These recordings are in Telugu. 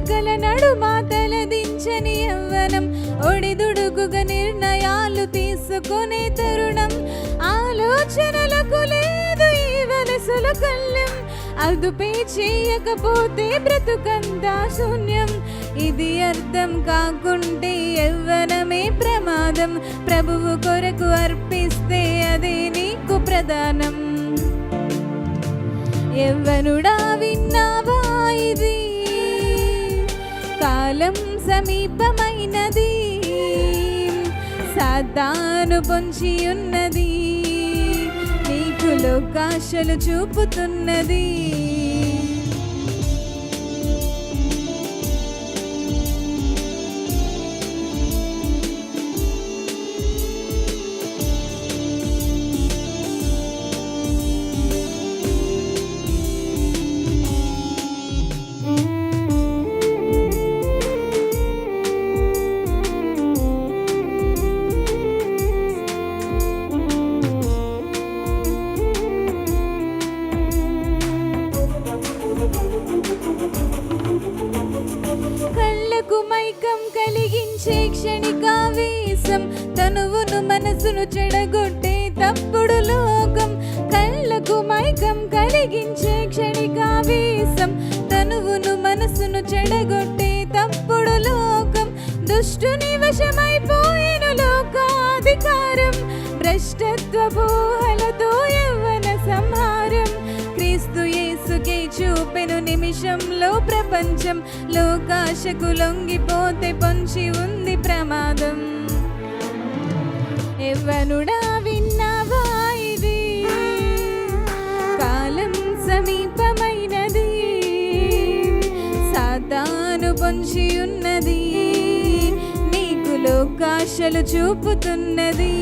చురకల నడుమ తలదించని యవ్వనం, ఒడిదుడుకుగా నిర్ణయాలు తీసుకునే తరుణం, ఆలోచనలకు లేదు ఈ వలసుల కళ్ళెం, అదుపే చేయకపోతే బ్రతుకంతా శూన్యం. ఇది అర్థం కాకుంటే యవ్వనమే ప్రమాదం, ప్రభువు కొరకు అర్పిస్తే అదే నీకు ప్రధానం. యవ్వనుడా విన్నావా ఇది, కాలం సమీపమైనది, సాతాను పొంచి ఉన్నది, నీకు లోకాశలు చూపుతున్నది. కలిగించే క్షణికావేశం, తనువును మనసును చెడగొట్టే తప్పుడు లోకం. కళ్ళకు మైకం కలిగించే క్షణికావేశం, తనువును మనసును చెడగొట్టే తప్పుడు లోకం. దుష్టుని వశమైపోయిన లోకాధికారం, భ్రష్టత్వ ఊహలతో యవ్వన సంహారం. క్రీస్తు యేసుకే చూపెను నిమిషంలో ప్రపంచం, లోకాశకు లొంగిపోతే పొంచి ఉంది ప్రమాదం. యవ్వనుడా విన్నావా ఇది, కాలం సమీపమైనది, సాతాను పొంచి ఉన్నది, నీకు లోకాశలు చూపుతున్నది.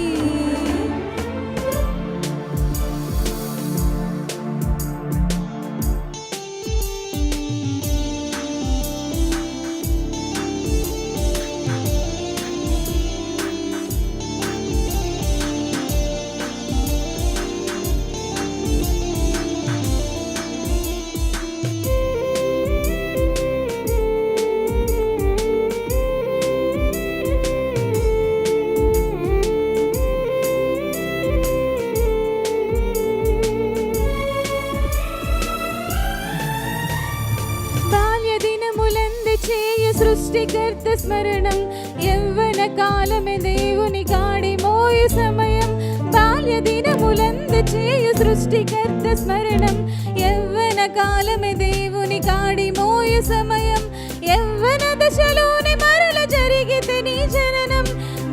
సృష్టికర్త స్మరణం, యవ్వన కాలమే దేవుని కాడి మోయు సమయం. బాల్య దినములందు చేయు సృష్టికర్త స్మరణం, యవ్వన కాలమే దేవుని కాడి మోయు సమయం. యవ్వన దశలోని మరల జరిగితే నీ జననం,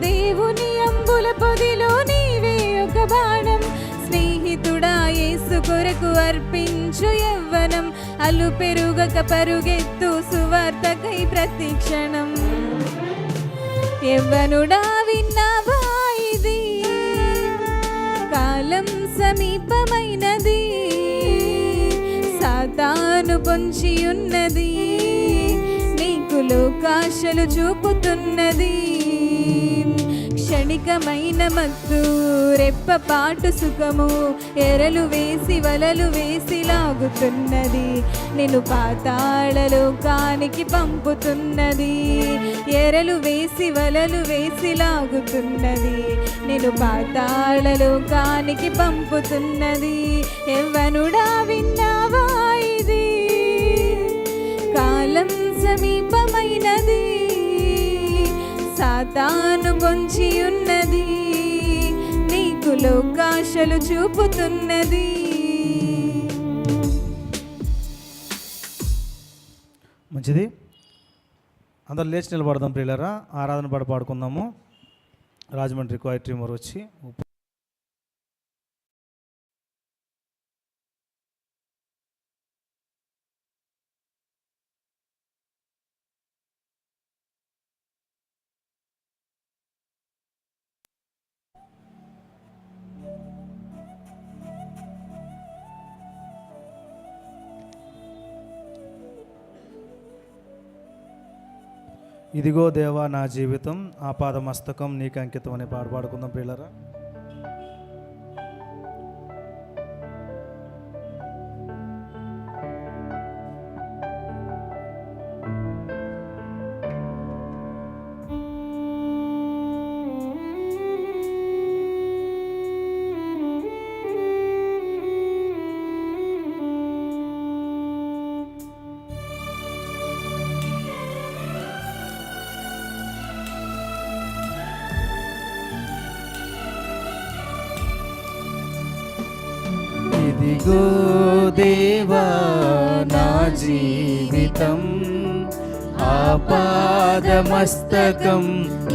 దేవుని అంబుల పొదిలో నీవే ఒక బాణం. స్నేహితుడా యేసు కొరకు అర్పించు యవ్వనం, అలు పెరుగక పరుగెత్తు సువార్తకై ప్రతిక్షణం. యవ్వనుడా విన్నావా ఇది, కాలం సమీపమైనది, సాతాను పొంచి ఉన్నది, నీకు లోకాశలు చూపుతున్నది. క్షణికమైన మత్తు, రెప్పపాటు సుఖము, ఎరలు వేసి వలలు వేసి లాగుతున్నది, నేను పాతాళ లోకానికి పంపుతున్నది. ఎరలు వేసి వలలు వేసి లాగుతున్నది, నేను పాతాళ లోకానికి పంపుతున్నది. యవ్వనుడా విన్నావా ఇది, కాలం సమీపమైనది, సాతాను పొంచి ఉన్నది, నీకు లోకాశలు చూపుతున్నది. మంచిది, అందరు లేచి నిలబడదాం ప్రియులారా, ఆరాధన పాట పాడుకుందాము. రాజమండ్రి క్వైర్ టీం వారు వచ్చి ఇదిగో దేవా నా జీవితం ఆపాదమస్తకం నీకు అంకితం అనే పాట పాడుకుందాం ప్రియులారా. ఇదిగో దేవా నా జీవితం ఆపాదమస్తకం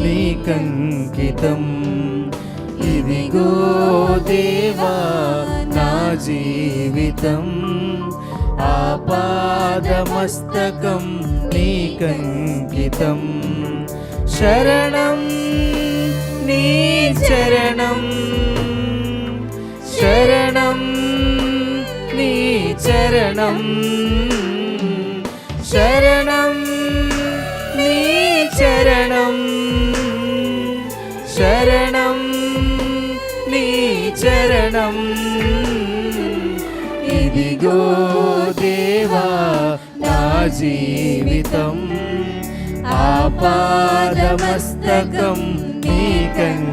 నీకంకితం. ఇదిగో దేవా నా జీవితం ఆపాదమస్తకం నీకంకితం. శరణం నీ చరణం, శరణం నీ చరణం, శరణం నీ చరణం, శరణం నీ చరణం. ఇదిగో దేవా నా జీవితం ఆపాదమస్తకం నీకంకితం.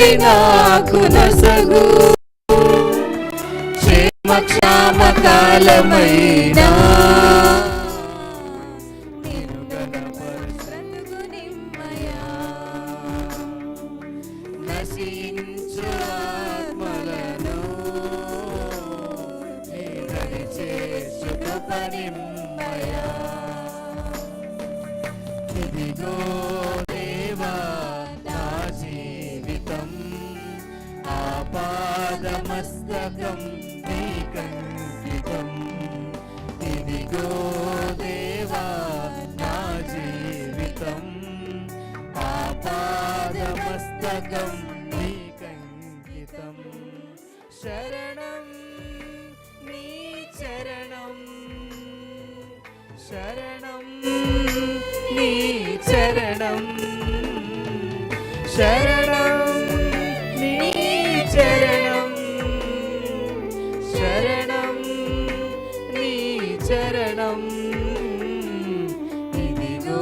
నెమ్మది నాకు నొసగు క్షేమ కాలమైనా నశించు ఆత్మలను నిమ్మయా ఇదిగో దేవా నా జీవితం ఆపాదమస్తకం నీకంకితం ఇదిగో దేవా నా జీవితం ఆపాదమస్తకం నీకంకితం శరణం నీ చరణం శరణం నీ చరణం శరణం నీ చరణం శరణం నీ చరణం ఇదిగో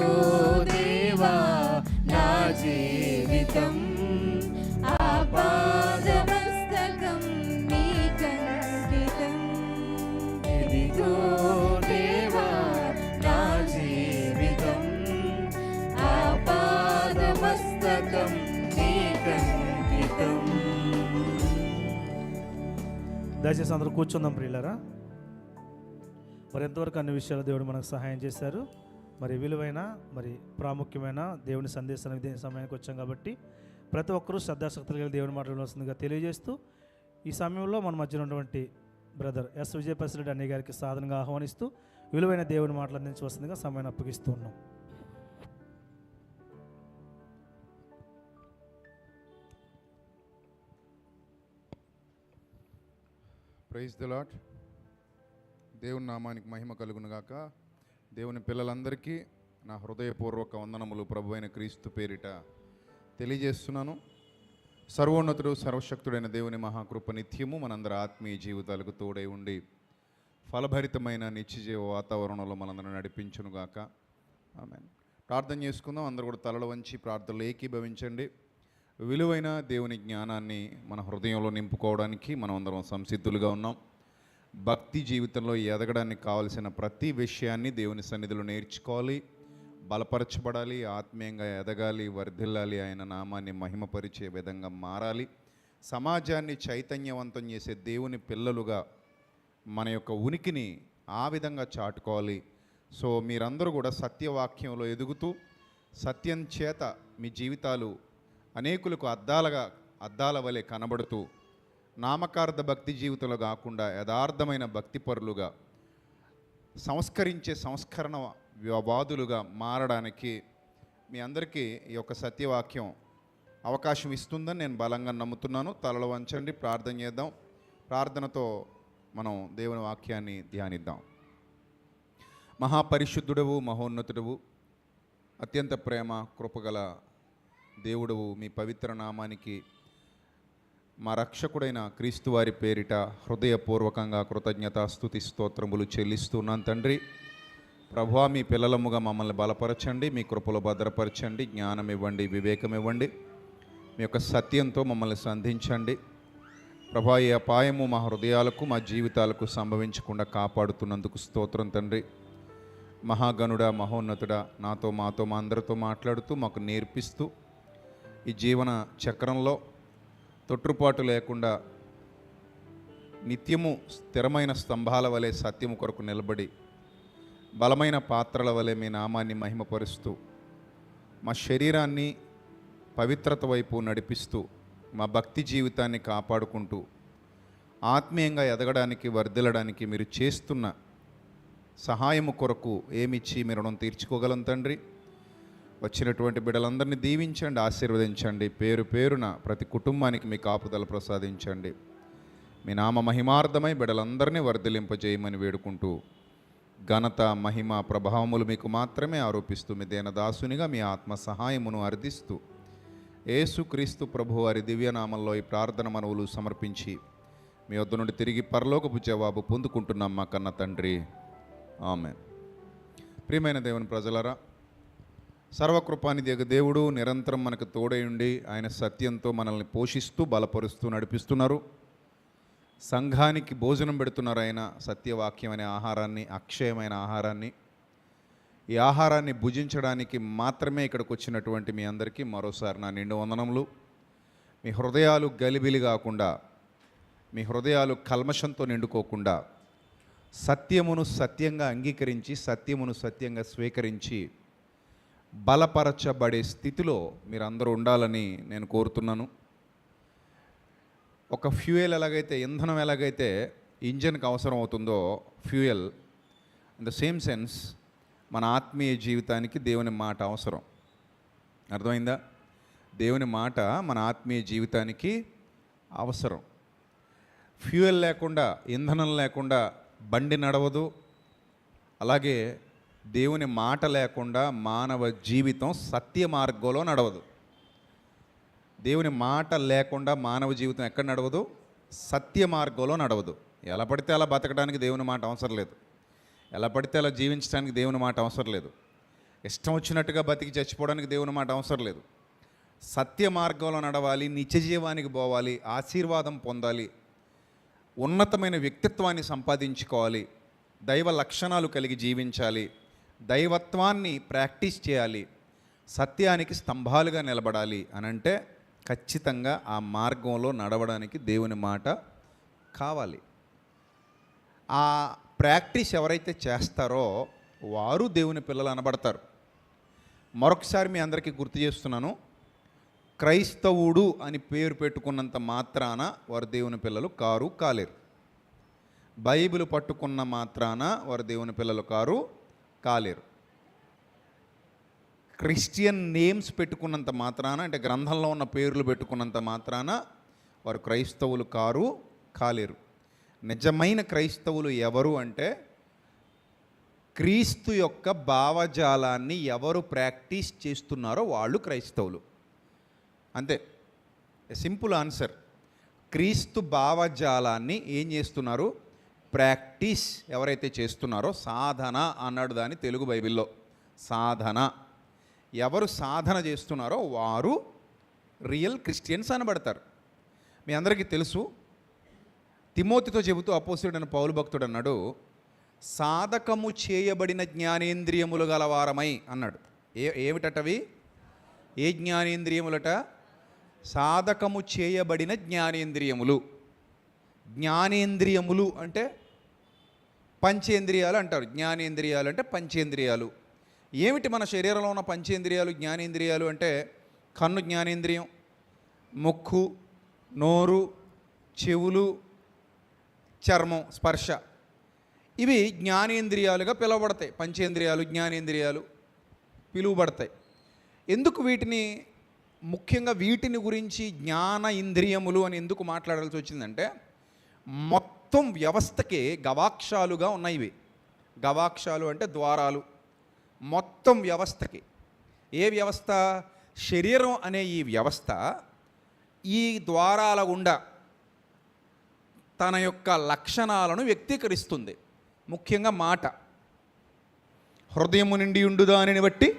దేవా నా జీవితం ఆపాదమస్తకం నీకంకితం ఇదిగో దేవా నా జీవితం ఆపాదమస్తకం నీకంకితం. దయచేసి అందరూ కూర్చుందాం ప్రియులారా. మరి ఎంతవరకు అన్ని విషయాలు దేవుడు మనకు సహాయం చేశారు. మరి విలువైన మరి ప్రాముఖ్యమైన దేవుని సందేశాన్ని ఇదే సమయానికి వచ్చాం కాబట్టి ప్రతి ఒక్కరూ శ్రద్ధాశక్తులు కలిగి దేవుని మాట్లాడవలసిందిగా తెలియజేస్తూ ఈ సమయంలో మన మధ్యన ఉన్నటువంటి బ్రదర్ ఎస్ విజయప్రసాద్ అన్నయ్య గారికి సాధనగా ఆహ్వానిస్తూ విలువైన దేవుని మాటలు అందించవలసిందిగా సమయాన్ని అప్పగిస్తూ ఉన్నాం. Praise the lord. దేవుని నామానికి మహిమ కలుగునుగాక. దేవుని పిల్లలందరికీ నా హృదయపూర్వక వందనములు ప్రభు అయిన క్రీస్తు పేరిట తెలియజేస్తున్నాను. సర్వోన్నతుడు సర్వశక్తుడైన దేవుని మహాకృప నిత్యము మనందరి ఆత్మీయ జీవితాలకు తోడై ఉండి ఫలభరితమైన నిత్యజీవ వాతావరణంలో మనందరం నడిపించునుగాక. ఆమేన్. ప్రార్థన చేసుకుందాం. అందరూ కూడా తలలు వంచి ప్రార్థనలు ఏకీభవించండి. విలువైన దేవుని జ్ఞానాన్ని మన హృదయంలో నింపుకోవడానికి మనం అందరం సంసిద్ధులుగా ఉన్నాం. భక్తి జీవితంలో ఎదగడానికి కావలసిన ప్రతి విషయాన్ని దేవుని సన్నిధిలో నేర్చుకోవాలి, బలపరచబడాలి, ఆత్మీయంగా ఎదగాలి, వర్ధిల్లాలి, ఆయన నామాన్ని మహిమపరిచే విధంగా మారాలి, సమాజాన్ని చైతన్యవంతం చేసే దేవుని పిల్లలుగా మన యొక్క ఉనికిని ఆ విధంగా చాటుకోవాలి. సో మీరందరూ కూడా సత్యవాక్యంలో ఎదుగుతూ సత్యం చేత మీ జీవితాలు అనేకులకు అద్దాల వలె కనబడుతూ నామకార్థ భక్తి జీవితంలో కాకుండా యథార్థమైన భక్తిపరులుగా సంస్కరించే సంస్కరణవాదులుగా మారడానికి మీ అందరికీ ఈ యొక్క సత్యవాక్యం అవకాశం ఇస్తుందని నేను బలంగా నమ్ముతున్నాను. తలలు వంచండి, ప్రార్థన చేద్దాం. ప్రార్థనతో మనం దేవుని వాక్యాన్ని ధ్యానిద్దాం. మహాపరిశుద్ధుడవు, మహోన్నతుడవు, అత్యంత ప్రేమ కృపగల దేవుడవు, మీ పవిత్ర నామానికి మా రక్షకుడైన క్రీస్తు వారి పేరిట హృదయపూర్వకంగా కృతజ్ఞతాస్తుతి స్తోత్రములు చెల్లిస్తున్నాను తండ్రి. ప్రభువా, మీ పిల్లలముగా మమ్మల్ని బలపరచండి, మీ కృపలో భద్రపరచండి, జ్ఞానం ఇవ్వండి, వివేకం ఇవ్వండి, మీ యొక్క సత్యంతో మమ్మల్ని సంధించండి. ప్రభువా, ఈ అపాయము మా హృదయాలకు మా జీవితాలకు సంభవించకుండా కాపాడుతున్నందుకు స్తోత్రం తండ్రి. మహాగణుడా, మహోన్నతుడా, నాతో మాతో మా అందరితో మాట్లాడుతూ మాకు నేర్పిస్తూ ఈ జీవన చక్రంలో తొట్టుపాటు లేకుండా నిత్యము స్థిరమైన స్తంభాల వలె సత్యము కొరకు నిలబడి బలమైన పాత్రల వలె మీ నామాన్ని మహిమపరుస్తూ మా శరీరాన్ని పవిత్రత వైపు నడిపిస్తూ మా భక్తి జీవితాన్ని కాపాడుకుంటూ ఆత్మీయంగా ఎదగడానికి, వర్ధిల్లడానికి మీరు చేస్తున్న సహాయము కొరకు ఏమిచ్చి మీ రుణం తీర్చుకోగలం తండ్రి. వచ్చినటువంటి బిడ్డలందరినీ దీవించండి, ఆశీర్వదించండి. పేరు పేరున ప్రతి కుటుంబానికి మీ కాపుదల ప్రసాదించండి. మీ నామ మహిమార్థమై బిడ్డలందరినీ వర్ధిలింపజేయమని వేడుకుంటూ ఘనత, మహిమ, ప్రభావములు మీకు మాత్రమే ఆరోపిస్తూ మీ దేనదాసునిగా మీ ఆత్మ సహాయమును అర్థిస్తూ యేసుక్రీస్తు ప్రభు వారి దివ్యనామంలో ఈ ప్రార్థన మనవులు సమర్పించి మీ వద్ద నుండి తిరిగి పరలోకపు జవాబు పొందుకుంటున్నాం మా కన్న తండ్రి. ఆమేన్. ప్రియమైన దేవుని ప్రజలరా, సర్వకృపానిధి దేవుడు నిరంతరం మనకు తోడై ఉండి ఆయన సత్యంతో మనల్ని పోషిస్తూ బలపరుస్తూ నడిపిస్తున్నారు. సంఘానికి భోజనం పెడుతున్నారు. ఆయన సత్యవాక్యం అనే ఆహారాన్ని, అక్షయమైన ఆహారాన్ని. ఈ ఆహారాన్ని భుజించడానికి మాత్రమే ఇక్కడికి వచ్చినటువంటి మీ అందరికీ మరోసారి నా నిండు వందనములు. మీ హృదయాలు గలిబిలి కాకుండా, మీ హృదయాలు కల్మషంతో నిండుకోకుండా, సత్యమును సత్యంగా అంగీకరించి, సత్యమును సత్యంగా స్వీకరించి బలపరచబడే స్థితిలో మీరందరూ ఉండాలని నేను కోరుతున్నాను. ఒక ఫ్యూయల్ ఎలాగైతే, ఇంధనం ఎలాగైతే ఇంజన్కి అవసరం అవుతుందో fuel, in the same sense మన ఆత్మీయ జీవితానికి దేవుని మాట అవసరం. అర్థమైందా? దేవుని మాట మన ఆత్మీయ జీవితానికి అవసరం. ఫ్యూయల్ లేకుండా, ఇంధనం లేకుండా బండి నడవదు. అలాగే దేవుని మాట లేకుండా మానవ జీవితం సత్య మార్గంలో నడవదు. దేవుని మాట లేకుండా మానవ జీవితం ఎక్కడ నడవదు? సత్య మార్గంలో నడవదు. ఎలా పడితే అలా బతకడానికి దేవుని మాట అవసరం లేదు. ఎలా పడితే అలా జీవించడానికి దేవుని మాట అవసరం లేదు. ఇష్టం వచ్చినట్టుగా బతికి చచ్చిపోవడానికి దేవుని మాట అవసరం లేదు. సత్య మార్గంలో నడవాలి, నిత్య జీవానికి పోవాలి, ఆశీర్వాదం పొందాలి, ఉన్నతమైన వ్యక్తిత్వాన్ని సంపాదించుకోవాలి, దైవ లక్షణాలు కలిగి జీవించాలి, దైవత్వాన్ని ప్రాక్టీస్ చేయాలి, సత్యానికి స్తంభాలుగా నిలబడాలి అనంటే ఖచ్చితంగా ఆ మార్గంలో నడవడానికి దేవుని మాట కావాలి. ఆ ప్రాక్టీస్ ఎవరైతే చేస్తారో వారు దేవుని పిల్లలు అనబడతారు. మరొకసారి మీ అందరికీ గుర్తు చేస్తున్నాను, క్రైస్తవుడు అని పేరు పెట్టుకున్నంత మాత్రాన వారు దేవుని పిల్లలు కాలేరు. బైబిల్ పట్టుకున్న మాత్రాన వారు దేవుని పిల్లలు కాలేరు. క్రిస్టియన్ నేమ్స్ పెట్టుకున్నంత మాత్రాన, అంటే గ్రంథంలో ఉన్న పేర్లు పెట్టుకున్నంత మాత్రాన వారు క్రైస్తవులు కాలేరు. నిజమైన క్రైస్తవులు ఎవరు అంటే క్రీస్తు యొక్క భావజాలాన్ని ఎవరు ప్రాక్టీస్ చేస్తున్నారో వాళ్ళు క్రైస్తవులు. అంతే, సింపుల్ ఆన్సర్. క్రీస్తు భావజాలాన్ని ఏం చేస్తున్నారు? ప్రాక్టీస్ ఎవరైతే చేస్తున్నారో, సాధన అన్నాడు దాన్ని తెలుగు బైబిల్లో. సాధన, ఎవరు సాధన చేస్తున్నారో వారు రియల్ క్రిస్టియన్స్ అనబడతారు. మీ అందరికీ తెలుసు, తిమోతితో చెబుతూ అపోస్తలుడైన పౌలు భక్తుడు అన్నాడు, సాధకము చేయబడిన జ్ఞానేంద్రియములు గలవారమై అన్నాడు. ఏమిటవి? ఏ జ్ఞానేంద్రియములట? సాధకము చేయబడిన జ్ఞానేంద్రియములు. జ్ఞానేంద్రియములు అంటే పంచేంద్రియాలు అంటారు. జ్ఞానేంద్రియాలు అంటే పంచేంద్రియాలు. ఏమిటి మన శరీరంలో ఉన్న పంచేంద్రియాలు? జ్ఞానేంద్రియాలు అంటే కన్ను జ్ఞానేంద్రియం, ముక్కు, నోరు, చెవులు, చర్మం, స్పర్శ, ఇవి జ్ఞానేంద్రియాలుగా పిలువబడతాయి. పంచేంద్రియాలు, జ్ఞానేంద్రియాలు పిలువబడతాయి. ఎందుకు వీటిని, ముఖ్యంగా వీటిని గురించి జ్ఞాన ఇంద్రియములు అని ఎందుకు మాట్లాడాల్సి వచ్చిందంటే, మొత్తం వ్యవస్థకి గవాక్షాలుగా ఉన్నాయి ఇవి. గవాక్షాలు అంటే ద్వారాలు. మొత్తం వ్యవస్థకి, ఏ వ్యవస్థ? శరీరం అనే ఈ వ్యవస్థ ఈ ద్వారాల గుండా తన యొక్క లక్షణాలను వ్యక్తీకరిస్తుంది. ముఖ్యంగా మాట. హృదయము నిండి ఉండు దానిని బట్టి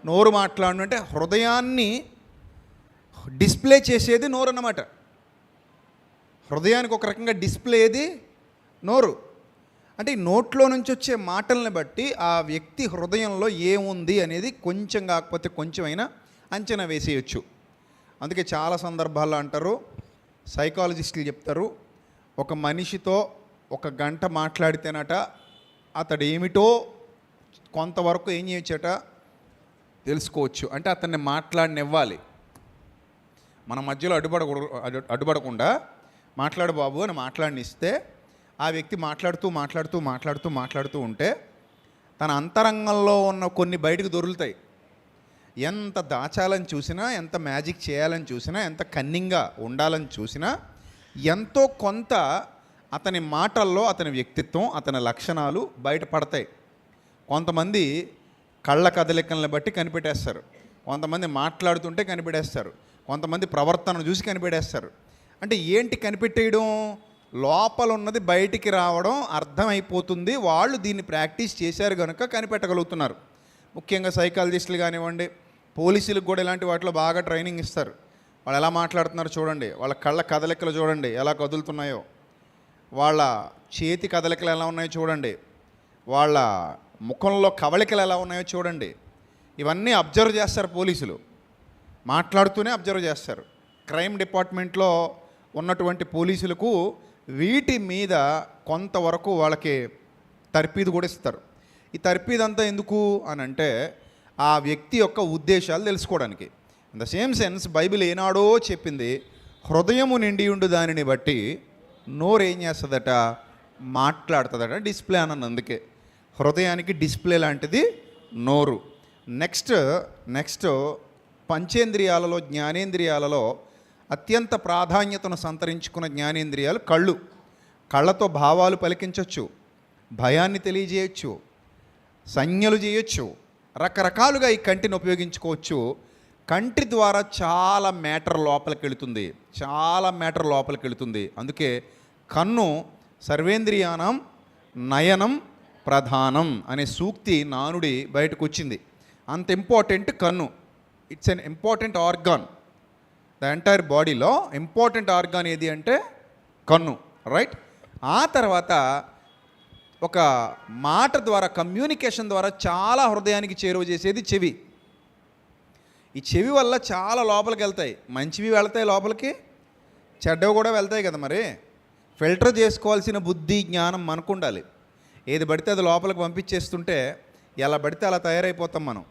నోరు మాట్లాడు అంటే హృదయాన్ని డిస్ప్లే చేసేది నోరు అన్నమాట. హృదయానికి ఒక రకంగా డిస్ప్లే ఏది? నోరు. అంటే ఈ నోట్లో నుంచి వచ్చే మాటల్ని బట్టి ఆ వ్యక్తి హృదయంలో ఏముంది అనేది కొంచెం కాకపోతే కొంచెమైనా అంచనా వేసేయచ్చు. అందుకే చాలా సందర్భాల్లో అంటారు, సైకాలజిస్టులు చెప్తారు, ఒక మనిషితో 1 గంట మాట్లాడితేనట అతడు ఏమిటో కొంతవరకు ఏం చేయొచ్చట తెలుసుకోవచ్చు. అంటే అతన్ని మాట్లాడనివ్వాలి. మన మధ్యలో అడ్డుపడకుండా మాట్లాడు బాబు అని మాట్లాడినిస్తే ఆ వ్యక్తి మాట్లాడుతూ ఉంటే తన అంతరంగంలో ఉన్న కొన్ని బయటకు దొరుకుతాయి. ఎంత దాచాలని చూసినా, ఎంత మ్యాజిక్ చేయాలని చూసినా, ఎంత కన్నింగ్గా ఉండాలని చూసినా ఎంతో కొంత అతని మాటల్లో అతని వ్యక్తిత్వం, అతని లక్షణాలు బయటపడతాయి. కొంతమంది కళ్ళ కదలికలను బట్టి కనిపెట్టేస్తారు, కొంతమంది మాట్లాడుతుంటే కనిపెట్టేస్తారు, కొంతమంది ప్రవర్తనను చూసి కనిపెట్టేస్తారు. అంటే ఏంటి కనిపెట్టేయడం? లోపల ఉన్నది బయటికి రావడం అర్థమైపోతుంది. వాళ్ళు దీన్ని ప్రాక్టీస్ చేశారు కనుక కనిపెట్టగలుగుతున్నారు. ముఖ్యంగా సైకాలజిస్టులు కానివ్వండి, పోలీసులకు కూడా ఇలాంటి వాటిలో బాగా ట్రైనింగ్ ఇస్తారు. వాళ్ళు ఎలా మాట్లాడుతున్నారు చూడండి, వాళ్ళ కళ్ళ కదలికలు చూడండి ఎలా కదులుతున్నాయో, వాళ్ళ చేతి కదలికలు ఎలా ఉన్నాయో చూడండి, వాళ్ళ ముఖంలో కవళికలు ఎలా ఉన్నాయో చూడండి. ఇవన్నీ అబ్జర్వ్ చేస్తారు పోలీసులు, మాట్లాడుతూనే అబ్జర్వ్ చేస్తారు. క్రైమ్ డిపార్ట్మెంట్లో ఉన్నటువంటి పోలీసులకు వీటి మీద కొంతవరకు వాళ్ళకి తర్ఫీదు కూడా ఇస్తారు. ఈ తర్ఫీదంతా ఎందుకు అని అంటే ఆ వ్యక్తి యొక్క ఉద్దేశాలు తెలుసుకోవడానికి. In the same sense Bible ఏనాడో చెప్పింది, హృదయము నిండి ఉండు దానిని బట్టి నోరు ఏం చేస్తుందట, మాట్లాడుతుందట. డిస్ప్లే అన్నది అందుకే, హృదయానికి డిస్ప్లే లాంటిది నోరు. నెక్స్ట్ పంచేంద్రియాలలో, జ్ఞానేంద్రియాలలో అత్యంత ప్రాధాన్యతను సంతరించుకున్న జ్ఞానేంద్రియాలు కళ్ళు. కళ్ళతో భావాలు పలికించవచ్చు, భయాన్ని తెలియజేయచ్చు, సంజ్ఞలు చేయొచ్చు, రకరకాలుగా ఈ కంటిని ఉపయోగించుకోవచ్చు. కంటి ద్వారా చాలా మ్యాటర్ లోపలికి వెళుతుంది. అందుకే కన్ను సర్వేంద్రియానం నయనం ప్రధానం అనే సూక్తి నానుడి బయటకు వచ్చింది. అంత ఇంపార్టెంట్ కన్ను. It's an important organ. The entire బాడీలో ఇంపార్టెంట్ ఆర్గాన్ ఏది అంటే కన్ను, రైట్. ఆ తర్వాత ఒక మాట ద్వారా, కమ్యూనికేషన్ ద్వారా చాలా హృదయానికి చేరువ చేసేది చెవి. ఈ చెవి వల్ల చాలా లోపలికి వెళ్తాయి. మంచివి వెళ్తాయి లోపలికి, చెడ్డవి కూడా వెళ్తాయి కదా. మరి ఫిల్టర్ చేసుకోవాల్సిన బుద్ధి జ్ఞానం మనకు ఉండాలి. ఏది పడితే అది లోపలికి పంపించేస్తుంటే ఎలా పడితే అలా తయారైపోతాం మనం.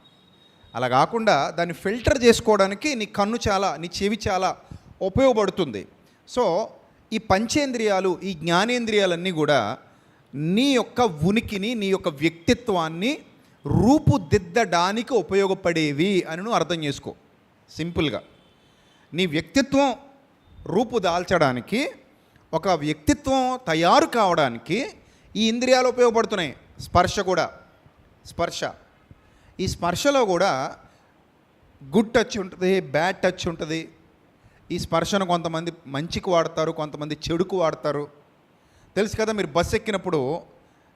అలా కాకుండా దాన్ని ఫిల్టర్ చేసుకోవడానికి నీ కన్ను చాలా, నీ చెవి చాలా ఉపయోగపడుతుంది. సో ఈ పంచేంద్రియాలు, ఈ జ్ఞానేంద్రియాలన్నీ కూడా నీ యొక్క ఉనికిని, నీ యొక్క వ్యక్తిత్వాన్ని రూపుదిద్దడానికి ఉపయోగపడేవి అని నువ్వు అర్థం చేసుకో. సింపుల్గా నీ వ్యక్తిత్వం రూపుదాల్చడానికి, ఒక వ్యక్తిత్వం తయారు కావడానికి ఈ ఇంద్రియాలు ఉపయోగపడుతున్నాయి. స్పర్శ కూడా, ఈ స్పర్శలో కూడా గుడ్ టచ్ ఉంటుంది, బ్యాడ్ టచ్ ఉంటుంది. ఈ స్పర్శను కొంతమంది మంచికి వాడతారు, కొంతమంది చెడుకు వాడతారు. తెలుసు కదా, మీరు బస్సు ఎక్కినప్పుడు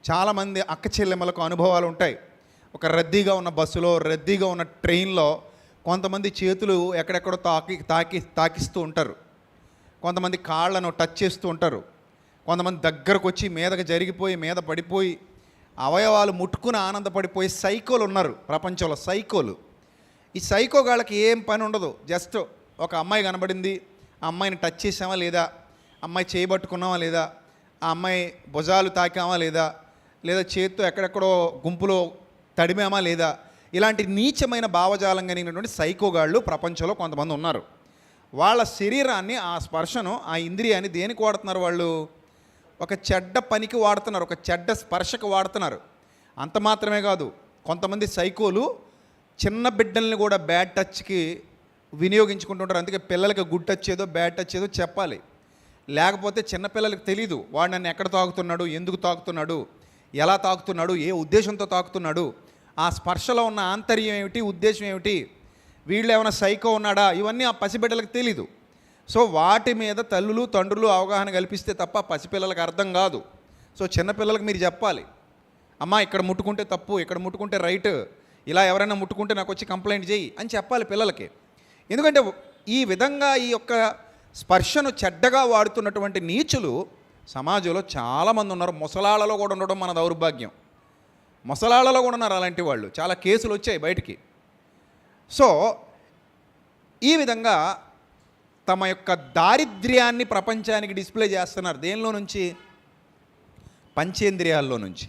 చాలామంది అక్క చెల్లెమ్మలకు అనుభవాలు ఉంటాయి. ఒక రద్దీగా ఉన్న బస్సులో, రద్దీగా ఉన్న ట్రైన్లో కొంతమంది చేతులు ఎక్కడెక్కడో తాకిస్తూ ఉంటారు, కొంతమంది కాళ్ళను టచ్ చేస్తూ ఉంటారు, కొంతమంది దగ్గరకు వచ్చి మీదకి జరిగిపోయి మీద పడిపోయి అవయవాలు ముట్టుకుని ఆనందపడిపోయి సైకోలు ఉన్నారు ప్రపంచంలో. సైకోలు, ఈ సైకో గాళ్ళకి ఏం పని ఉండదు. జస్ట్ ఒక అమ్మాయి కనబడింది, ఆ అమ్మాయిని టచ్ చేసామా లేదా, అమ్మాయి చేయబట్టుకున్నామా లేదా, ఆ అమ్మాయి భుజాలు తాకామా లేదా, లేదా చేత్తో ఎక్కడెక్కడో గుంపులో తడిమామా లేదా, ఇలాంటి నీచమైన భావజాలం కలిగినటువంటి సైకోగాళ్ళు ప్రపంచంలో కొంతమంది ఉన్నారు. వాళ్ళ శరీరాన్ని, ఆ స్పర్శను, ఆ ఇంద్రియాన్ని దేనికి వాడుతున్నారు వాళ్ళు? ఒక చెడ్డ పనికి వాడుతున్నారు, ఒక చెడ్డ స్పర్శకు వాడుతున్నారు. అంత మాత్రమే కాదు, కొంతమంది సైకోలు చిన్న బిడ్డల్ని కూడా బ్యాడ్ టచ్కి వినియోగించుకుంటుంటారు. అందుకే పిల్లలకి గుడ్ టచ్ ఏదో బ్యాడ్ టచ్ ఏదో చెప్పాలి. లేకపోతే చిన్నపిల్లలకి తెలీదు వాడు నన్ను ఎక్కడ తాకుతున్నాడు, ఎందుకు తాకుతున్నాడు, ఎలా తాకుతున్నాడు, ఏ ఉద్దేశంతో తాకుతున్నాడు, ఆ స్పర్శలో ఉన్న ఆంతర్యం ఏమిటి, ఉద్దేశం ఏమిటి, వీళ్ళు ఏమైనా సైకో ఉన్నాడా, ఇవన్నీ ఆ పసిబిడ్డలకు తెలీదు. సో వాటి మీద తల్లులు తండ్రులు అవగాహన కల్పిస్తే తప్ప పసిపిల్లలకు అర్థం కాదు. సో చిన్నపిల్లలకు మీరు చెప్పాలి, అమ్మా ఇక్కడ ముట్టుకుంటే తప్పు, ఇక్కడ ముట్టుకుంటే రైట్, ఇలా ఎవరైనా ముట్టుకుంటే నాకు వచ్చి కంప్లైంట్ చేయి అని చెప్పాలి పిల్లలకి. ఎందుకంటే ఈ విధంగా ఈ యొక్క స్పర్శను చెడ్డగా వాడుతున్నటువంటి నీచులు సమాజంలో చాలామంది ఉన్నారు. ముసలాళ్ళలో కూడా ఉండడం మన దౌర్భాగ్యం. ముసలాళ్ళలో కూడా ఉన్నారు అలాంటి వాళ్ళు, చాలా కేసులు వచ్చాయి బయటికి. సో ఈ విధంగా తమ యొక్క దారిద్ర్యాన్ని ప్రపంచానికి డిస్ప్లే చేస్తున్నారు. దేనిలో నుంచి? పంచేంద్రియాల్లో నుంచి.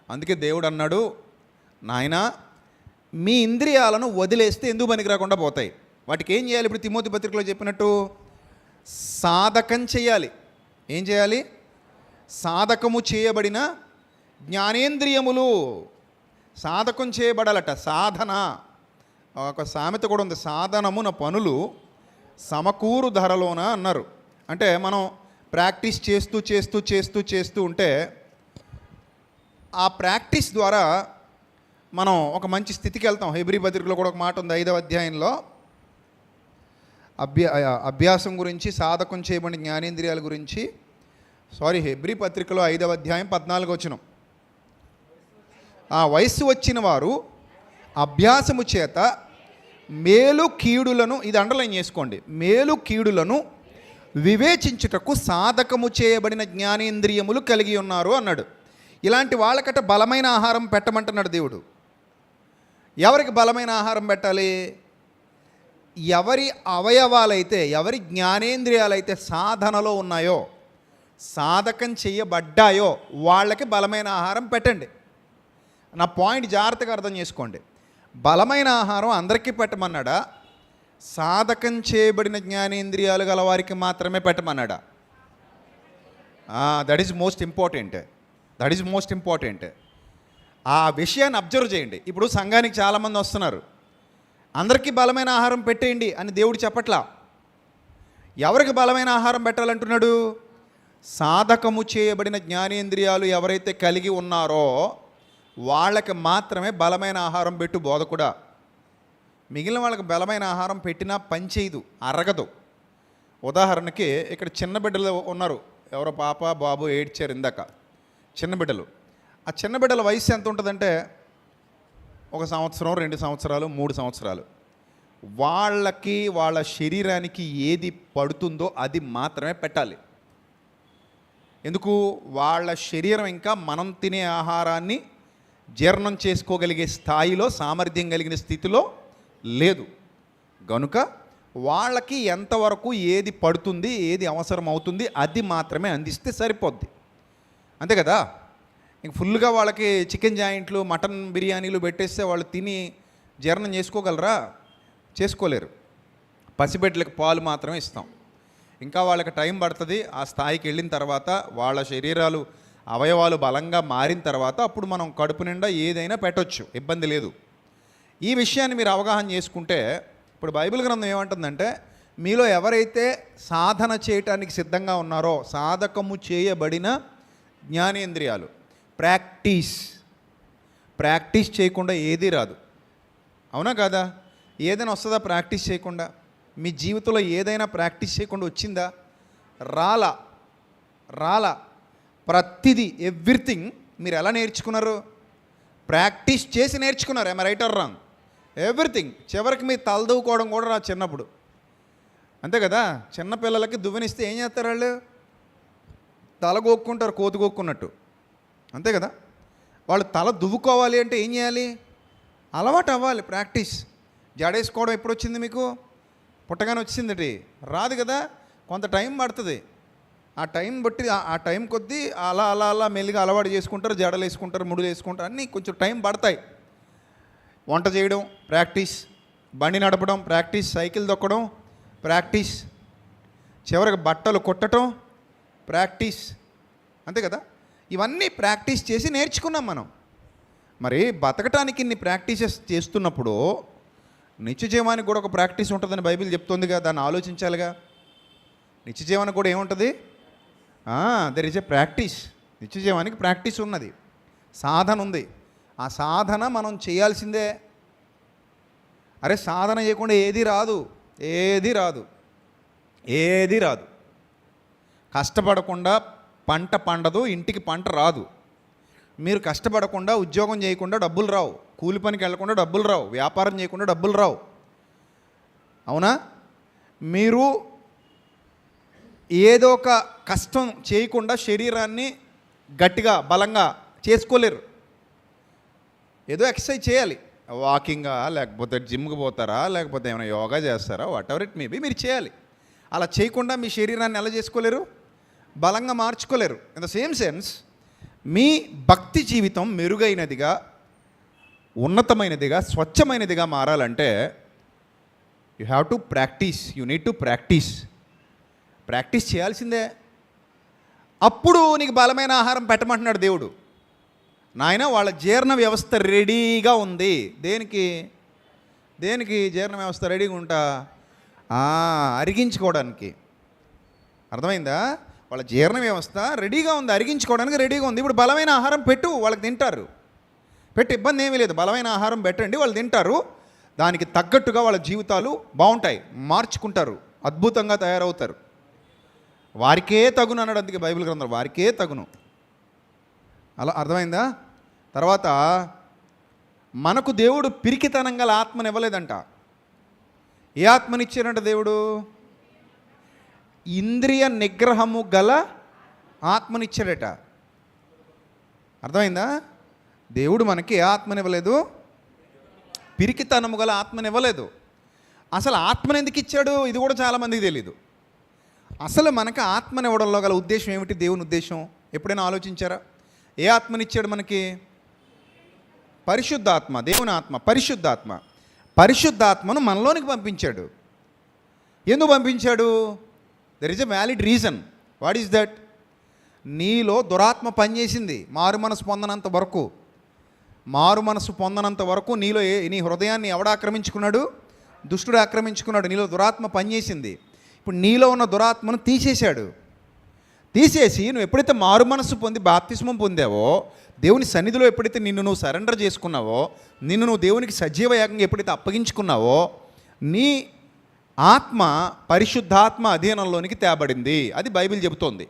అందుకే దేవుడు అన్నాడు, నాయనా మీ ఇంద్రియాలను వదిలేస్తే ఎందుకు పనికి రాకుండా పోతాయి. వాటికి ఏం చేయాలి? ఇప్పుడు తిమోతి పత్రికలో చెప్పినట్టు సాధకం చేయాలి. ఏం చేయాలి? సాధకము చేయబడిన జ్ఞానేంద్రియములు సాధకం చేయబడాలట. సాధన, ఒక సామెత కూడా ఉంది, సాధనమున పనులు సమకూరు ధరలోన అన్నారు. అంటే మనం ప్రాక్టీస్ చేస్తూ చేస్తూ చేస్తూ చేస్తూ ఉంటే ఆ ప్రాక్టీస్ ద్వారా మనం ఒక మంచి స్థితికి వెళ్తాం. హెబ్రీ పత్రికలో కూడా ఒక మాట ఉంది 5వ అధ్యాయంలో అభ్యాసం గురించి, సాధకం చేయబడిన జ్ఞానేంద్రియాల గురించి. హెబ్రీ పత్రికలో 5వ అధ్యాయం 14వ వచనం. ఆ వయస్సు వచ్చిన వారు అభ్యాసము చేత మేలు కీడులను, ఇది అండర్లైన్ చేసుకోండి, మేలు కీడులను వివేచించుటకు సాధకము చేయబడిన జ్ఞానేంద్రియములు కలిగి ఉన్నారు అన్నాడు. ఇలాంటి వాళ్ళకట బలమైన ఆహారం పెట్టమంటున్నాడు దేవుడు. ఎవరికి బలమైన ఆహారం పెట్టాలి? ఎవరి అవయవాలైతే, ఎవరి జ్ఞానేంద్రియాలైతే సాధనలో ఉన్నాయో, సాధకం చేయబడ్డాయో వాళ్ళకి బలమైన ఆహారం పెట్టండి. నా పాయింట్ జాగ్రత్తగా అర్థం చేసుకోండి. బలమైన ఆహారం అందరికీ పెట్టమన్నాడా? సాధకం చేయబడిన జ్ఞానేంద్రియాలు గల వారికి మాత్రమే పెట్టమన్నాడా? That is most important. That is most important. ఆ విషయాన్ని అబ్జర్వ్ చేయండి. ఇప్పుడు సంఘానికి చాలామంది వస్తున్నారు, అందరికీ బలమైన ఆహారం పెట్టేయండి అని దేవుడు చెప్పట్లా. ఎవరికి బలమైన ఆహారం పెట్టాలంటున్నాడు? సాధకము చేయబడిన జ్ఞానేంద్రియాలు ఎవరైతే కలిగి ఉన్నారో వాళ్ళకి మాత్రమే బలమైన ఆహారం పెట్టు బోధకుడా. మిగిలిన వాళ్ళకి బలమైన ఆహారం పెట్టినా పనిచేయదు, అరగదు. ఉదాహరణకి ఇక్కడ చిన్న బిడ్డలు ఉన్నారు, ఎవరో పాప బాబు ఏడ్చారు ఇందాక, చిన్న బిడ్డలు. ఆ చిన్న బిడ్డల వయసు ఎంత ఉంటుందంటే 1 సంవత్సరం, 2 సంవత్సరాలు, 3 సంవత్సరాలు. వాళ్ళకి వాళ్ళ శరీరానికి ఏది పడుతుందో అది మాత్రమే పెట్టాలి. ఎందుకు? వాళ్ళ శరీరం ఇంకా మనం తినే ఆహారాన్ని జీర్ణం చేసుకోగలిగే స్థాయిలో, సామర్థ్యం కలిగిన స్థితిలో లేదు. గనుక వాళ్ళకి ఎంతవరకు ఏది పడుతుంది, ఏది అవసరం అవుతుంది అది మాత్రమే అందిస్తే సరిపోద్ది. అంతే కదా? ఇంక ఫుల్గా వాళ్ళకి చికెన్ జాయింట్లు, మటన్ బిర్యానీలు పెట్టేస్తే వాళ్ళు తిని జీర్ణం చేసుకోగలరా? చేసుకోలేరు. పసిబిడ్డలకు పాలు మాత్రమే ఇస్తాం. ఇంకా వాళ్ళకి టైం పడుతుంది. ఆ స్థాయికి వెళ్ళిన తర్వాత, వాళ్ళ శరీరాలు, అవయవాలు బలంగా మారిన తర్వాత అప్పుడు మనం కడుపు నిండా ఏదైనా పెట్టొచ్చు, ఇబ్బంది లేదు. ఈ విషయాన్ని మీరు అవగాహన చేసుకుంటే, ఇప్పుడు బైబిల్ గ్రంథం ఏమంటుందంటే, మీలో ఎవరైతే సాధన చేయటానికి సిద్ధంగా ఉన్నారో, సాధకము చేయబడిన జ్ఞానేంద్రియాలు, ప్రాక్టీస్ చేయకుండా ఏదీ రాదు. అవునా కాదా? ఏదైనా వస్తుందా ప్రాక్టీస్ చేయకుండా? మీ జీవితంలో ఏదైనా ప్రాక్టీస్ చేయకుండా వచ్చిందా? రాలా. ప్రతిదీ, ఎవ్రీథింగ్ మీరు ఎలా నేర్చుకున్నారు? ప్రాక్టీస్ చేసి నేర్చుకున్నారు. ఏమ రైట్ ఆర్ రాంగ్? ఎవ్రీథింగ్. చివరికి మీ తలదూకోవడం కూడా రా చిన్నప్పుడు. అంతే కదా? చిన్నపిల్లలకి దువ్వనిస్తే ఏం చేస్తారు? వాళ్ళు తల గోక్కుంటారు, కోతి గోక్కున్నట్టు. అంతే కదా? వాళ్ళు తల దువ్వుకోవాలి అంటే ఏం చేయాలి? అలవాటు అవ్వాలి, ప్రాక్టీస్. జడేసుకోవడం ఎప్పుడు వచ్చింది మీకు? పుట్టగానే వచ్చింది? రాదు కదా, కొంత టైం పడుతుంది. ఆ టైం బట్టి, ఆ టైం కొద్దీ అలా మెల్లిగా అలవాటు చేసుకుంటారు, జడలు వేసుకుంటారు, ముడులు వేసుకుంటారు, అన్నీ కొంచెం టైం పడతాయి. వంట చేయడం ప్రాక్టీస్, బండి నడపడం ప్రాక్టీస్, సైకిల్ తొక్కడం ప్రాక్టీస్, చివరికి బట్టలు కుట్టడం ప్రాక్టీస్. అంతే కదా? ఇవన్నీ ప్రాక్టీస్ చేసి నేర్చుకున్నాం మనం. మరి బతకటానికి ఇన్ని ప్రాక్టీసెస్ చేస్తున్నప్పుడు నిత్య జీవానికి కూడా ఒక ప్రాక్టీస్ ఉంటుందని బైబిల్ చెప్తుందిగా. దాన్ని ఆలోచించాలిగా. నిత్య జీవానికి కూడా ఏముంటుంది? There is a practice. నిత్య జీవానికి ప్రాక్టీస్ ఉన్నది, సాధన ఉంది. ఆ సాధన మనం చేయాల్సిందే. అరే సాధన చేయకుండా ఏది రాదు. కష్టపడకుండా పంట పండదు, ఇంటికి పంట రాదు. మీరు కష్టపడకుండా, ఉద్యోగం చేయకుండా డబ్బులు రావు, కూలి పనికి వెళ్లకుండా డబ్బులు రావు, వ్యాపారం చేయకుండా డబ్బులు రావు. అవునా? మీరు ఏదో ఒక కష్టం చేయకుండా శరీరాన్ని గట్టిగా, బలంగా చేసుకోలేరు. ఏదో ఎక్సర్సైజ్ చేయాలి. వాకింగా, లేకపోతే జిమ్కి పోతారా, లేకపోతే ఏమైనా యోగా చేస్తారా, వాట్ ఎవర్ ఇట్ మేబీ, మీరు చేయాలి. అలా చేయకుండా మీ శరీరాన్ని ఎలా చేసుకోలేరు? బలంగా మార్చుకోలేరు. ఇన్ ద సేమ్ సెన్స్ మీ భక్తి జీవితం మెరుగైనదిగా, ఉన్నతమైనదిగా, స్వచ్ఛమైనదిగా మారాలంటే you have to practice. You need to practice చేయాల్సిందే. అప్పుడు నీకు బలమైన ఆహారం పెట్టమంటున్నాడు దేవుడు. నాయన వాళ్ళ జీర్ణ వ్యవస్థ రెడీగా ఉంది. దేనికి జీర్ణ వ్యవస్థ రెడీగా ఉంటా? అరిగించుకోవడానికి. అర్థమైందా? వాళ్ళ జీర్ణ వ్యవస్థ రెడీగా ఉంది, అరిగించుకోవడానికి రెడీగా ఉంది. ఇప్పుడు బలమైన ఆహారం పెట్టు, వాళ్ళకి తింటారు. పెట్టి ఇబ్బంది ఏమీ లేదు. బలమైన ఆహారం పెట్టండి, వాళ్ళు తింటారు. దానికి తగ్గట్టుగా వాళ్ళ జీవితాలు బాగుంటాయి, మార్చుకుంటారు, అద్భుతంగా తయారవుతారు. వారికే తగును అన్నాడు. అందుకే బైబిల్ గ్రంథం వారికే తగును. అలా అర్థమైందా? తర్వాత మనకు దేవుడు పిరికితనం గల ఆత్మని ఇవ్వలేదంట. ఏ ఆత్మనిచ్చాడంట దేవుడు? ఇంద్రియ నిగ్రహము గల ఆత్మనిచ్చాడట. అర్థమైందా? దేవుడు మనకి ఏ ఆత్మనివ్వలేదు? పిరికితనము గల ఆత్మనివ్వలేదు. అసలు ఆత్మని ఎందుకు ఇచ్చాడు? ఇది కూడా చాలామందికి తెలీదు. అసలు మనకు ఆత్మనివ్వడంలో గల ఉద్దేశం ఏమిటి? దేవుని ఉద్దేశం ఎప్పుడైనా ఆలోచించారా? ఏ ఆత్మనిచ్చాడు మనకి? పరిశుద్ధాత్మ, దేవుని ఆత్మ, పరిశుద్ధాత్మ. పరిశుద్ధాత్మను మనలోనికి పంపించాడు. ఎందుకు పంపించాడు? There is a valid reason. What is that? నీలో దురాత్మ పనిచేసింది మారు మనసు పొందనంత వరకు. మారు మనసు పొందనంత వరకు నీలో నీ హృదయాన్ని ఎవడు ఆక్రమించుకున్నాడు? దుష్టుడు ఆక్రమించుకున్నాడు. నీలో దురాత్మ పనిచేసింది. ఇప్పుడు నీలో ఉన్న దురాత్మను తీసేశాడు. తీసేసి నువ్వు ఎప్పుడైతే మారు మనసు పొంది బాప్తిస్మం పొందావో, దేవుని సన్నిధిలో ఎప్పుడైతే నిన్ను నువ్వు సరెండర్ చేసుకున్నావో, నిన్ను నువ్వు దేవునికి సజీవ యాగంగా ఎప్పుడైతే అప్పగించుకున్నావో, నీ ఆత్మ పరిశుద్ధాత్మ అధీనంలోనికి తేబడింది. అది బైబిల్ చెబుతోంది.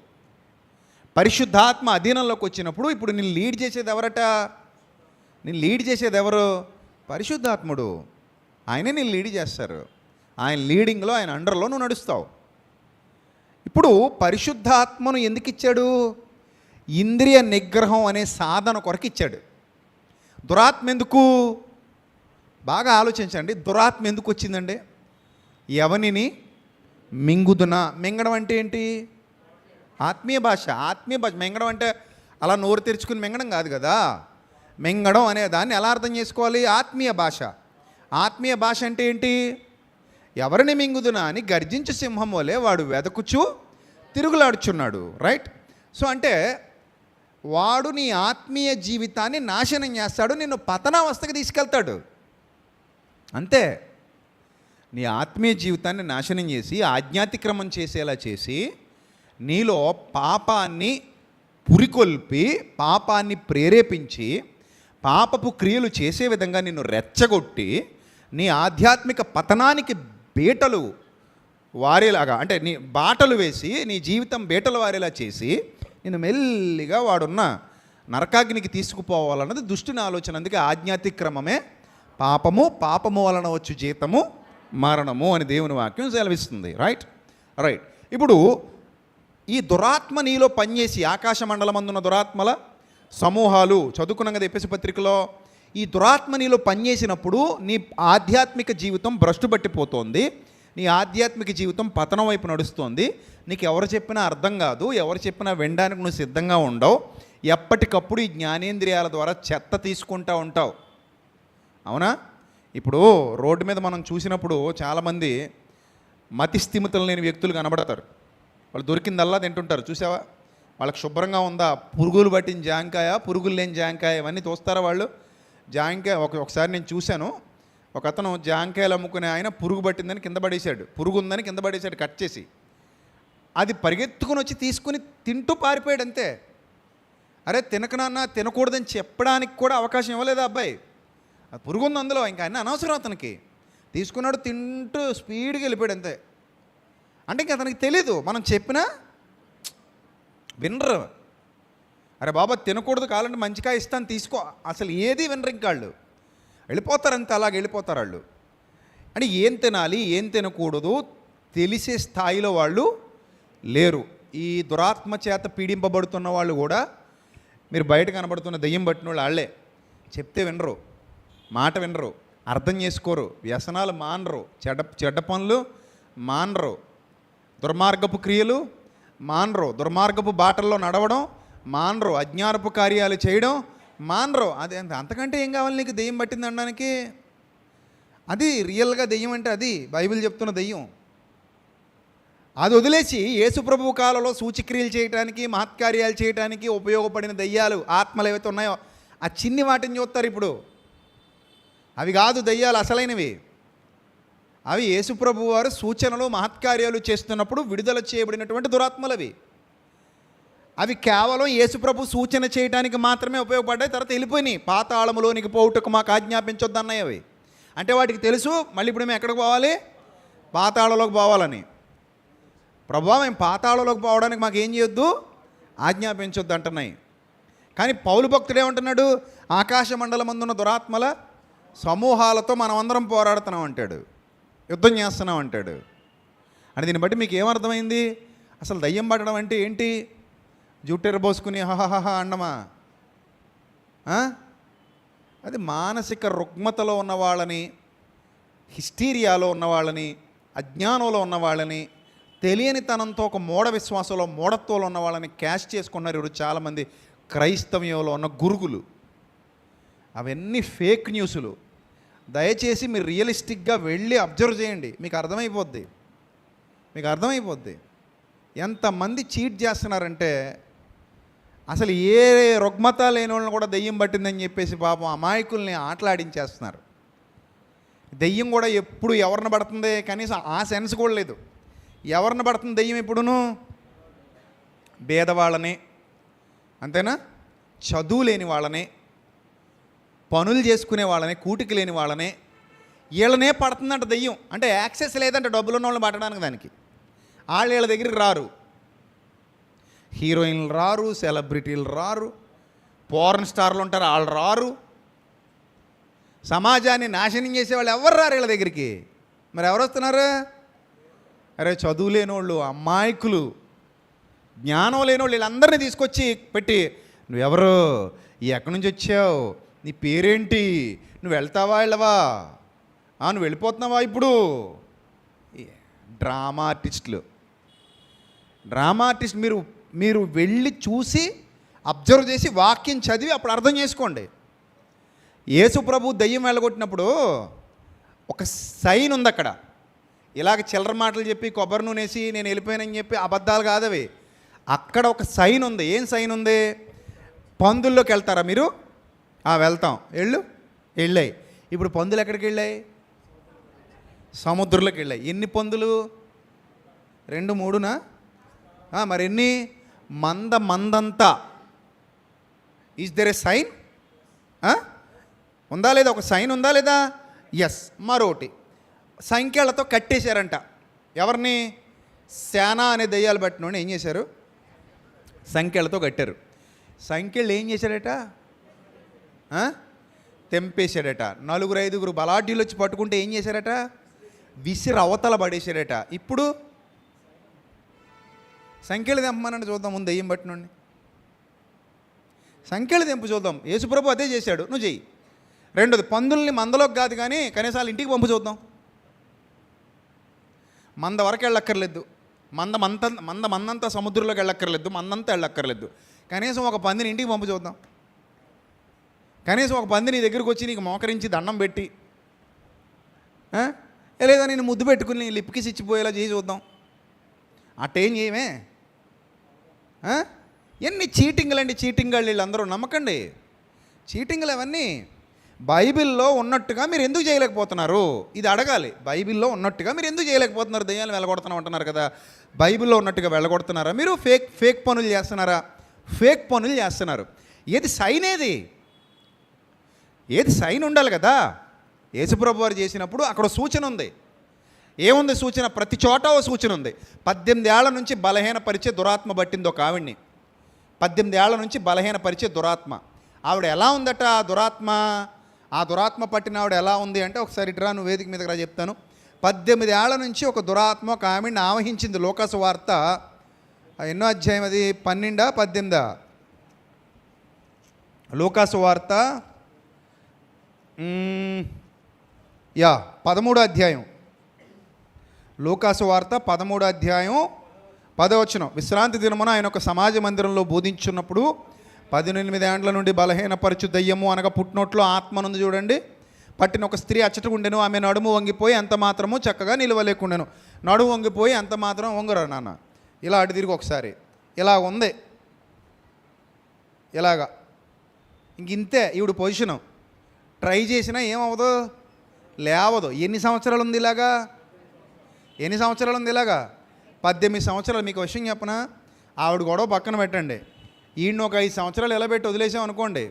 పరిశుద్ధాత్మ అధీనంలోకి వచ్చినప్పుడు ఇప్పుడు నేను లీడ్ చేసేది ఎవరట? నేను లీడ్ చేసేది ఎవరు? పరిశుద్ధాత్ముడు. ఆయనే నేను లీడ్ చేస్తారు. ఆయన లీడింగ్లో, ఆయన అండర్లో నువ్వు నడుస్తావు. ఇప్పుడు పరిశుద్ధాత్మను ఎందుకు ఇచ్చాడు? ఇంద్రియ నిగ్రహం అనే సాధన కొరకు ఇచ్చాడు. దురాత్మ ఎందుకు? బాగా ఆలోచించండి. దురాత్మ ఎందుకు వచ్చిందండి? ఎవనిని మింగుదునా? మింగడం అంటే ఏంటి? ఆత్మీయ భాష. ఆత్మీయ భాష. మింగడం అంటే అలా నోరు తెరుచుకుని మింగడం కాదు కదా. మింగడం అనే దాన్ని ఎలా అర్థం చేసుకోవాలి? ఆత్మీయ భాష. ఆత్మీయ భాష అంటే ఏంటి? ఎవరిని మింగుదునా అని గర్జించు సింహం వలె వాడు వెదకుచు తిరుగులాడుచున్నాడు. రైట్? సో అంటే వాడు నీ ఆత్మీయ జీవితాన్ని నాశనం చేస్తాడు, నిన్ను పతనావస్థకి తీసుకెళ్తాడు. అంతే. నీ ఆత్మీయ జీవితాన్ని నాశనం చేసి ఆజ్ఞాతిక్రమం చేసేలా చేసి నీలో పాపాన్ని పురికొల్పి, పాపాన్ని ప్రేరేపించి, పాపపు క్రియలు చేసే విధంగా నిన్ను రెచ్చగొట్టి, నీ ఆధ్యాత్మిక పతనానికి బీటలు వారేలాగా, అంటే నీ బాటలు వేసి నీ జీవితం బీటలు వారేలా చేసి నిన్ను మెల్లిగా వాడున్న నరకాగ్నికి తీసుకుపోవాలన్నది దుష్టుని ఆలోచన. అందుకే ఆజ్ఞాతిక్రమమే పాపము, పాపము వలన వచ్చు జీతము మరణము అని దేవుని వాక్యం సెలవిస్తుంది. రైట్? రైట్. ఇప్పుడు ఈ దురాత్మ నీలో పనిచేసి, ఆకాశ మండలమందున్న దురాత్మల సమూహాలు చదువుకున్నాం కదా ఎఫెసు పత్రికలో. ఈ దురాత్మ నీలో పనిచేసినప్పుడు నీ ఆధ్యాత్మిక జీవితం భ్రష్టు పట్టిపోతోంది. నీ ఆధ్యాత్మిక జీవితం పతనం వైపు నడుస్తోంది. నీకు ఎవరు చెప్పినా అర్థం కాదు, ఎవరు చెప్పినా వినడానికి నువ్వు సిద్ధంగా ఉండవు. ఎప్పటికప్పుడు ఈ జ్ఞానేంద్రియాల ద్వారా చెత్త తీసుకుంటూ ఉంటావు. అవునా? ఇప్పుడు రోడ్డు మీద మనం చూసినప్పుడు చాలామంది మతి స్థిమితం లేని వ్యక్తులు కనబడతారు. వాళ్ళు దొరికిందల్లా తింటుంటారు. చూసావా? వాళ్ళకి శుభ్రంగా ఉందా? పురుగులు పట్టిన జాంకాయ, పురుగులు లేని జాంకాయ, ఇవన్నీ చూస్తారా వాళ్ళు? జాంకాయ ఒకసారి నేను చూశాను. ఒక అతను జాంకాయలు అమ్ముకునే ఆయన పురుగు పట్టిందని కింద పడేశాడు. పురుగు ఉందని కింద పడేశాడు కట్ చేసి. అది పరిగెత్తుకుని వచ్చి తీసుకుని తింటూ పారిపోయాడు అంతే. అరే తినకనన్నా, తినకూడదని చెప్పడానికి కూడా అవకాశం ఇవ్వలేదు అబ్బాయి. అది పురుగు ఉంది అందులో, ఇంకా అన్నీ అనవసరం అతనికి. తీసుకున్నాడు, తింటూ స్పీడ్గా వెళ్ళిపోయాడు అంతే. అంటే ఇంక అతనికి తెలీదు, మనం చెప్పినా వినరు. అరే బాబా తినకూడదు, కావాలంటే మంచిగా ఇస్తాను తీసుకో, అసలు ఏది వినరు. ఇంకాళ్ళు వెళ్ళిపోతారంతే, అలాగే వెళ్ళిపోతారు వాళ్ళు. అంటే ఏం తినాలి, ఏం తినకూడదు తెలిసే స్థాయిలో వాళ్ళు లేరు. ఈ దురాత్మ చేత పీడింపబడుతున్న వాళ్ళు కూడా, మీరు బయట కనబడుతున్న దెయ్యం పట్టిన వాళ్ళు వాళ్ళే. చెప్తే వినరు, మాట వినరు, అర్థం చేసుకోరు, వ్యసనాలు మానరు, చెడ్డ పనులు మానరు, దుర్మార్గపు క్రియలు మానరు, దుర్మార్గపు బాటల్లో నడవడం మానరు, అజ్ఞానపు కార్యాలు చేయడం మానరు. అది అంతకంటే ఏం కావాలి నీకు దెయ్యం పట్టింది అనడానికి? అది రియల్గా దెయ్యం అంటే అది బైబిల్ చెప్తున్న దెయ్యం. అది వదిలేసి యేసుప్రభువు కాలంలో సూచిక్రియలు చేయడానికి, మహత్కార్యాలు చేయడానికి ఉపయోగపడిన దెయ్యాలు, ఆత్మలు ఏవైతే ఉన్నాయో ఆ చిన్ని వాటిని చూస్తారు ఇప్పుడు. అవి కాదు దెయ్యాలు అసలైనవి. అవి యేసుప్రభు వారు సూచనలు, మహత్కార్యాలు చేస్తున్నప్పుడు విడుదల చేయబడినటువంటి దురాత్మలవి. అవి కేవలం యేసుప్రభు సూచన చేయడానికి మాత్రమే ఉపయోగపడ్డాయి. తర్వాత వెళ్ళిపోయినాయి. పాతాళములోనికి పోవుటకు మాకు ఆజ్ఞాపించొద్దు అన్నాయి అవి. అంటే వాటికి తెలుసు మళ్ళీ ఇప్పుడు మేము ఎక్కడికి పోవాలి? పాతాళలోకి పోవాలని. ప్రభువా మేము పాతాళలోకి పోవడానికి మాకు ఏం చేయొద్దు, ఆజ్ఞాపించొద్దు అంటున్నాయి. కానీ పౌలు భక్తుడు ఏమంటున్నాడు? ఆకాశ మండలమందున్న దురాత్మల సమూహాలతో మనం అందరం పోరాడుతున్నాం అంటాడు, యుద్ధం చేస్తున్నాం అంటాడు. అని దీన్ని బట్టి మీకు ఏమర్థమైంది? అసలు దయ్యం పట్టడం అంటే ఏంటి? జుట్టెరబోసుకుని హహహహ అన్నమా? అది మానసిక రుగ్మతలో ఉన్న వాళ్ళని, హిస్టీరియాలో ఉన్న వాళ్ళని, అజ్ఞానంలో ఉన్న వాళ్ళని, తెలియనితనంతో ఒక మూఢ విశ్వాసంలో మూఢత్వంలో ఉన్న వాళ్ళని క్యాష్ చేసుకున్నారు ఇప్పుడు చాలామంది క్రైస్తవ్యంలో ఉన్న గురుగులు. అవన్నీ ఫేక్ న్యూస్లు. దయచేసి మీరు రియలిస్టిక్గా వెళ్ళి అబ్జర్వ్ చేయండి, మీకు అర్థమైపోద్ది ఎంతమంది చీట్ చేస్తున్నారంటే. అసలు ఏ రుగ్మత లేని వాళ్ళని కూడా దెయ్యం పట్టిందని చెప్పేసి పాపం అమాయకుల్ని ఆటలాడించేస్తున్నారు. దెయ్యం కూడా ఎప్పుడు ఎవరిని పడుతుంది కనీసం ఆ సెన్స్ కూడా లేదు. ఎవరిని పడుతుంది దెయ్యం ఎప్పుడును? పేదవాళ్ళని, అంతేనా, చదువు లేని వాళ్ళని, పనులు చేసుకునే వాళ్ళని, కూటికి లేని వాళ్ళని, వీళ్ళనే పడుతుందంట దెయ్యం. అంటే యాక్సెస్ లేదంటే డబ్బులు ఉన్న వాళ్ళని పట్టడానికి. దానికి వాళ్ళు వీళ్ళ దగ్గరికి రారు. హీరోయిన్లు రారు, సెలబ్రిటీలు రారు, పోర్న్ స్టార్లు ఉంటారు వాళ్ళు రారు, సమాజాన్ని నాశనం చేసేవాళ్ళు ఎవరు రారు వీళ్ళ దగ్గరికి. మరి ఎవరు వస్తున్నారు? అరే చదువు లేనోళ్ళు, అమాయకులు, జ్ఞానం లేనోళ్ళు, వీళ్ళందరినీ తీసుకొచ్చి పెట్టి, నువ్వెవరు, ఎక్కడి నుంచి వచ్చావు, నీ పేరేంటి, నువ్వు వెళ్తావా వెళ్ళవా, నువ్వు వెళ్ళిపోతున్నావా ఇప్పుడు. డ్రామా ఆర్టిస్ట్ మీరు వెళ్ళి చూసి అబ్జర్వ్ చేసి వాక్యం చదివి అప్పుడు అర్థం చేసుకోండి. యేసు ప్రభు దయ్యం వెళ్ళగొట్టినప్పుడు ఒక సైన్ ఉంది అక్కడ. ఇలాగ చిల్లర మాటలు చెప్పి కొబ్బరి నూనె వేసి నేను వెళ్ళిపోయానని చెప్పి అబద్ధాలు కాదవి. అక్కడ ఒక సైన్ ఉంది. ఏం సైన్ ఉంది? పందుల్లోకి వెళ్తారా మీరు? వెళ్తాం, వెళ్ళాయి. ఇప్పుడు పందులు ఎక్కడికి వెళ్ళాయి? సముద్రంలోకి వెళ్ళాయి. ఎన్ని పందులు? 2, 3నా? మరి ఎన్ని? మందంతా. Is there a sign? ఉందా లేదా? ఒక సైన్ ఉందా లేదా? ఎస్. మరోటి సంఖ్యలతో కట్టేశారంట. ఎవరిని? శానా అనే దయ్యాలు పట్టినోడిని ఏం చేశారు? సంఖ్యలతో కట్టారు. సంఖ్యలు ఏం చేశాడట? తెంపేశాడట. 4-5 బలాఢ్యులు వచ్చి పట్టుకుంటే ఏం చేశారట? విసిరి అవతల పడేశాడట. ఇప్పుడు సంఖ్యలు తెంపమనండి చూద్దాం. ముందు దెయ్యం పట్టినోడిని సంఖ్యలు తెంపు చూద్దాం. యేసుప్రభు అదే చేశాడు, నువ్వు చెయ్యి. రెండోది, పందుల్ని మందలోకి కాదు కానీ కనీసం వాళ్ళ ఇంటికి పంపు చూద్దాం. మంద వరకు వెళ్ళక్కర్లేదు, మందంతా సముద్రంలోకి వెళ్ళక్కర్లేదు, మందంతా వెళ్ళక్కర్లేదు. కనీసం ఒక పందిని ఇంటికి పంపు చూద్దాం. కనీసం ఒక పంది నీ దగ్గరికి వచ్చి నీకు మోకరించి దండం పెట్టి, లేదా నేను ముద్దు పెట్టుకుని లిప్కి ఇచ్చిపోయేలా చేసి చూద్దాం. అట్టేం చేయమే. ఎన్ని చీటింగ్లు అండి, చీటింగ్ వీళ్ళందరూ నమ్మకండి. చీటింగ్లు అవన్నీ బైబిల్లో ఉన్నట్టుగా మీరు ఎందుకు చేయలేకపోతున్నారు? ఇది అడగాలి. బైబిల్లో ఉన్నట్టుగా మీరు ఎందుకు చేయలేకపోతున్నారు? దయ్యాలు వెళ్ళగొడుతున్నాం అంటున్నారు కదా, బైబిల్లో ఉన్నట్టుగా వెళ్ళగొడుతున్నారా మీరు? ఫేక్ పనులు చేస్తున్నారా? ఫేక్ పనులు చేస్తున్నారు. ఏది సైన్? ఏది సైన్ ఉండాలి కదా. యేసుప్రభు వారు చేసినప్పుడు అక్కడ సూచన ఉంది. ఏముంది సూచన? ప్రతి చోట ఓ సూచన ఉంది. 18 ఏళ్ల నుంచి బలహీనపరిచే దురాత్మ పట్టింది ఒక ఆవిడ్ని. 18 ఏళ్ల నుంచి బలహీనపరిచే దురాత్మ. ఆవిడ ఎలా ఉందట? ఆ దురాత్మ పట్టిన ఆవిడ ఎలా ఉంది అంటే, ఒకసారి ఇట్రా, నువ్వు వేదిక మీదకి రా చెప్తాను. 18 ఏళ్ల నుంచి ఒక దురాత్మ ఒక ఆవిడ్ని ఆవహించింది. లోకాసు వార్త ఎన్నో అధ్యాయం అది? 12, 18? లోకాసు వార్త 13వ అధ్యాయం. లూకాసు వార్త 13వ అధ్యాయం 10వ వచనం. విశ్రాంతి దినమున ఆయన ఒక సమాజ మందిరంలో బోధించున్నప్పుడు 18 ఏండ్ల నుండి బలహీనపరచు దయ్యము అనగా పుట్టినోట్లో ఆత్మనుంది చూడండి, పట్టిన ఒక స్త్రీ అచ్చట ఉండెను. ఆమె నడుము వంగిపోయి ఎంత మాత్రము చక్కగా నిలవలేకుండెను. నడుము వంగిపోయి ఎంత మాత్రం వంగరా నాన్న, ఇలా అటు తిరిగి ఒకసారి, ఇలా ఉంది, ఇలాగా. ఇంతే ఈవిడ పొజిషను. ట్రై చేసినా ఏమవ్వదు, లేవదు. ఎన్ని సంవత్సరాలు ఉంది ఇలాగా? 18 సంవత్సరాలు. మీకు విషయం చెప్పనా? ఆవిడ గొడవ పక్కన పెట్టండి, ఈయన ఒక 5 సంవత్సరాలు ఎలా పెట్టి వదిలేసాం అనుకోండి,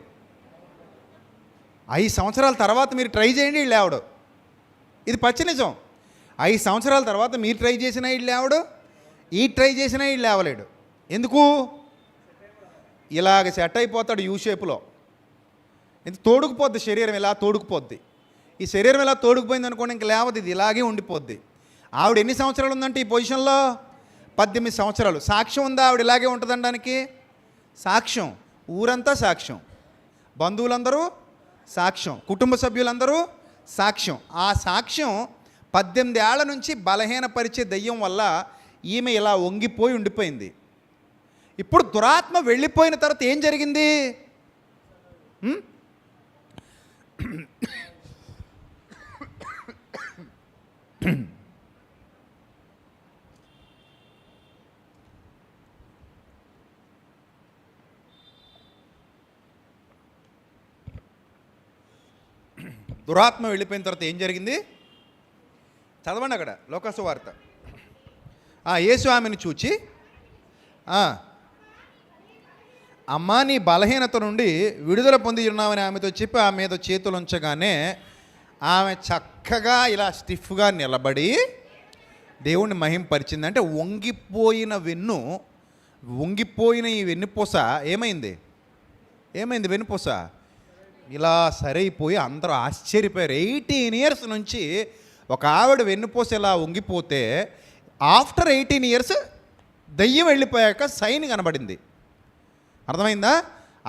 5 సంవత్సరాల తర్వాత మీరు ట్రై చేయండి, వీళ్ళు లేవడు. ఇది పచ్చి నిజం. 5 సంవత్సరాల తర్వాత మీరు ట్రై చేసినా వీళ్ళు లేవడు, ఈ ట్రై చేసినా వీళ్ళు లేవలేడు. ఎందుకు? ఇలాగ సెట్ అయిపోతాడు యూ షేప్లో. ఇది తోడుకుపోద్ది, శరీరం ఇలా తోడుకుపోద్ది. ఈ శరీరం ఇలా తోడుకుపోయింది అనుకోండి, ఇంక లేవదు, ఇది ఇలాగే ఉండిపోద్ది. ఆవిడ ఎన్ని సంవత్సరాలు ఉందంటే ఈ పొజిషన్లో? 18 సంవత్సరాలు. సాక్ష్యం ఉందా ఆవిడ ఇలాగే ఉంటుందనడానికి? సాక్ష్యం, ఊరంతా సాక్ష్యం, బంధువులందరూ సాక్ష్యం, కుటుంబ సభ్యులందరూ సాక్ష్యం. ఆ సాక్ష్యం 18 ఏళ్ల నుంచి బలహీనపరిచే దయ్యం వల్ల ఈమె ఇలా వంగిపోయి ఉండిపోయింది. ఇప్పుడు దురాత్మ వెళ్ళిపోయిన తర్వాత ఏం జరిగింది? దురాత్మ వెళ్ళిపోయిన తర్వాత ఏం జరిగింది? చదవండి అక్కడ, లోకాసు వార్త. యేసు ఆమెను చూచి, అమ్మా నీ బలహీనత నుండి విడుదల పొంది ఉన్నామని ఆమెతో చెప్పి ఆమె మీద చేతులు ఉంచగానే ఆమె చక్కగా ఇలా స్టిఫ్గా నిలబడి దేవుణ్ణి మహింపరిచింది. అంటే వంగిపోయిన ఈ వెన్నుపూస ఏమైంది? వెన్నుపూస ఇలా సరైపోయి అందరూ ఆశ్చర్యపోయారు. 18 ఇయర్స్ నుంచి ఒక ఆవిడ వెన్నుపూస ఇలా వంగిపోతే ఆఫ్టర్ 18 ఇయర్స్ దయ్యం వెళ్ళిపోయాక సైన్ కనబడింది. అర్థమైందా?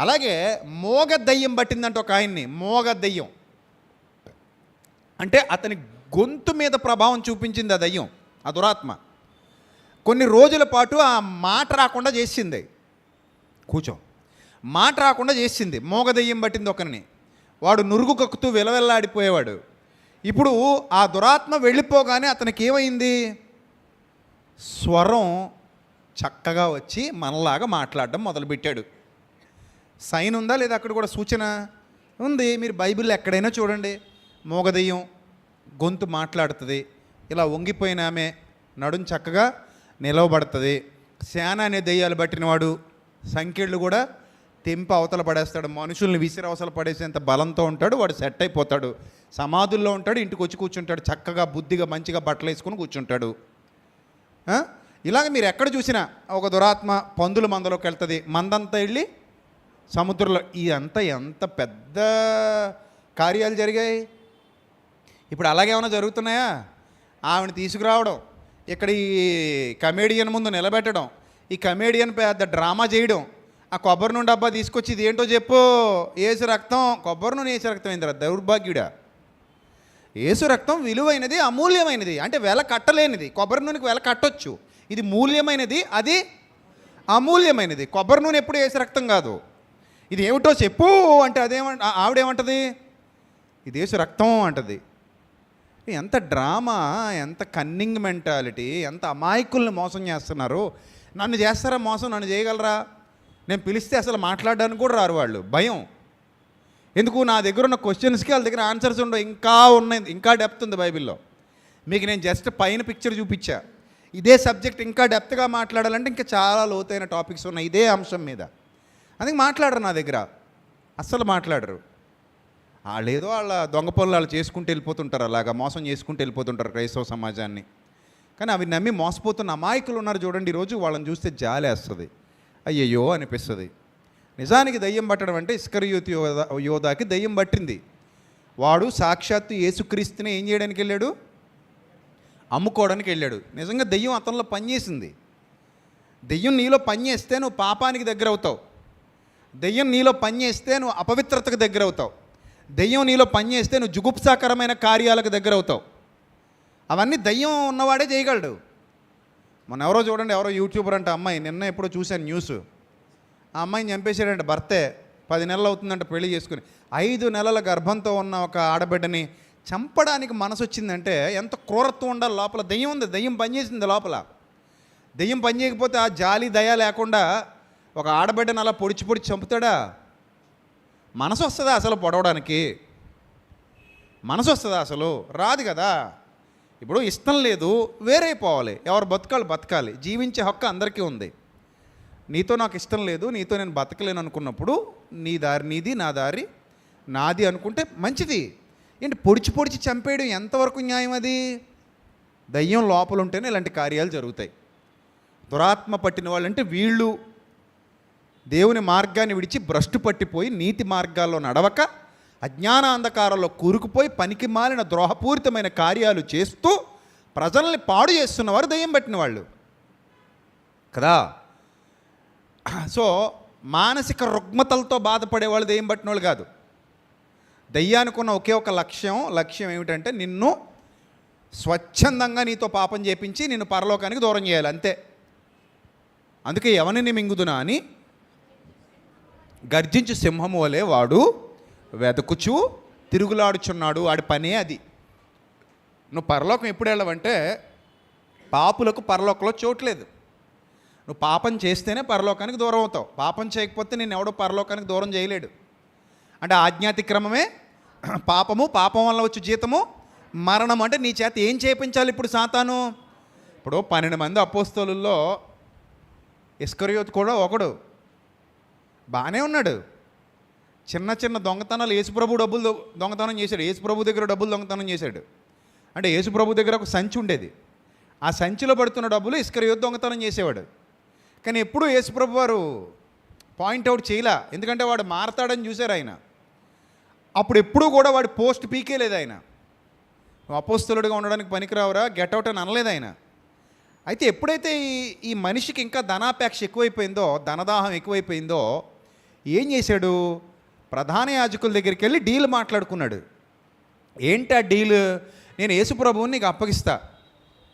అలాగే మోగ దయ్యం పట్టిందంటే ఒక ఆయన్ని. మోగ దయ్యం అంటే అతని గొంతు మీద ప్రభావం చూపించింది ఆ దయ్యం, ఆ దురాత్మ. కొన్ని రోజుల పాటు ఆ మాట రాకుండా చేసింది. మాట రాకుండా చేసింది. మోగ దయ్యం పట్టింది ఒకరిని. వాడు నురుగు కక్కుతూ విలవెల్లాడిపోయేవాడు. ఇప్పుడు ఆ దురాత్మ వెళ్ళిపోగానే అతనికి ఏమైంది? స్వరం చక్కగా వచ్చి మనలాగా మాట్లాడడం మొదలుపెట్టాడు. సైన్ ఉందా లేదా? అక్కడ కూడా సూచన ఉంది. మీరు బైబిల్లో ఎక్కడైనా చూడండి. మోగదయ్యం గొంతు మాట్లాడుతుంది. ఇలా వంగిపోయిన ఆమె నడుం చక్కగా నిలవబడుతుంది. శానా అనే దయ్యాలు పట్టినవాడు సంఖ్యలు కూడా తెంపి అవతల పడేస్తాడు. మనుషుల్ని విసిరి అవతల పడేసేంత బలంతో ఉంటాడు. వాడు సెట్ అయిపోతాడు. సమాధుల్లో ఉంటాడు. ఇంటికి వచ్చి కూర్చుంటాడు. చక్కగా బుద్ధిగా మంచిగా బట్టలు వేసుకొని కూర్చుంటాడు. ఇలాగ మీరు ఎక్కడ చూసినా ఒక దురాత్మ పందుల మందలోకి వెళ్తుంది. మందంతా వెళ్ళి సముద్రంలో. ఇదంతా ఎంత పెద్ద కార్యాలు జరిగాయి. ఇప్పుడు అలాగేమైనా జరుగుతున్నాయా? ఆవిడని తీసుకురావడం, ఇక్కడ ఈ కమేడియన్ ముందు నిలబెట్టడం, ఈ కమేడియన్ పెద్ద డ్రామా చేయడం, ఆ కొబ్బరి నూనె డబ్బా తీసుకొచ్చి ఇది ఏంటో చెప్పు, ఏసు రక్తం. కొబ్బరి నూనె ఏసు రక్తం ఏందిరా దౌర్భాగ్యుడా? ఏసు రక్తం విలువైనది, అమూల్యమైనది, అంటే వెల కట్టలేనిది. కొబ్బరి నూనెకి వెల కట్టొచ్చు. ఇది మూల్యమైనది, అది అమూల్యమైనది. కొబ్బరి నూనె ఎప్పుడు ఏసు రక్తం కాదు. ఇది ఏమిటో చెప్పు అంటే ఆవిడేమంటది? ఇది ఏసు రక్తం అంటది. ఎంత డ్రామా, ఎంత కన్నింగ్ మెంటాలిటీ, ఎంత అమాయకుల్ని మోసం చేస్తున్నారు. నన్ను చేస్తారా మోసం? నన్ను చేయగలరా? నేను పిలిస్తే అసలు మాట్లాడడానికి కూడా రారు వాళ్ళు. భయం. ఎందుకు? నా దగ్గర ఉన్న క్వశ్చన్స్కి వాళ్ళ దగ్గర ఆన్సర్స్ ఉండవు. ఇంకా డెప్త్ ఉంది బైబిల్లో. మీకు నేను జస్ట్ పైన పిక్చర్ చూపించా. ఇదే సబ్జెక్ట్ ఇంకా డెప్త్గా మాట్లాడాలంటే ఇంకా చాలా లోతైన టాపిక్స్ ఉన్నాయి ఇదే అంశం మీద. అందుకే మాట్లాడరు నా దగ్గర, అస్సలు మాట్లాడరు. వాళ్ళేదో వాళ్ళ దొంగ పనులు వాళ్ళు చేసుకుంటూ వెళ్ళిపోతుంటారు. అలాగా మోసం చేసుకుంటూ వెళ్ళిపోతుంటారు క్రైస్తవ సమాజాన్ని. కానీ అవి నమ్మి మోసపోతున్న అమాయకులు ఉన్నారు చూడండి. ఈరోజు వాళ్ళని చూస్తే జాలేస్తుంది, అయ్యయ్యో అనిపిస్తుంది. నిజానికి దయ్యం పట్టడం అంటే ఇస్కరియోతు యోధాకి దయ్యం పట్టింది. వాడు సాక్షాత్తు యేసుక్రీస్తుని ఏం చేయడానికి వెళ్ళాడు? అమ్ముకోవడానికి వెళ్ళాడు. నిజంగా దయ్యం అతనిలో పనిచేసింది. దయ్యం నీలో పనిచేస్తే నువ్వు పాపానికి దగ్గర అవుతావు. దయ్యం నీలో పనిచేస్తే నువ్వు అపవిత్రతకు దగ్గర అవుతావు. దయ్యం నీలో పనిచేస్తే నువ్వు జుగుప్సాకరమైన కార్యాలకు దగ్గర అవుతావు. అవన్నీ దయ్యం ఉన్నవాడే చేయగలడు. మొన్న ఎవరో చూడండి, ఎవరో యూట్యూబర్ అంటే అమ్మాయి, నిన్న ఎప్పుడో చూశాను న్యూస్. ఆ అమ్మాయిని చంపేశాడంట భర్తే. 10 నెలలు అవుతుందంట పెళ్లి చేసుకుని. 5 నెలల గర్భంతో ఉన్న ఒక ఆడబిడ్డని చంపడానికి మనసు వచ్చిందంటే ఎంత క్రూరత్వం ఉండాలి లోపల. దయ్యం ఉంది, దయ్యం పనిచేసింది లోపల. దయ్యం పనిచేయకపోతే ఆ జాలి దయ లేకుండా ఒక ఆడబిడ్డను అలా పొడిచి చంపుతాడా? మనసు వస్తుందా అసలు పొడవడానికి? మనసు వస్తుందా అసలు? రాదు కదా. ఇప్పుడు ఇష్టం లేదు, వేరైపోవాలి. ఎవరు బతకాలి. జీవించే హక్కు అందరికీ ఉంది. నీతో నాకు ఇష్టం లేదు, నీతో నేను బతకలేను అనుకున్నప్పుడు నీ దారి నీది, నా దారి నాది అనుకుంటే మంచిది. ఏంటి పొడిచి చంపేయడం ఎంతవరకు న్యాయం? అది దయ్యం లోపల ఉంటేనే ఇలాంటి కార్యాలు జరుగుతాయి. దురాత్మ పట్టిన వాళ్ళంటే వీళ్ళు దేవుని మార్గాన్ని విడిచి భ్రష్టు పట్టిపోయి నీతి మార్గాల్లో నడవక అజ్ఞాన అంధకారంలో కూరుకుపోయి పనికి మాలిన ద్రోహపూరితమైన కార్యాలు చేస్తూ ప్రజల్ని పాడు చేస్తున్నవారు దెయ్యం పట్టిన వాళ్ళు కదా. సో మానసిక రుగ్మతలతో బాధపడేవాళ్ళు దెయ్యం పట్టిన వాళ్ళు కాదు. దెయ్యానికి ఉన్న ఒకే ఒక లక్ష్యం ఏమిటంటే నిన్ను స్వచ్ఛందంగా నీతో పాపం చేపించి నిన్ను పరలోకానికి దూరం చేయాలి, అంతే. అందుకే ఎవరిని మింగుదునా అని గర్జించు సింహము వలె వాడు వెతుకుచూ తిరుగులాడుచున్నాడు. వాడి పనే అది. నువ్వు పరలోకం ఎప్పుడు వెళ్ళవంటే పాపులకు పరలోకంలో చోట్లేదు. నువ్వు పాపం చేస్తేనే పరలోకానికి దూరం అవుతావు. పాపం చేయకపోతే నేను ఎవడో పరలోకానికి దూరం చేయలేడు. అంటే ఆజ్ఞాతిక్రమమే పాపము, పాపం వల్ల వచ్చే జీతము మరణం. అంటే నీ చేత ఏం చేయించాలి ఇప్పుడు సాతాను? ఇప్పుడు 12 మంది అపోస్తలుల్లో ఇస్కరియోతు కూడా ఒకడు. బాగానే ఉన్నాడు. చిన్న చిన్న దొంగతనాలు యేసుప్రభు డబ్బులు దొంగతనం చేశాడు. యేసుప్రభు దగ్గర డబ్బులు దొంగతనం చేశాడు. అంటే యేసుప్రభు దగ్గర ఒక సంచి ఉండేది. ఆ సంచిలో పడుతున్న డబ్బులు ఇస్కరియోతు దొంగతనం చేసేవాడు. కానీ ఎప్పుడూ యేసుప్రభు వారు పాయింట్అవుట్ చేయలే. ఎందుకంటే వాడు మారతాడని చూశారు ఆయన. అప్పుడు ఎప్పుడూ కూడా వాడి పోస్ట్ పీకేలేదు ఆయన. అపోస్తలుడిగా ఉండడానికి పనికిరావురా, గెట్అవుట్ అని అనలేదు ఆయన. అయితే ఎప్పుడైతే ఈ మనిషికి ఇంకా ధనాపేక్ష ఎక్కువైపోయిందో, ధనదాహం ఎక్కువైపోయిందో, ఏం చేశాడు? ప్రధాన యాజకుల దగ్గరికి వెళ్ళి డీల్ మాట్లాడుకున్నాడు. ఏంటి ఆ డీల్? నేను యేసుప్రభువుని నీకు అప్పగిస్తా,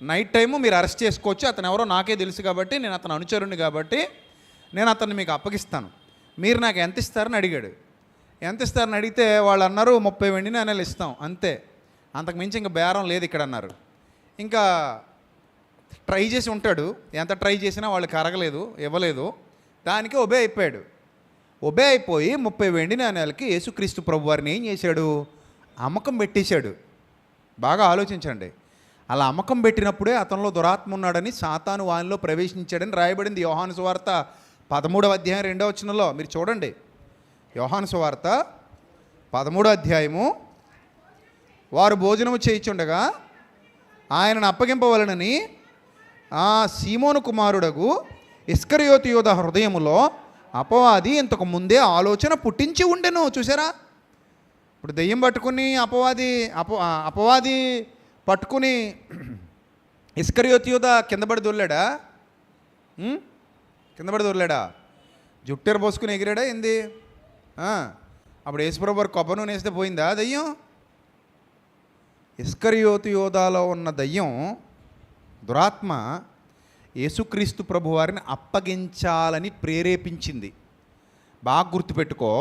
నైట్ టైము మీరు అరెస్ట్ చేసుకోవచ్చు, అతను ఎవరో నాకే తెలుసు కాబట్టి, నేను అతను అనుచరుణ్ణి కాబట్టి నేను అతన్ని మీకు అప్పగిస్తాను, మీరు నాకు ఎంత ఇస్తారని అడిగాడు. ఎంత ఇస్తారని అడిగితే వాళ్ళు అన్నారు 30 వెండి నాణేలు ఇస్తాం, అంతే, అంతకు మించి ఇంకా బేరం లేదు ఇక్కడ అన్నారు. ఇంకా ట్రై చేసి ఉంటాడు. ఎంత ట్రై చేసినా వాళ్ళకి అరగలేదు, ఇవ్వలేదు. దానికి ఒబే అయిపోయాడు. ఒబే అయిపోయి 30 వెండి నాణేలకి యేసుక్రీస్తు ప్రభు వారిని ఏం చేశాడు? అమ్మకం పెట్టేశాడు. బాగా ఆలోచించండి. అలా అమ్మకం పెట్టినప్పుడే అతనిలో దురాత్మ ఉన్నాడని, సాతాను వానిలో ప్రవేశించాడని రాయబడింది యోహాను సువార్త 13వ అధ్యాయం 2వ వచనంలో. మీరు చూడండి, యోహాను సువార్త 13వ అధ్యాయము. వారు భోజనము చేయిచుండగా ఆయనను అప్పగింపవలనని ఆ సీమోను కుమారుడగు ఇస్కరియోతు యోధ హృదయములో అపవాది ఇంతకు ముందే ఆలోచన పుట్టించి ఉండెను. చూసారా? ఇప్పుడు దెయ్యం పట్టుకుని అపవాది పట్టుకుని ఇస్కరియోతు యోధ కిందపడి దొర్లాడా? కిందపడి దొర్లాడా? జుట్టెర పోసుకుని ఎగిరాడా ఏంది? అప్పుడు యేసుప్రభు వారు కొబ్బరి నూనె వేస్తే పోయిందా దయ్యం? ఇస్కరియోతు యోధాలో ఉన్న దయ్యం, దురాత్మ యేసుక్రీస్తు ప్రభు వారిని అప్పగించాలని ప్రేరేపించింది. బాగా గుర్తుపెట్టుకో,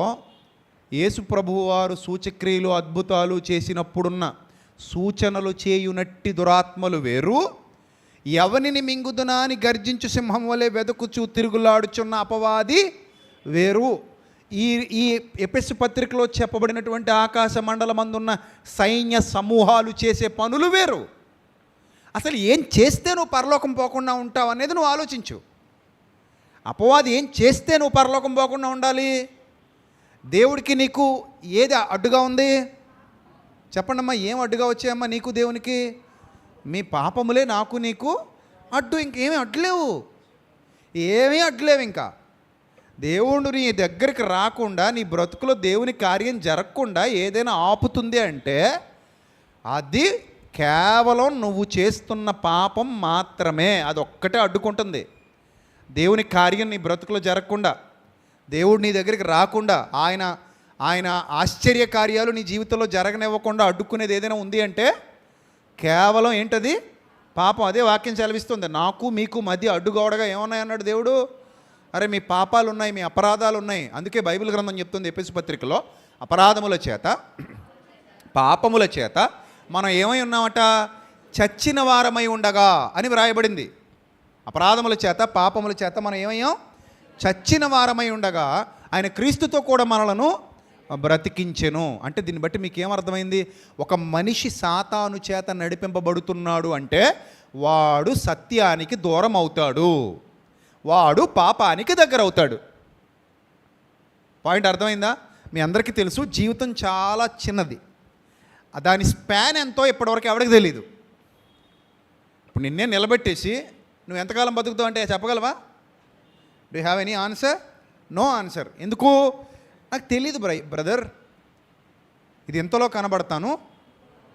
యేసు ప్రభువు వారు సూచక్రియలు అద్భుతాలు చేసినప్పుడున్న సూచనలు చేయునట్టి దురాత్మలు వేరు, ఎవనిని మింగుదునా అని గర్జించు సింహం వలె వెదకుచూ తిరుగులాడుచున్న అపవాది వేరు. ఈ ఎఫెసు పత్రికలో చెప్పబడినటువంటి ఆకాశ మండలమందున్న సైన్య సమూహాలు చేసే పనులు వేరు. అసలు ఏం చేస్తే నువ్వు పరలోకం పోకుండా ఉంటావు అనేది నువ్వు ఆలోచించు. అపవాది ఏం చేస్తే నువ్వు పరలోకం పోకుండా ఉండాలి? దేవుడికి నీకు ఏది అడ్డుగా ఉంది? చెప్పండి అమ్మా, ఏం అడ్డుగా వచ్చాయమ్మా నీకు దేవునికి? మీ పాపములే నాకు నీకు అడ్డు. ఇంకేమీ అడ్డులేవు, ఏమీ అడ్డులేవు. ఇంకా దేవుడు నీ దగ్గరికి రాకుండా, నీ బ్రతుకులో దేవుని కార్యం జరగకుండా ఏదైనా ఆపుతుంది అంటే అది కేవలం నువ్వు చేస్తున్న పాపం మాత్రమే. అది ఒక్కటే అడ్డుకుంటుంది దేవుని కార్యం నీ బ్రతుకులో జరగకుండా, దేవుడు నీ దగ్గరికి రాకుండా, ఆయన ఆశ్చర్య కార్యాలు నీ జీవితంలో జరగనివ్వకుండా అడ్డుకునేది ఏదైనా ఉంది అంటే కేవలం ఏంటది? పాపం. అదే వాక్యం సెలవిస్తుంది. నాకు మీకు మధ్య అడ్డుగోడగా ఏమున్నాయన్నాడు దేవుడు? అరే మీ పాపాలు ఉన్నాయి, మీ అపరాధాలు ఉన్నాయి. అందుకే బైబిల్ గ్రంథం చెప్తుంది ఎఫెసు పత్రికలో, అపరాధముల చేత పాపముల చేత మనం ఏమై ఉన్నామట? చచ్చిన వారమై ఉండగా అని వ్రాయబడింది. అపరాధముల చేత పాపముల చేత మనం ఏమయ్యాం? చచ్చిన వారమై ఉండగా ఆయన క్రీస్తుతో కూడా మనలను బ్రతికించెను. అంటే దీన్ని బట్టి మీకు ఏమర్థమైంది? ఒక మనిషి సాతాను చేత నడిపింపబడుతున్నాడు అంటే వాడు సత్యానికి దూరం అవుతాడు, వాడు పాపానికి దగ్గర అవుతాడు. పాయింట్ అర్థమైందా? మీ అందరికీ తెలుసు, జీవితం చాలా చిన్నది. దాని స్పాన్ ఎంతో ఇప్పటివరకు ఎవరికి తెలీదు. ఇప్పుడు నిన్నే నిలబెట్టేసి నువ్వు ఎంతకాలం బతుకుతావు అంటే చెప్పగలవా? Do have any answer? No answer. ఎందుకు? నాకు తెలీదు బ్రదర్. ఇది ఎంతలో కనబడతాను,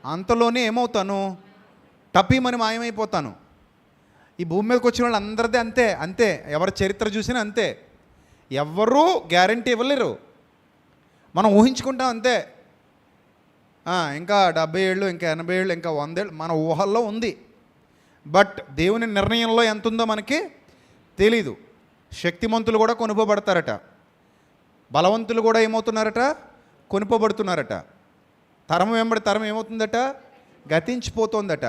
అంతలోనే ఏమవుతాను, టపీమని మాయమైపోతాను. ఈ భూమి మీదకి వచ్చిన వాళ్ళు అందరిదే అంతే అంతే. ఎవరి చరిత్ర చూసినా అంతే. ఎవ్వరూ గ్యారంటీ ఇవ్వలేరు. మనం ఊహించుకుంటాం అంతే. ఇంకా 70 ఏళ్ళు, ఇంకా 80 ఏళ్ళు, ఇంకా 100 ఏళ్ళు మన ఊహల్లో ఉంది. బట్ దేవుని నిర్ణయంలో ఎంత ఉందో మనకి తెలీదు. శక్తిమంతులు కూడా కొనుకోబడతారట, బలవంతులు కూడా ఏమవుతున్నారట, కొనుకోబడుతున్నారట. తరం వెంబడి తరం ఏమవుతుందట, గతించిపోతుందట.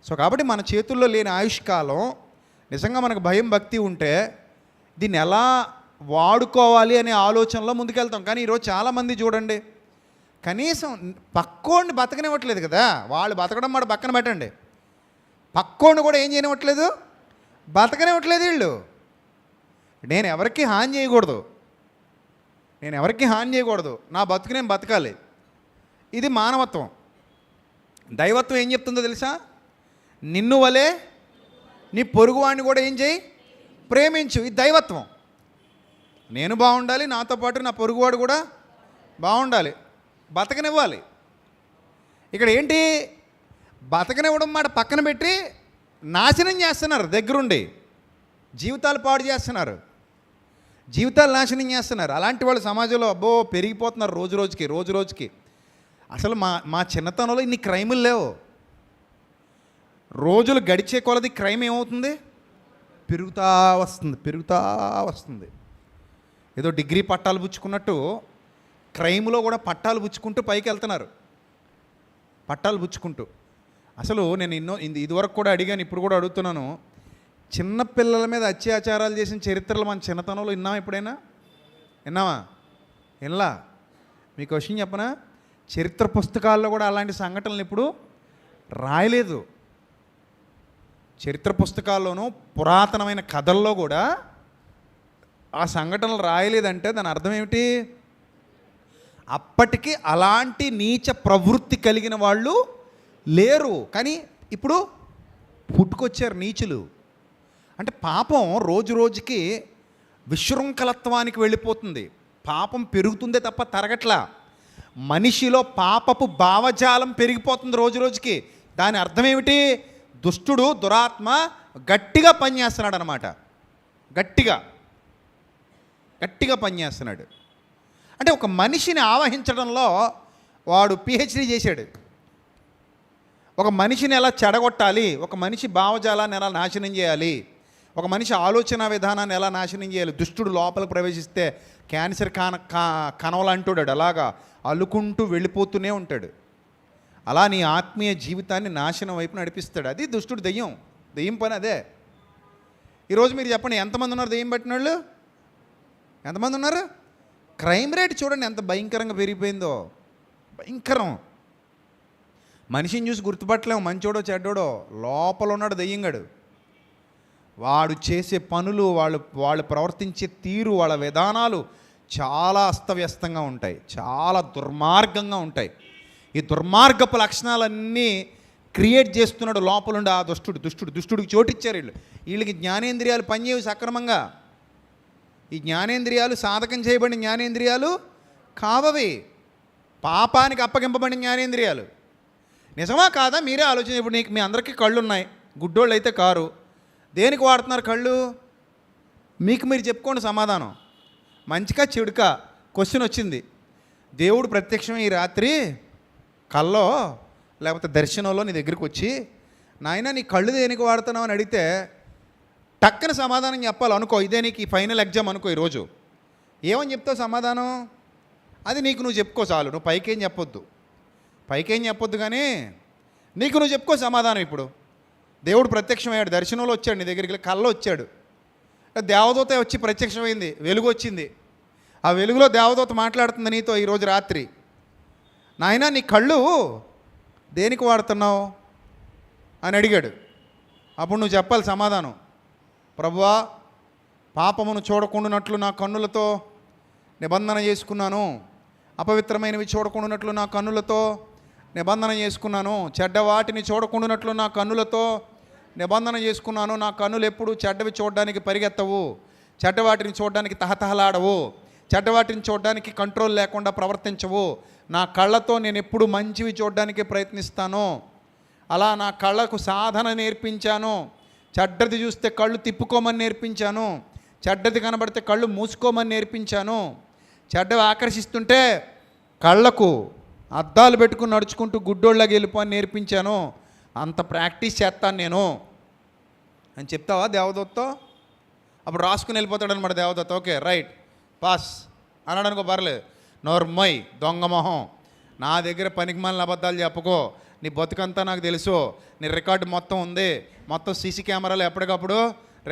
సో కాబట్టి మన చేతుల్లో లేని ఆయుష్కాలం, నిజంగా మనకు భయం భక్తి ఉంటే దీన్ని ఎలా వాడుకోవాలి అనే ఆలోచనలో ముందుకెళ్తాం. కానీ ఈరోజు చాలామంది చూడండి, కనీసం పక్కోడిని బతకనివ్వట్లేదు కదా. వాళ్ళు బతకడం మాట పక్కన పెట్టండి, పక్కోడిని కూడా ఏం చేయనివ్వట్లేదు, బతకనివ్వట్లేదు వీళ్ళు. నేను ఎవరికి హాని చేయకూడదు, నేను ఎవరికి హాని చేయకూడదు, నా బతుకు నేను బతకాలి. ఇది మానవత్వం. దైవత్వం ఏం చెప్తుందో తెలుసా? నిన్ను వలే నీ పొరుగువాడిని కూడా ఏం చేయి, ప్రేమించు. ఇది దైవత్వం. నేను బాగుండాలి, నాతో పాటు నా పొరుగువాడు కూడా బాగుండాలి, బతకనివ్వాలి. ఇక్కడ ఏంటి, బతకనివ్వడం మాట పక్కన పెట్టి నాశనం చేస్తున్నారు. దగ్గరుండి జీవితాలు పాడు చేస్తున్నారు, జీవితాలు నాశనం చేస్తున్నారు. అలాంటి వాళ్ళు సమాజంలో అబ్బో పెరిగిపోతున్నారు రోజు రోజుకి. అసలు మా చిన్నతనంలో ఇన్ని క్రైములు లేవు. రోజులు గడిచే కొలది క్రైమ్ ఏమవుతుంది, పెరుగుతూ వస్తుంది. ఏదో డిగ్రీ పట్టాలు పుచ్చుకున్నట్టు క్రైమ్లో కూడా పట్టాలు పుచ్చుకుంటూ పైకి వెళ్తున్నారు, పట్టాలు పుచ్చుకుంటూ. అసలు నేను ఇదివరకు కూడా అడిగాను, ఇప్పుడు కూడా అడుగుతున్నాను. చిన్నపిల్లల మీద అత్యాచారాలు చేసిన చరిత్రలు మన చిన్నతనంలో విన్నామా? ఎప్పుడైనా విన్నావా? వినలా. మీకు విషయం చెప్పనా, చరిత్ర పుస్తకాల్లో కూడా అలాంటి సంఘటనలు ఇప్పుడు రాయలేదు. చరిత్ర పుస్తకాల్లోనూ పురాతనమైన కథల్లో కూడా ఆ సంఘటనలు రాయలేదంటే దాని అర్థం ఏమిటి? అప్పటికి అలాంటి నీచ ప్రవృత్తి కలిగిన వాళ్ళు లేరు, కానీ ఇప్పుడు పుట్టుకొచ్చారు నీచులు. అంటే పాపం రోజు రోజుకి విశృంఖలత్వానికి వెళ్ళిపోతుంది. పాపం పెరుగుతుందే తప్ప తరగట్లా. మనిషిలో పాపపు భావజాలం పెరిగిపోతుంది రోజు రోజుకి. దాని అర్థం ఏమిటి? దుష్టుడు, దురాత్మ గట్టిగా పనిచేస్తున్నాడు అనమాట. గట్టిగా పనిచేస్తున్నాడు. అంటే ఒక మనిషిని ఆవహించడంలో వాడు పిహెచ్డీ చేశాడు. ఒక మనిషిని ఎలా చెడగొట్టాలి, ఒక మనిషి భావజాలాన్ని ఎలా నాశనం చేయాలి, ఒక మనిషి ఆలోచన విధానాన్ని ఎలా నాశనం చేయాలి. దుష్టుడు లోపలికి ప్రవేశిస్తే క్యాన్సర్ కనవలు అంటాడు, అలాగా అల్లుకుంటూ వెళ్ళిపోతూనే ఉంటాడు. అలా నీ ఆత్మీయ జీవితాన్ని నాశనం వైపు నడిపిస్తాడు. అది దుష్టుడు, దెయ్యం పని అదే. ఈరోజు మీరు చెప్పండి, ఎంతమంది ఉన్నారు దెయ్యం పట్టిన వాళ్ళు? ఎంతమంది ఉన్నారు? క్రైమ్ రేట్ చూడండి ఎంత భయంకరంగా పెరిగిపోయిందో, భయంకరం. మనిషిని చూసి గుర్తుపట్టలేము మంచోడో చెడ్డోడో. లోపల ఉన్నాడు దెయ్యంగాడు. వాడు చేసే పనులు, వాళ్ళు ప్రవర్తించే తీరు, వాళ్ళ విధానాలు చాలా అస్తవ్యస్తంగా ఉంటాయి, చాలా దుర్మార్గంగా ఉంటాయి. ఈ దుర్మార్గపు లక్షణాలన్నీ క్రియేట్ చేస్తున్నాడు లోపలుండి ఆ దుష్టుడికి చోటిచ్చారు. వీళ్ళకి జ్ఞానేంద్రియాలు పనిచేయవు సక్రమంగా. ఈ జ్ఞానేంద్రియాలు సాధకం చేయబడిన జ్ఞానేంద్రియాలు కావవి, పాపానికి అప్పగింపబడిన జ్ఞానేంద్రియాలు. నిజమా కాదా మీరే ఆలోచన. ఇప్పుడు మీ అందరికీ కళ్ళు ఉన్నాయి, గుడ్డోళ్ళు అయితే కారు. దేనికి వాడుతున్నారు కళ్ళు? మీకు మీరు చెప్పుకోండి సమాధానం. మంచిగా చెడుకా? క్వశ్చన్ వచ్చింది. దేవుడు ప్రత్యక్షమే ఈ రాత్రి కల్లో లేకపోతే దర్శనంలో నీ దగ్గరికి వచ్చి, నాయన నీ కళ్ళు దేనికి వాడుతున్నావు అని అడిగితే టక్కన సమాధానం చెప్పాలి అనుకో. ఇదే నీకు ఈ ఫైనల్ ఎగ్జామ్ అనుకో ఈరోజు. ఏమని చెప్తావు సమాధానం? అది నీకు నువ్వు చెప్పుకో చాలు. నువ్వు పైకేం చెప్పొద్దు కానీ నీకు నువ్వు చెప్పుకో సమాధానం. ఇప్పుడు దేవుడు ప్రత్యక్షమయ్యాడు, దర్శనంలో వచ్చాడు, నీ దగ్గరికి కల్లో వచ్చాడు. దేవదూత వచ్చి ప్రత్యక్షమైంది, వెలుగు వచ్చింది. ఆ వెలుగులో దేవదూత మాట్లాడుతుంది నీతో ఈరోజు రాత్రి. నాయనా నీ కళ్ళు దేనికి వాడుతున్నావు అని అడిగాడు. అప్పుడు నువ్వు చెప్పాలి సమాధానం. ప్రభువా, పాపమును చూడకుండానట్లు నా కన్నులతో నిబంధన చేసుకున్నాను, అపవిత్రమైనవి చూడకుండానట్లు నా కన్నులతో నిబంధన చేసుకున్నాను, చెడ్డవాటిని చూడకుండానట్లు నా కన్నులతో నిబంధన చేసుకున్నాను. నా కన్నులు ఎప్పుడు చెడ్డవి చూడడానికి పరిగెత్తవు, చెడ్డవాటిని చూడడానికి తహతహలాడవు, చెడ్డవాటిని చూడడానికి కంట్రోల్ లేకుండా ప్రవర్తించవు. నా కళ్ళతో నేను ఎప్పుడు మంచివి చూడడానికి ప్రయత్నిస్తాను. అలా నా కళ్ళకు సాధన నేర్పించాను. చెడ్డది చూస్తే కళ్ళు తిప్పుకోమని నేర్పించాను. చెడ్డది కనబడితే కళ్ళు మూసుకోమని నేర్పించాను. చెడ్డవి ఆకర్షిస్తుంటే కళ్ళకు అద్దాలు పెట్టుకుని నడుచుకుంటూ గుడ్డోళ్ళకి వెళ్ళిపోని నేర్పించాను. అంత ప్రాక్టీస్ చేస్తాను నేను అని చెప్తావా దేవదత్తో? అప్పుడు రాసుకుని వెళ్ళిపోతాడు అనమాట దేవదత్త. ఓకే రైట్ పాస్ అనడానికి పర్లేదు. నోర్మయ్ దొంగ మొహం, నా దగ్గర పనికిమాలిన అబద్ధాలు చెప్పుకో, నీ బతుకంతా నాకు తెలుసు, నీ రికార్డు మొత్తం ఉంది, మొత్తం సీసీ కెమెరాలు ఎప్పటికప్పుడు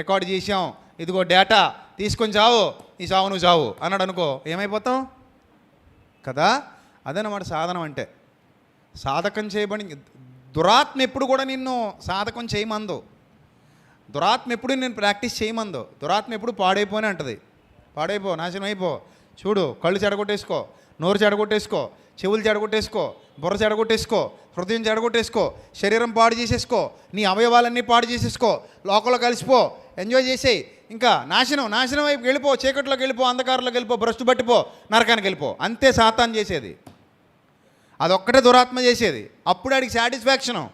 రికార్డు చేసాం, ఇదిగో డేటా తీసుకొని చావు, ఈ చావు నువ్వు చావు అన్నాడు అనుకో, ఏమైపోతాం కదా. అదనమాట సాధనం అంటే. సాధకం చేయబడి దురాత్మ ఎప్పుడు కూడా నిన్ను సాధకం చేయమందు, దురాత్మ ఎప్పుడు నేను ప్రాక్టీస్ చేయమందు. దురాత్మ ఎప్పుడు పాడైపోనే అంటది. పాడైపో, నాశనం అయిపో, చూడు కళ్ళు చెడగొట్టేసుకో, నోరు చెడగొట్టేసుకో, చెవులు చెడగొట్టేసుకో, బుర్ర చెడగొట్టేసుకో, హృదయం చెడగొట్టేసుకో, శరీరం పాడు చేసేసుకో, నీ అవయవాలన్నీ పాడు చేసేసుకో, లోకంలో కలిసిపో, ఎంజాయ్ చేసేయి, ఇంకా నాశనం వైపు వెళ్ళిపో, చీకట్లోకి వెళ్ళిపో, అంధకారంలోకి వెళ్ళిపో, భ్రష్టు పట్టిపో, నరకానికి వెళ్ళిపో. అంతే సాతాను చేసేది. అదొక్కటే దురాత్మ చేసేది. అప్పుడు ఆడికి సాటిస్ఫాక్షను.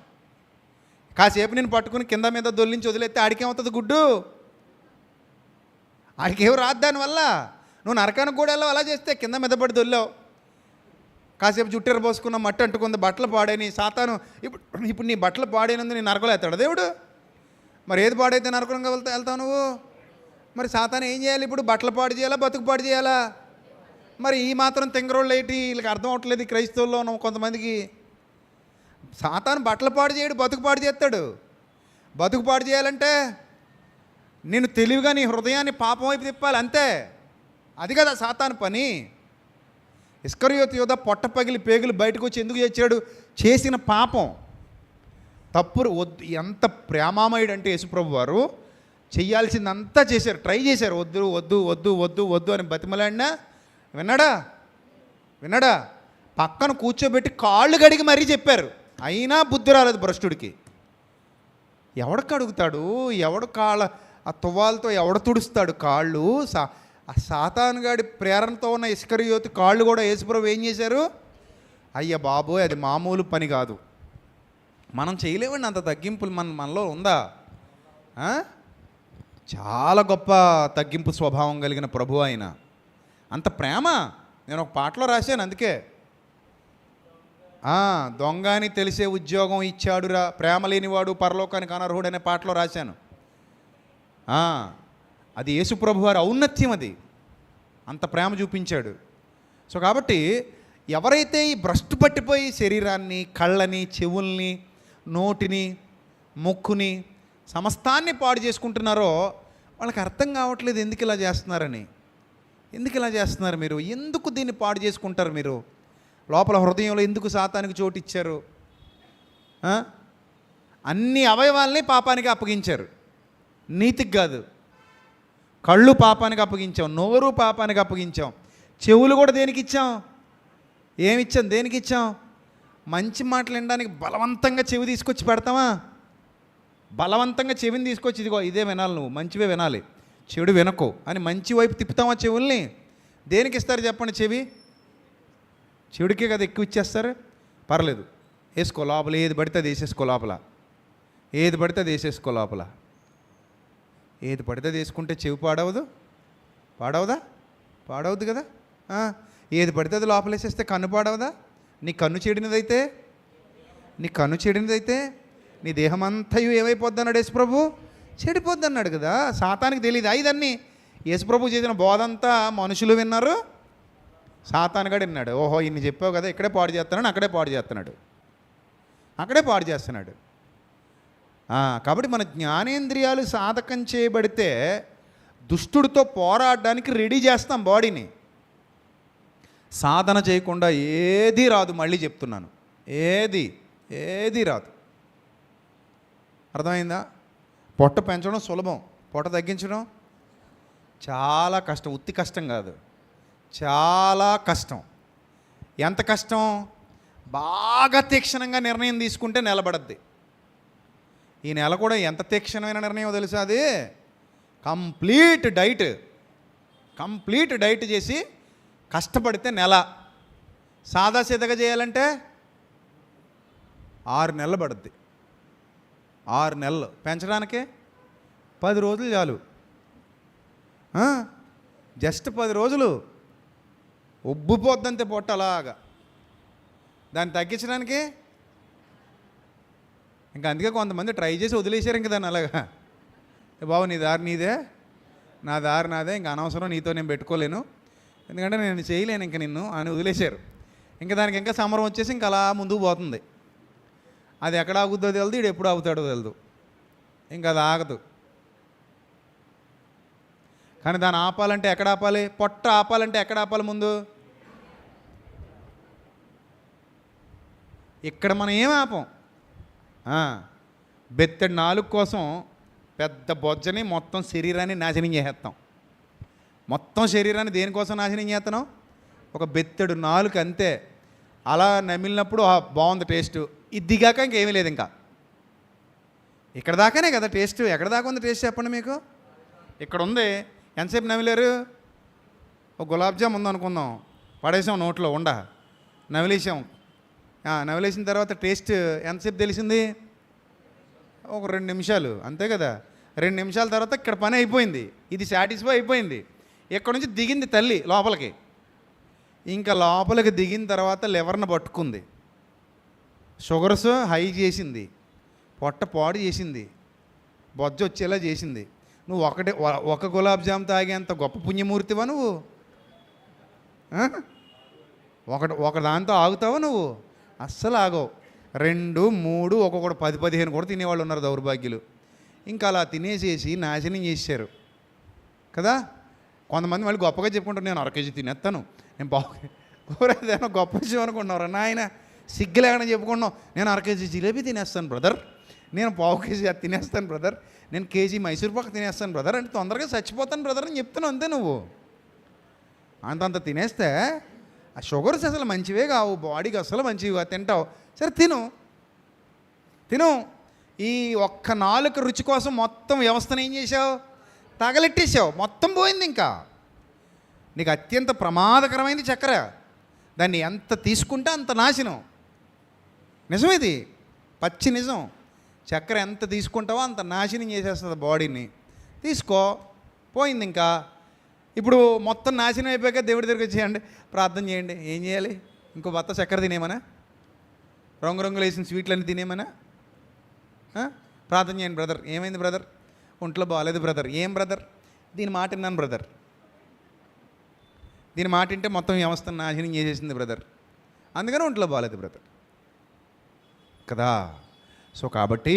కాసేపు నేను పట్టుకుని కింద మీద దొల్లించి వదిలేస్తే ఆడికేమవుతుంది గుడ్డు? ఆడికేం రాదు దానివల్ల. నువ్వు నరకానికి కూడా వెళ్ళావు. అలా చేస్తే కింద మీద పడి దొల్లావు, కాసేపు జుట్టెర పోసుకున్న మట్టి అంటుకుంది, బట్టలు పాడైన సాతాను. ఇప్పుడు నీ బట్టలు పాడైనందు నీ నరకలు ఎత్తాడు దేవుడు. మరి ఏది పాడైతే నరకంగా వెళ్తావు నువ్వు? మరి సాతాను ఏం చేయాలి ఇప్పుడు? బట్టలు పాడు చేయాలా, బతుకు పాడు చేయాలా? మరి ఈ మాత్రం తెంగరోళ్ళు ఏంటి? వీళ్ళకి అర్థం అవట్లేదు ఈ క్రైస్తవుల్లో ఉన్న కొంతమందికి. సాతాను బట్టలు పాడు చేయడు, బతుకు పాడు చేస్తాడు. బతుకు పాడు చేయాలంటే నేను తెలివిగా నీ హృదయాన్ని పాపం వైపు తిప్పాలి, అంతే. అది కదా సాతాను పని. ఇస్కరియోతు యోధ పొట్ట పగిలి పేగులు బయటకు వచ్చి ఎందుకు చేశాడు? చేసిన పాపం తప్పు. వద్దు, ఎంత ప్రేమామయుడు అంటే యేసుప్రభు వారు చెయ్యాల్సిందంతా చేశారు, ట్రై చేశారు. వద్దు వద్దు వద్దు వద్దు వద్దు అని బతిమలాడినా విన్నాడా? పక్కన కూర్చోబెట్టి కాళ్ళు కడిగి మరీ చెప్పారు, అయినా బుద్ధి రాలేదు భ్రష్టుడికి. ఎవడు కడుగుతాడు? ఎవడు కాళ్ళ ఆ తువ్వాలతో ఎవడు తుడుస్తాడు కాళ్ళు? ఆ సాతానుగాడి ప్రేరణతో ఉన్న ఇస్కరియోతు కాళ్ళు కూడా యేసుప్రభు ఏం చేశారు? అయ్య బాబోయ్, అది మామూలు పని కాదు. మనం చేయలేమండి అంత తగ్గింపులు. మనలో ఉందా? చాలా గొప్ప తగ్గింపు స్వభావం కలిగిన ప్రభు ఆయన. అంత ప్రేమ. నేను ఒక పాటలో రాశాను, అందుకే దొంగ అని తెలిసే ఉద్యోగం ఇచ్చాడురా, ప్రేమ లేనివాడు పరలోకానికి అనర్హుడు అనే పాటలో రాశాను. అది యేసుప్రభు వారి ఔన్నత్యం. అది అంత ప్రేమ చూపించాడు. సో కాబట్టి ఎవరైతే ఈ భ్రష్టు పట్టిపోయి శరీరాన్ని, కళ్ళని, చెవుల్ని, నోటిని, ముక్కుని, సమస్తాన్ని పాడు చేసుకుంటున్నారో వాళ్ళకి అర్థం కావట్లేదు ఎందుకు ఇలా చేస్తున్నారని. ఎందుకు ఇలా చేస్తున్నారు మీరు? ఎందుకు దీన్ని పాడు చేసుకుంటారు మీరు? లోపల హృదయంలో ఎందుకు సాతానికి చోటు ఇచ్చారు? అన్ని అవయవాల్ని పాపానికి అప్పగించారు, నీతికి కాదు. కళ్ళు పాపానికి అప్పగించాం, నోరు పాపానికి అప్పగించాం, చెవులు కూడా దేనికి ఇచ్చాం? ఏమిచ్చాం? దేనికి ఇచ్చాం? మంచి మాటలు వినడానికి బలవంతంగా చెవి తీసుకొచ్చి పెడతామా? బలవంతంగా చెవిని తీసుకొచ్చి ఇదిగో ఇదే వినాలి, నువ్వు మంచివే వినాలి, చెడు వినకు అని మంచి వైపు తిప్పుతామా చెవుల్ని? దేనికి ఇస్తారు చెప్పండి? చెవి చెడుకే కదా ఎక్కువ ఇచ్చేస్తారు. పర్లేదు, వేసుకో లోపల, ఏది పడితే అది వేసేసుకో లోపల, ఏది పడితే అది వేసేసుకో లోపల. ఏది పడితే అది వేసుకుంటే చెవి పాడవదు? పాడవద్దు కదా. ఏది పడితే అది లోపల వేసేస్తే కన్ను పాడవదా? నీ కన్ను చెడినదైతే నీ దేహమంతయు ఏమైపోద్ది అన్నాడు యేసుప్రభు? చెడిపోద్ది అన్నాడు కదా. సాతానికి తెలియదు ఇదన్నీ. యేసుప్రభు చేసిన బోధంతా మనుషులు విన్నారు, సాతానుగాడు విన్నాడు. ఓహో ఇన్ని చెప్పావు కదా, ఇక్కడే పాడు చేస్తున్నాడు, అక్కడే పాడు చేస్తున్నాడు. కాబట్టి మన జ్ఞానేంద్రియాలు సాధకం చేయబడితే దుష్టుడితో పోరాడడానికి రెడీ చేస్తాం బాడీని. సాధన చేయకుండా ఏదీ రాదు. మళ్ళీ చెప్తున్నాను, ఏది రాదు. అర్థమైందా? పొట్ట పెంచడం సులభం, పొట్ట తగ్గించడం చాలా కష్టం. ఉత్తి కష్టం కాదు, చాలా కష్టం. ఎంత కష్టం? బాగా తీక్షణంగా నిర్ణయం తీసుకుంటే నిలబడద్ది. ఈ నెల కూడా ఎంత తీక్షణమైన నిర్ణయం తెలుసా? అది కంప్లీట్ డైట్. కంప్లీట్ డైట్ చేసి కష్టపడితే నెల, సాదాసీదగా చేయాలంటే 6 నెలలు పడుద్ది. 6 నెలలు పెంచడానికే 10 రోజులు చాలు. జస్ట్ 10 రోజులు ఉబ్బిపోద్దంతే పొట్ట అలాగా. దాన్ని తగ్గించడానికి ఇంకా అందుకే కొంతమంది ట్రై చేసి వదిలేశారు ఇంక దాన్ని అలాగా. బాబు నీ దారి నీదే, నా దారి నాదే, ఇంక అనవసరం నీతో నేను పెట్టుకోలేను, ఎందుకంటే నేను చేయలేను ఇంక నిన్ను అని వదిలేశారు. ఇంకా దానికి ఇంకా సమరం వచ్చేసి ఇంకా అలా ముందుకు పోతుంది. అది ఎక్కడ ఆగుద్దో తెలియదు, ఇడు ఎప్పుడు ఆగుతాడో తెలియదు, ఇంకా అది ఆగదు. కానీ దాన్ని ఆపాలంటే ఎక్కడ ఆపాలి? పొట్ట ఆపాలంటే ఎక్కడ ఆపాలి? ముందు ఇక్కడ మనం ఏమి ఆపం. బెత్తడి నాలుగు కోసం పెద్ద బొజ్జని మొత్తం శరీరాన్ని నాశనం చేసేస్తాం. మొత్తం శరీరాన్ని దేనికోసం నాశనం చేస్తున్నాం? ఒక బెత్తడు నాలుగు అంతే. అలా నమిలినప్పుడు బాగుంది టేస్ట్, ఇది దిగాక ఇంకేమీ లేదు. ఇంకా ఇక్కడ దాకానే కదా టేస్ట్. ఎక్కడ దాకా ఉంది టేస్ట్ చెప్పండి మీకు? ఇక్కడ ఉంది. ఎంతసేపు నమిలేరు? ఒక గులాబ్ జామ్ ఉందనుకుందాం, పడేసాం నోట్లో ఉండ, నవిలేసాం. నవిలేసిన తర్వాత టేస్ట్ ఎంతసేపు తెలిసింది? ఒక 2 నిమిషాలు అంతే కదా. 2 నిమిషాల తర్వాత ఇక్కడ పని అయిపోయింది, ఇది సాటిస్ఫై అయిపోయింది. ఇక్కడ నుంచి దిగింది తల్లి లోపలికి. ఇంకా లోపలికి దిగిన తర్వాత లివర్ని పట్టుకుంది, షుగర్స్ హై చేసింది, పొట్ట పాడు చేసింది, బొజ్జ వచ్చేలా చేసింది. నువ్వు ఒక గులాబ్ జామ్ తాగేంత గొప్ప పుణ్యమూర్తివా నువ్వు? ఒక దాంతో ఆగుతావా నువ్వు? అస్సలు ఆగవు. 2, 3, ఒక్కొక్కడు 10, 15 కూడా తినేవాళ్ళు ఉన్నారు దౌర్భాగ్యులు. ఇంకా అలా తినేసేసి నాశనం చేశారు కదా. కొంతమంది మళ్ళీ గొప్పగా చెప్పుకుంటారు, నేను 1 కేజీ తినేస్తాను, నేను కూర ఏదైనా గొప్ప విషయం అనుకున్నారా నాయన? సిగ్గులేకుండా చెప్పుకున్నాం, నేను 1 కేజీ జిలేబీ తినేస్తాను బ్రదర్, నేను 1/2 కేజీ అది తినేస్తాను బ్రదర్, నేను కేజీ మైసూర్ పాక్ తినేస్తాను బ్రదర్, అంటే తొందరగా చచ్చిపోతాను బ్రదర్ అని చెప్తున్నావు అంతే. నువ్వు అంతంత తినేస్తే ఆ షుగర్స్ అసలు మంచివే కావు, బాడీకి అసలు మంచివి తింటావు. సరే తిను. ఈ ఒక్క 4 రుచి కోసం మొత్తం వ్యవస్థను ఏం చేసావు? తగలెట్టేసావు, మొత్తం పోయింది. ఇంకా నీకు అత్యంత ప్రమాదకరమైనది చక్కెర. దాన్ని ఎంత తీసుకుంటే అంత నాశనం. నిజం, ఇది పచ్చి నిజం. చక్కెర ఎంత తీసుకుంటావో అంత నాశనం చేసేస్తుంది బాడీని. తీసుకో, పోయింది. ఇంకా ఇప్పుడు మొత్తం నాశనం అయిపోయాక దేవుడి దగ్గరికి వచ్చేయండి, ప్రార్థన చేయండి. ఏం చేయాలి? ఇంకో బత్త చక్కెర తినేమనా? రంగురంగులు వేసిన స్వీట్లన్నీ తినేమనా? ప్రార్థన చేయండి బ్రదర్. ఏమైంది బ్రదర్? ఒంట్లో బాగాలేదు బ్రదర్. ఏం బ్రదర్? దీని మాట విన్నాను బ్రదర్, దీని మాట వింటే మొత్తం వ్యవస్థను నాశనం చేసేసింది బ్రదర్, అందుకని ఒంట్లో బాగాలేదు బ్రదర్ కదా. సో కాబట్టి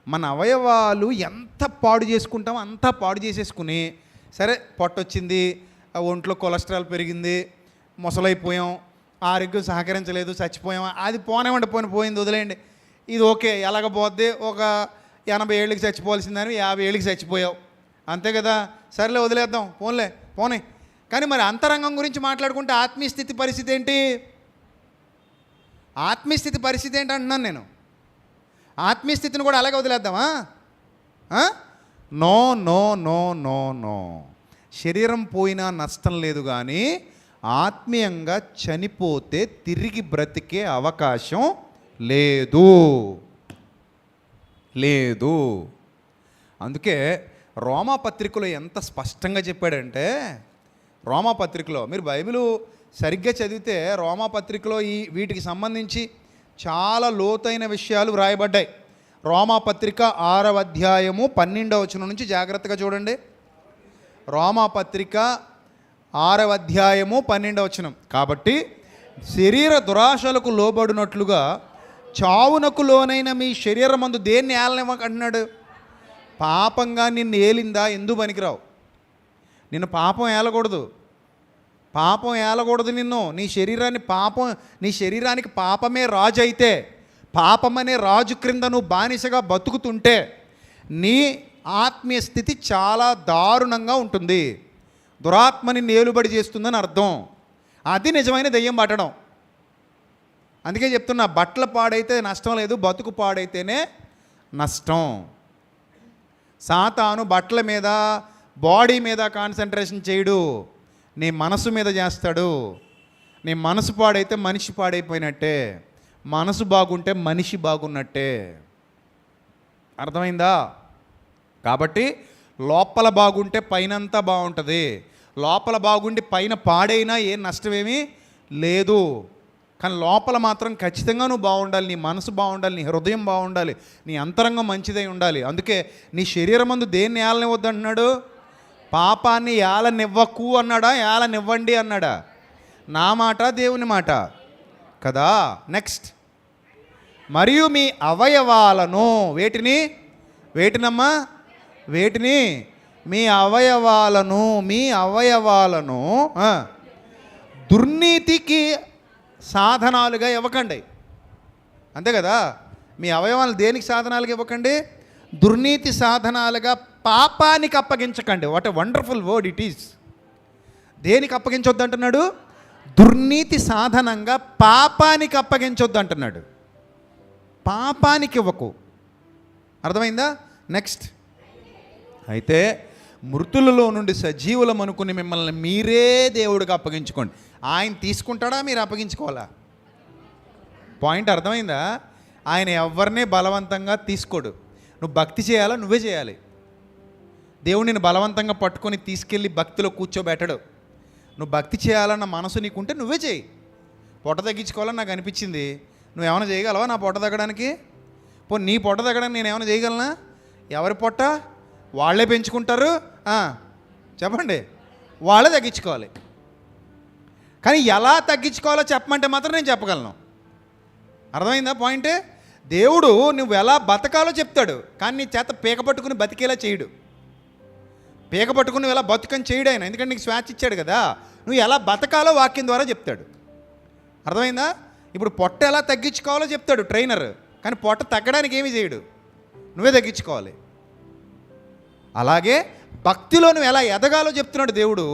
మన అవయవాలు ఎంత పాడు చేసుకుంటామో అంతా పాడు చేసేసుకుని, సరే పొట్టొచ్చింది, ఒంట్లో కొలెస్ట్రాల్ పెరిగింది, ముసలైపోయాం, ఆరోగ్యం సహకరించలేదు, చచ్చిపోయాం, అది పోనేమండి, పోయింది, వదిలేయండి. ఇది ఓకే, ఎలాగ పోద్ది? ఒక 80 ఏళ్ళకి చచ్చిపోవాల్సిందని 50 ఏళ్ళకి చచ్చిపోయావు అంతే కదా. సరేలే వదిలేద్దాం, పోనీ. కానీ మరి అంతరంగం గురించి మాట్లాడుకుంటే ఆత్మీయ స్థితి పరిస్థితి ఏంటి? ఆత్మీయ స్థితి పరిస్థితి ఏంటి అంటున్నాను నేను. ఆత్మీయ స్థితిని కూడా అలాగే వదిలేద్దామా? No no no no no. శరీరం పోయినా నష్టం లేదు, కానీ ఆత్మీయంగా చనిపోతే తిరిగి బ్రతికే అవకాశం లేదు. అందుకే రోమాపత్రికలో ఎంత స్పష్టంగా చెప్పాడంటే, రోమాపత్రికలో మీరు బైబిల్ సరిగ్గా చదివితే రోమాపత్రికలో వీటికి సంబంధించి చాలా లోతైన విషయాలు వ్రాయబడ్డాయి. రోమాపత్రిక 6వ అధ్యాయము 12వ వచనం నుంచి జాగ్రత్తగా చూడండి. రోమాపత్రిక 6వ అధ్యాయము 12వ వచనం. కాబట్టి శరీర దురాశలకు లోబడినట్లుగా చావునకు లోనైన మీ శరీరమందు దేన్ని ఏలనివ్వకంటున్నాడు? పాపంగా నిన్ను ఏలిందా? ఎందుకు పనికిరావు. నిన్ను పాపం ఏలకూడదు నిన్ను. నీ శరీరానికి పాపమే రాజు అయితే, పాపమనే రాజు క్రింద నువ్వు బానిసగా బతుకుతుంటే నీ ఆత్మీయ స్థితి చాలా దారుణంగా ఉంటుంది. దురాత్మని నేలుబడి చేస్తుందని అర్థం. అది నిజమైన దెయ్యం పట్టడం. అందుకే చెప్తున్నా, బట్టలు పాడైతే నష్టం లేదు, బతుకు పాడైతేనే నష్టం. సాతాను బట్టల మీద, బాడీ మీద కాన్సన్ట్రేషన్ చేయడు. నీ మనసు మీద చేస్తాడు. నీ మనసు పాడైతే మనిషి పాడైపోయినట్టే, మనసు బాగుంటే మనిషి బాగున్నట్టే. అర్థమైందా? కాబట్టి లోపల బాగుంటే పైనంతా బాగుంటుంది. లోపల బాగుండి పైన పాడైనా ఏ నష్టమేమీ లేదు. కానీ లోపల మాత్రం ఖచ్చితంగా నువ్వు బాగుండాలి. నీ మనసు బాగుండాలి, నీ హృదయం బాగుండాలి, నీ అంతరంగం మంచిదై ఉండాలి. అందుకే నీ శరీరం మందు దేన్ని ఏలనివ్వద్దు అంటున్నాడు? పాపాన్ని ఏలనివ్వకు అన్నాడా, ఏలనివ్వండి అన్నాడా? నా మాట దేవుని మాట కదా. నెక్స్ట్, మరియు మీ అవయవాలను వేటినమ్మా మీ అవయవాలను దుర్నీతికి సాధనాలుగా ఇవ్వకండి. అంతే కదా. మీ అవయవాలు దేనికి సాధనాలుగా ఇవ్వకండి? దుర్నీతి సాధనాలుగా పాపానికి అప్పగించకండి. What a wonderful word it is. దేనికి అప్పగించొద్దు అంటున్నాడు? దుర్నీతి సాధనంగా పాపానికి అప్పగించొద్దు అంటున్నాడు. పాపానికి ఇవ్వకు. అర్థమైందా? నెక్స్ట్, అయితే మృతులలో నుండి సజీవులం అనుకుని మిమ్మల్ని మీరే దేవుడికి అప్పగించుకోండి. ఆయన తీసుకుంటాడా, మీరు అప్పగించుకోవాలా? పాయింట్ అర్థమైందా? ఆయన ఎవరినే బలవంతంగా తీసుకోడు. నువ్వు భక్తి చేయాలా, నువ్వే చేయాలి. దేవుడు నిన్ను బలవంతంగా పట్టుకొని తీసుకెళ్ళి భక్తిలో కూర్చోబెట్టడు. నువ్వు భక్తి చేయాలన్న మనసు నీకుంటే నువ్వే చేయి. పొట్ట తగ్గించుకోవాలని నాకు అనిపించింది, నువ్వేమైనా చేయగలవా నా పొట్ట తగ్గడానికి? నీ పొట్ట తగ్గడానికి నేను ఏమైనా చేయగలనా? ఎవరి పొట్ట వాళ్ళే పెంచుకుంటారు. చెప్పండి, వాళ్ళే తగ్గించుకోవాలి. కానీ ఎలా తగ్గించుకోవాలో చెప్పమంటే మాత్రం నేను చెప్పగలను. అర్థమైందా పాయింట్? దేవుడు నువ్వు ఎలా బతకాలో చెప్తాడు, కానీ నీ చేత పీక పట్టుకుని బతికేలా చేయడు. పీక పట్టుకుని నువ్వు ఎలా బతుకని చేయడు ఆయన, ఎందుకంటే నీకు స్వేచ్ఛ ఇచ్చాడు కదా. నువ్వు ఎలా బతకాలో వాక్యం ద్వారా చెప్తాడు. అర్థమైందా? ఇప్పుడు పొట్ట ఎలా తగ్గించుకోవాలో చెప్తాడు ట్రైనర్, కానీ పొట్ట తగ్గడానికి ఏమీ చేయడు, నువ్వే తగ్గించుకోవాలి. అలాగే భక్తిలో నువ్వు ఎలా ఎదగాలో చెప్తున్నాడు దేవుడు.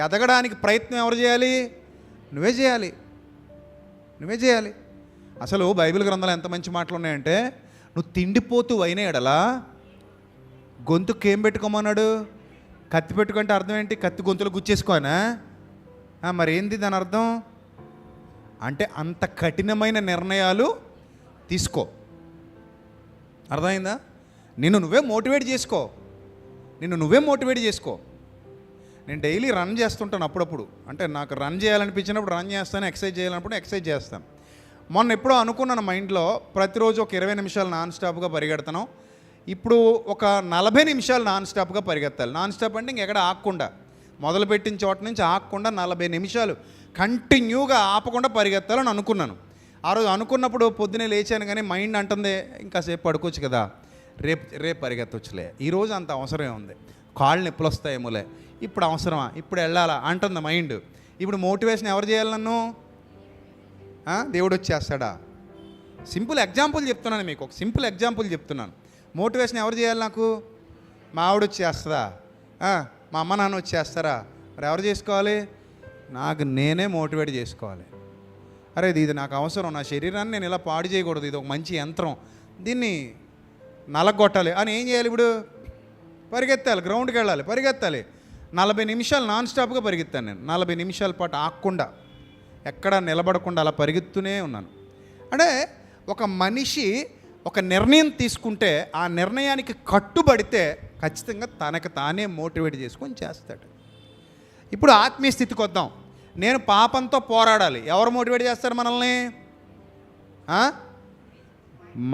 ఎదగడానికి ప్రయత్నం ఎవరు చేయాలి? నువ్వే చేయాలి. అసలు బైబిల్ గ్రంథంలో ఎంత మంచి మాటలు ఉన్నాయంటే, నువ్వు తిండిపోతూ అయిన ఎడలా గొంతుకు ఏం పెట్టుకోమన్నాడు? కత్తి పెట్టుకుంటే అర్థం ఏంటి? కత్తి గొంతులో గుచ్చేసుకోనా? మరి ఏంది దాని అర్థం? అంటే అంత కఠినమైన నిర్ణయాలు తీసుకో. అర్థమైందా? నిన్ను నువ్వే మోటివేట్ చేసుకో. నేను డైలీ రన్ చేస్తుంటాను అప్పుడప్పుడు. అంటే నాకు రన్ చేయాలనిపించినప్పుడు రన్ చేస్తాను, ఎక్సర్సైజ్ చేయాలన్నప్పుడు ఎక్సర్సైజ్ చేస్తాను. మొన్న ఎప్పుడో అనుకున్నాను మైండ్లో, ప్రతిరోజు ఒక 20 నిమిషాలు నాన్ స్టాప్గా పరిగెడతాను. ఇప్పుడు ఒక 40 నిమిషాలు నాన్ స్టాప్గా పరిగెత్తాలి. నాన్ స్టాప్ అంటే ఇంకెక్కడ ఆగకుండా, మొదలుపెట్టిన చోట నుంచి ఆగకుండా 40 నిమిషాలు కంటిన్యూగా ఆపకుండా పరిగెత్తాలని అనుకున్నాను. ఆ రోజు అనుకున్నప్పుడు పొద్దునే లేచాను, కానీ మైండ్ అంటుంది ఇంకాసేపు పడుకోవచ్చు కదా, రేపు పరిగెత్తవచ్చులే, ఈరోజు అంత అవసరమే ఉంది, కాళ్ళు నొప్పులు వస్తాయేమోలే, ఇప్పుడు అవసరమా, ఇప్పుడు వెళ్ళాలా అంటుంది మైండ్. ఇప్పుడు మోటివేషన్ ఎవరు చేయాలి నన్ను? దేవుడు వచ్చేస్తాడా? సింపుల్ ఎగ్జాంపుల్ చెప్తున్నాను మీకు, ఒక సింపుల్ ఎగ్జాంపుల్ చెప్తున్నాను. మోటివేషన్ ఎవరు చేయాలి నాకు? మా ఆవిడ వచ్చేస్తుందా? మా అమ్మ నాన్న వచ్చేస్తారా? మరి ఎవరు చేసుకోవాలి? నాకు నేనే మోటివేట్ చేసుకోవాలి. అరే ఇది నాకు అవసరం, నా శరీరాన్ని నేను ఇలా పాడు చేయకూడదు, ఇది ఒక మంచి యంత్రం, దీన్ని నలగొట్టాలి అని ఏం చేయాలి? ఇప్పుడు పరిగెత్తాలి, గ్రౌండ్కి వెళ్ళాలి, పరిగెత్తాలి. 40 నిమిషాలు నాన్ స్టాప్గా పరిగెత్తాను నేను. 40 నిమిషాల పాటు ఆగకుండా, ఎక్కడా నిలబడకుండా అలా పరిగెత్తునే ఉన్నాను. అంటే ఒక మనిషి ఒక నిర్ణయం తీసుకుంటే ఆ నిర్ణయానికి కట్టుబడితే ఖచ్చితంగా తనకు తానే మోటివేట్ చేసుకొని చేస్తాడు. ఇప్పుడు ఆత్మీయ స్థితికి వద్దాం. నేను పాపంతో పోరాడాలి, ఎవరు మోటివేట్ చేస్తారు మనల్ని?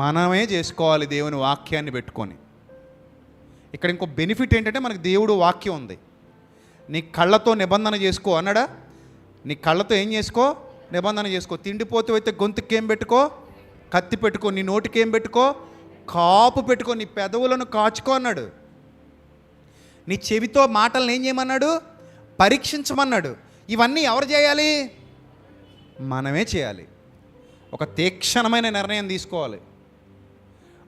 మనమే చేసుకోవాలి దేవుని వాక్యాన్ని పెట్టుకొని. ఇక్కడ ఇంకో బెనిఫిట్ ఏంటంటే మనకు దేవుడు వాక్యం ఉంది. నీ కళ్ళతో నిబంధన చేసుకో అన్నాడా? నీ కళ్ళతో ఏం చేసుకో? నిబంధన చేసుకో. తిండిపోతూ అయితే గొంతుకి ఏం పెట్టుకో? కత్తి పెట్టుకో. నీ నోటికి ఏం పెట్టుకో? కాపు పెట్టుకో. నీ పెదవులను కాచుకో అన్నాడు. నీ చెవితో మాటలను ఏం చేయమన్నాడు? పరీక్షించమన్నాడు. ఇవన్నీ ఎవరు చేయాలి? మనమే చేయాలి. ఒక తీక్షణమైన నిర్ణయం తీసుకోవాలి.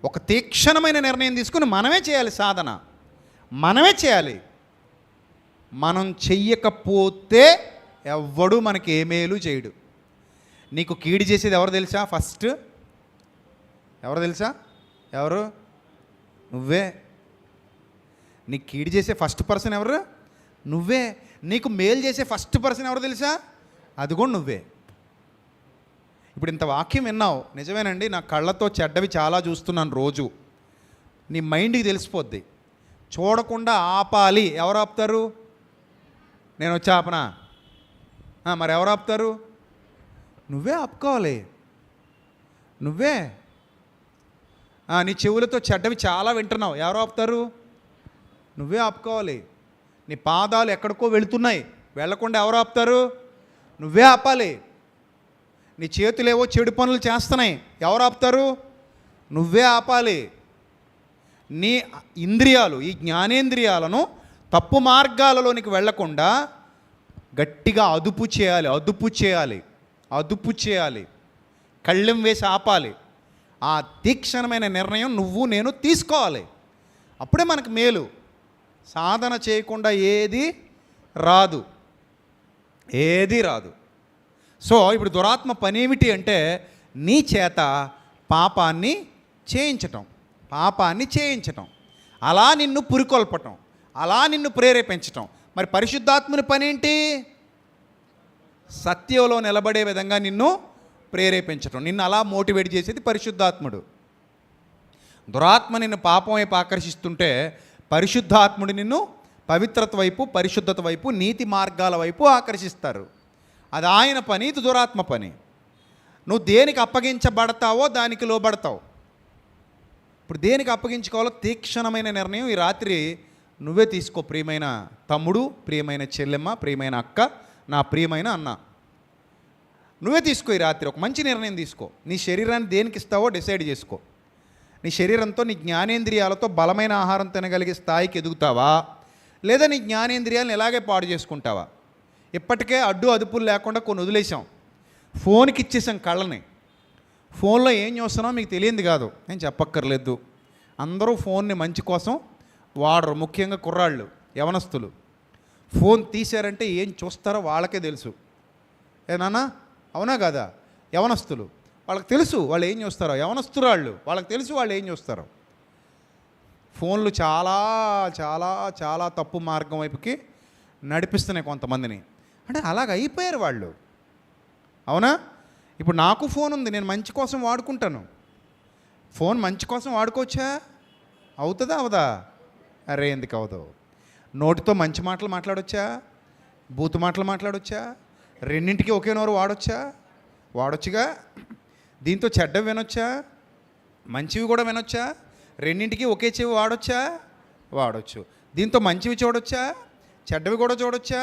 ఒక తీక్షణమైన నిర్ణయం తీసుకుని మనమే చేయాలి. సాధన మనమే చేయాలి. మనం చెయ్యకపోతే ఎవ్వడు మనకి ఏ మేలు చేయడు. నీకు కీడు చేసేది ఎవరు తెలుసా? ఫస్ట్ ఎవరు తెలుసా? ఎవరు? నువ్వే. నీకు కీడు చేసే ఫస్ట్ పర్సన్ ఎవరు? నువ్వే. నీకు మేలు చేసే ఫస్ట్ పర్సన్ ఎవరు తెలుసా? అది కూడా నువ్వే. ఇప్పుడు ఇంత వాక్యం విన్నావు, నిజమేనండి, నా కళ్ళతో చెడ్డవి చాలా చూస్తున్నాను రోజు. నీ మైండ్కి తెలిసిపోద్ది. చూడకుండా ఆపాలి. ఎవరు ఆపుతారు? నేను వచ్చి ఆపనా? మరి ఎవరు ఆపుతారు? నువ్వే ఆపుకోవాలి. నువ్వే. నీ చెవులతో చెడ్డవి చాలా వింటున్నావు, ఎవరు ఆపుతారు? నువ్వే ఆపుకోవాలి. నీ పాదాలు ఎక్కడికో వెళుతున్నాయి, వెళ్ళకుండా ఎవరు ఆపుతారు? నువ్వే ఆపాలి. నీ చేతులేవో చెడు పనులు చేస్తున్నాయి, ఎవరు ఆపుతారు? నువ్వే ఆపాలి. నీ ఇంద్రియాలు, ఈ జ్ఞానేంద్రియాలను తప్పు మార్గాలలోనికి వెళ్లకుండా గట్టిగా అదుపు చేయాలి. అదుపు చేయాలి. అదుపు చేయాలి. కళ్ళెం వేసి ఆపాలి. ఆ తీక్షణమైన నిర్ణయం నువ్వు నేను తీసుకోవాలి. అప్పుడే మనకు మేలు. సాధన చేయకుండా ఏది రాదు. ఏది రాదు. సో ఇప్పుడు దురాత్మ పనేమిటి అంటే నీ చేత పాపాన్ని చేయించటం. పాపాన్ని చేయించటం, అలా నిన్ను పురికొల్పటం, అలా నిన్ను ప్రేరేపించటం. మరి పరిశుద్ధాత్మని పనేంటి? సత్యంలో నిలబడే విధంగా నిన్ను ప్రేరేపించటం, నిన్ను అలా మోటివేట్ చేసేది పరిశుద్ధాత్ముడు. దురాత్మ నిన్ను పాపం వైపు ఆకర్షిస్తుంటే పరిశుద్ధాత్ముడు నిన్ను పవిత్రత వైపు, పరిశుద్ధత వైపు, నీతి మార్గాల వైపు ఆకర్షిస్తారు. అది ఆయన పని, ఇది దురాత్మ పని. నువ్వు దేనికి అప్పగించబడతావో దానికి లోబడతావు. ఇప్పుడు దేనికి అప్పగించుకోవాలో తీక్షణమైన నిర్ణయం ఈ రాత్రి నువ్వే తీసుకో. ప్రియమైన తమ్ముడు, ప్రియమైన చెల్లెమ్మ, ప్రియమైన అక్క, నా ప్రియమైన అన్న, నువ్వే తీసుకో. ఈ రాత్రి ఒక మంచి నిర్ణయం తీసుకో. నీ శరీరాన్ని దేనికి ఇస్తావో డిసైడ్ చేసుకో. నీ శరీరంతో, నీ జ్ఞానేంద్రియాలతో బలమైన ఆహారం తినగలిగే స్థాయికి ఎదుగుతావా, లేదా నీ జ్ఞానేంద్రియాలను ఎలాగే పాడు చేసుకుంటావా? ఇప్పటికే అడ్డు అదుపులు లేకుండా కొన్ని వదిలేసాం. ఫోన్కి ఇచ్చేసాం కళ్ళని. ఫోన్లో ఏం చూస్తున్నామో మీకు తెలియంది కాదు, నేను చెప్పక్కర్లేదు. అందరూ ఫోన్ని మంచి కోసం వాడరు. ముఖ్యంగా కుర్రాళ్ళు, యవనస్తులు. ఫోన్ తీశారంటే ఏం చూస్తారో వాళ్ళకే తెలుసు. నాన్న, అవునా కదా? యవనస్తులు, వాళ్ళకి తెలుసు వాళ్ళు ఏం చూస్తారో. యవనస్తురాళ్ళు, వాళ్ళకి తెలుసు వాళ్ళు ఏం చూస్తారో. ఫోన్లు చాలా చాలా చాలా తప్పు మార్గం వైపుకి నడిపిస్తున్నాయి కొంతమందిని. అంటే అలాగ అయిపోయారు వాళ్ళు. అవునా? ఇప్పుడు నాకు ఫోన్ ఉంది, నేను మంచి కోసం వాడుకుంటాను. ఫోన్ మంచి కోసం వాడుకోవచ్చా? అవుతుందా అవదా? అరే ఎందుకు అవదు? నోటితో మంచి మాటలు మాట్లాడొచ్చా? బూతు మాటలు మాట్లాడొచ్చా? రెండింటికి ఒకే నోరు వాడొచ్చా? వాడొచ్చుగా. దీంతో చెడ్డవి వినొచ్చా? మంచివి కూడా వినొచ్చా? రెండింటికి ఒకే చెవి వాడొచ్చా? వాడొచ్చు. దీంతో మంచివి చూడొచ్చా? చెడ్డవి కూడా చూడొచ్చా?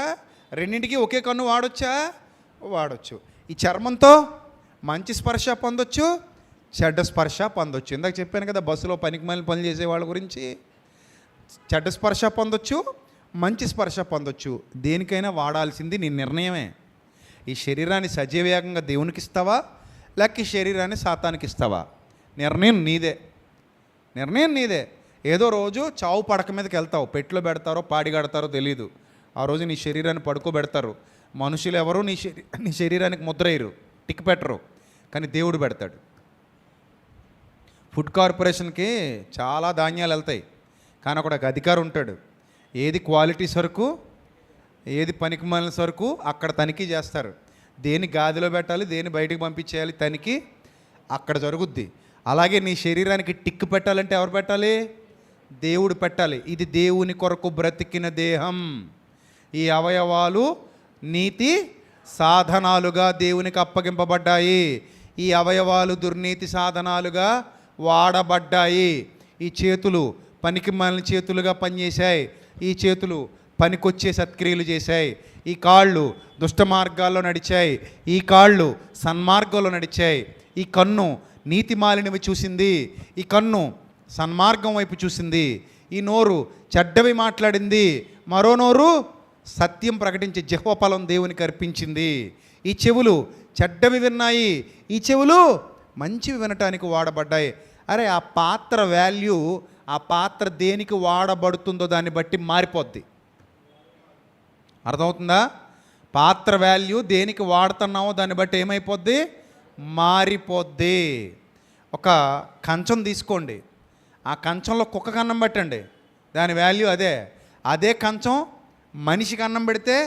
రెండింటికి ఒకే కన్ను వాడొచ్చా? వాడొచ్చు. ఈ చర్మంతో మంచి స్పర్శ పొందొచ్చు, చెడ్డ స్పర్శ పొందొచ్చు. ఇందాక చెప్పాను కదా బస్సులో పనికిమాలిన పనులు చేసే వాళ్ళ గురించి. చెడ్డ స్పర్శ పొందొచ్చు, మంచి స్పర్శ పొందొచ్చు. దేనికైనా వాడాల్సింది నీ నిర్ణయమే. ఈ శరీరాన్ని సజీవయాగంగా దేవునికి ఇస్తావా, లేక ఈ శరీరాన్ని సాతానికి ఇస్తావా? నిర్ణయం నీదే. నిర్ణయం నీదే. ఏదో రోజు చావు పడక మీదకి వెళ్తావు. పెట్టులో పెడతారో పాడి కడతారో తెలీదు. ఆ రోజు నీ శరీరాన్ని పడుకోబెడతారు. మనుషులు ఎవరు నీ శరీరానికి ముద్రయ్యరు, టిక్ పెట్టరు, కానీ దేవుడు పెడతాడు. ఫుడ్ కార్పొరేషన్కి చాలా ధాన్యాలు వెళ్తాయి, కానీ అక్కడ ఒక అధికారి ఉంటాడు. ఏది క్వాలిటీ సరుకు, ఏది పనికిమాలిన సరుకు అక్కడ తనిఖీ చేస్తారు. దేని గాదిలో పెట్టాలి, దేని బయటికి పంపించేయాలి, తనిఖీ అక్కడ జరుగుద్ది. అలాగే నీ శరీరానికి టిక్ పెట్టాలంటే ఎవరు పెట్టాలి? దేవుడు పెట్టాలి. ఇది దేవుని కొరకు బ్రతికిన దేహం. ఈ అవయవాలు నీతి సాధనాలుగా దేవునికి అప్పగింపబడ్డాయి. ఈ అవయవాలు దుర్నీతి సాధనాలుగా వాడబడ్డాయి. ఈ చేతులు పనికిమాలిన చేతులుగా పనిచేశాయి. ఈ చేతులు పనికొచ్చే సత్క్రియలు చేశాయి. ఈ కాళ్ళు దుష్ట మార్గాల్లో నడిచాయి. ఈ కాళ్ళు సన్మార్గంలో నడిచాయి. ఈ కన్ను నీతి మాలినవి చూసింది. ఈ కన్ను సన్మార్గం వైపు చూసింది. ఈ నోరు చెడ్డవి మాట్లాడింది. మరో నోరు సత్యం ప్రకటించే జిహ్వఫలం దేవునికి అర్పించింది. ఈ చెవులు చెడ్డవి విన్నాయి, ఈ చెవులు మంచివి వినటానికి వాడబడ్డాయి. అరే ఆ పాత్ర వాల్యూ, ఆ పాత్ర దేనికి వాడబడుతుందో దాన్ని బట్టి మారిపోద్ది. అర్థమవుతుందా? పాత్ర వాల్యూ దేనికి వాడుతున్నామో దాన్ని బట్టి ఏమైపోద్ది? మారిపోద్ది. ఒక కంచం తీసుకోండి, ఆ కంచంలో కుక్క కన్నం పెట్టండి, దాని వాల్యూ అదే. అదే కంచం మనిషికి అన్నం పెడితే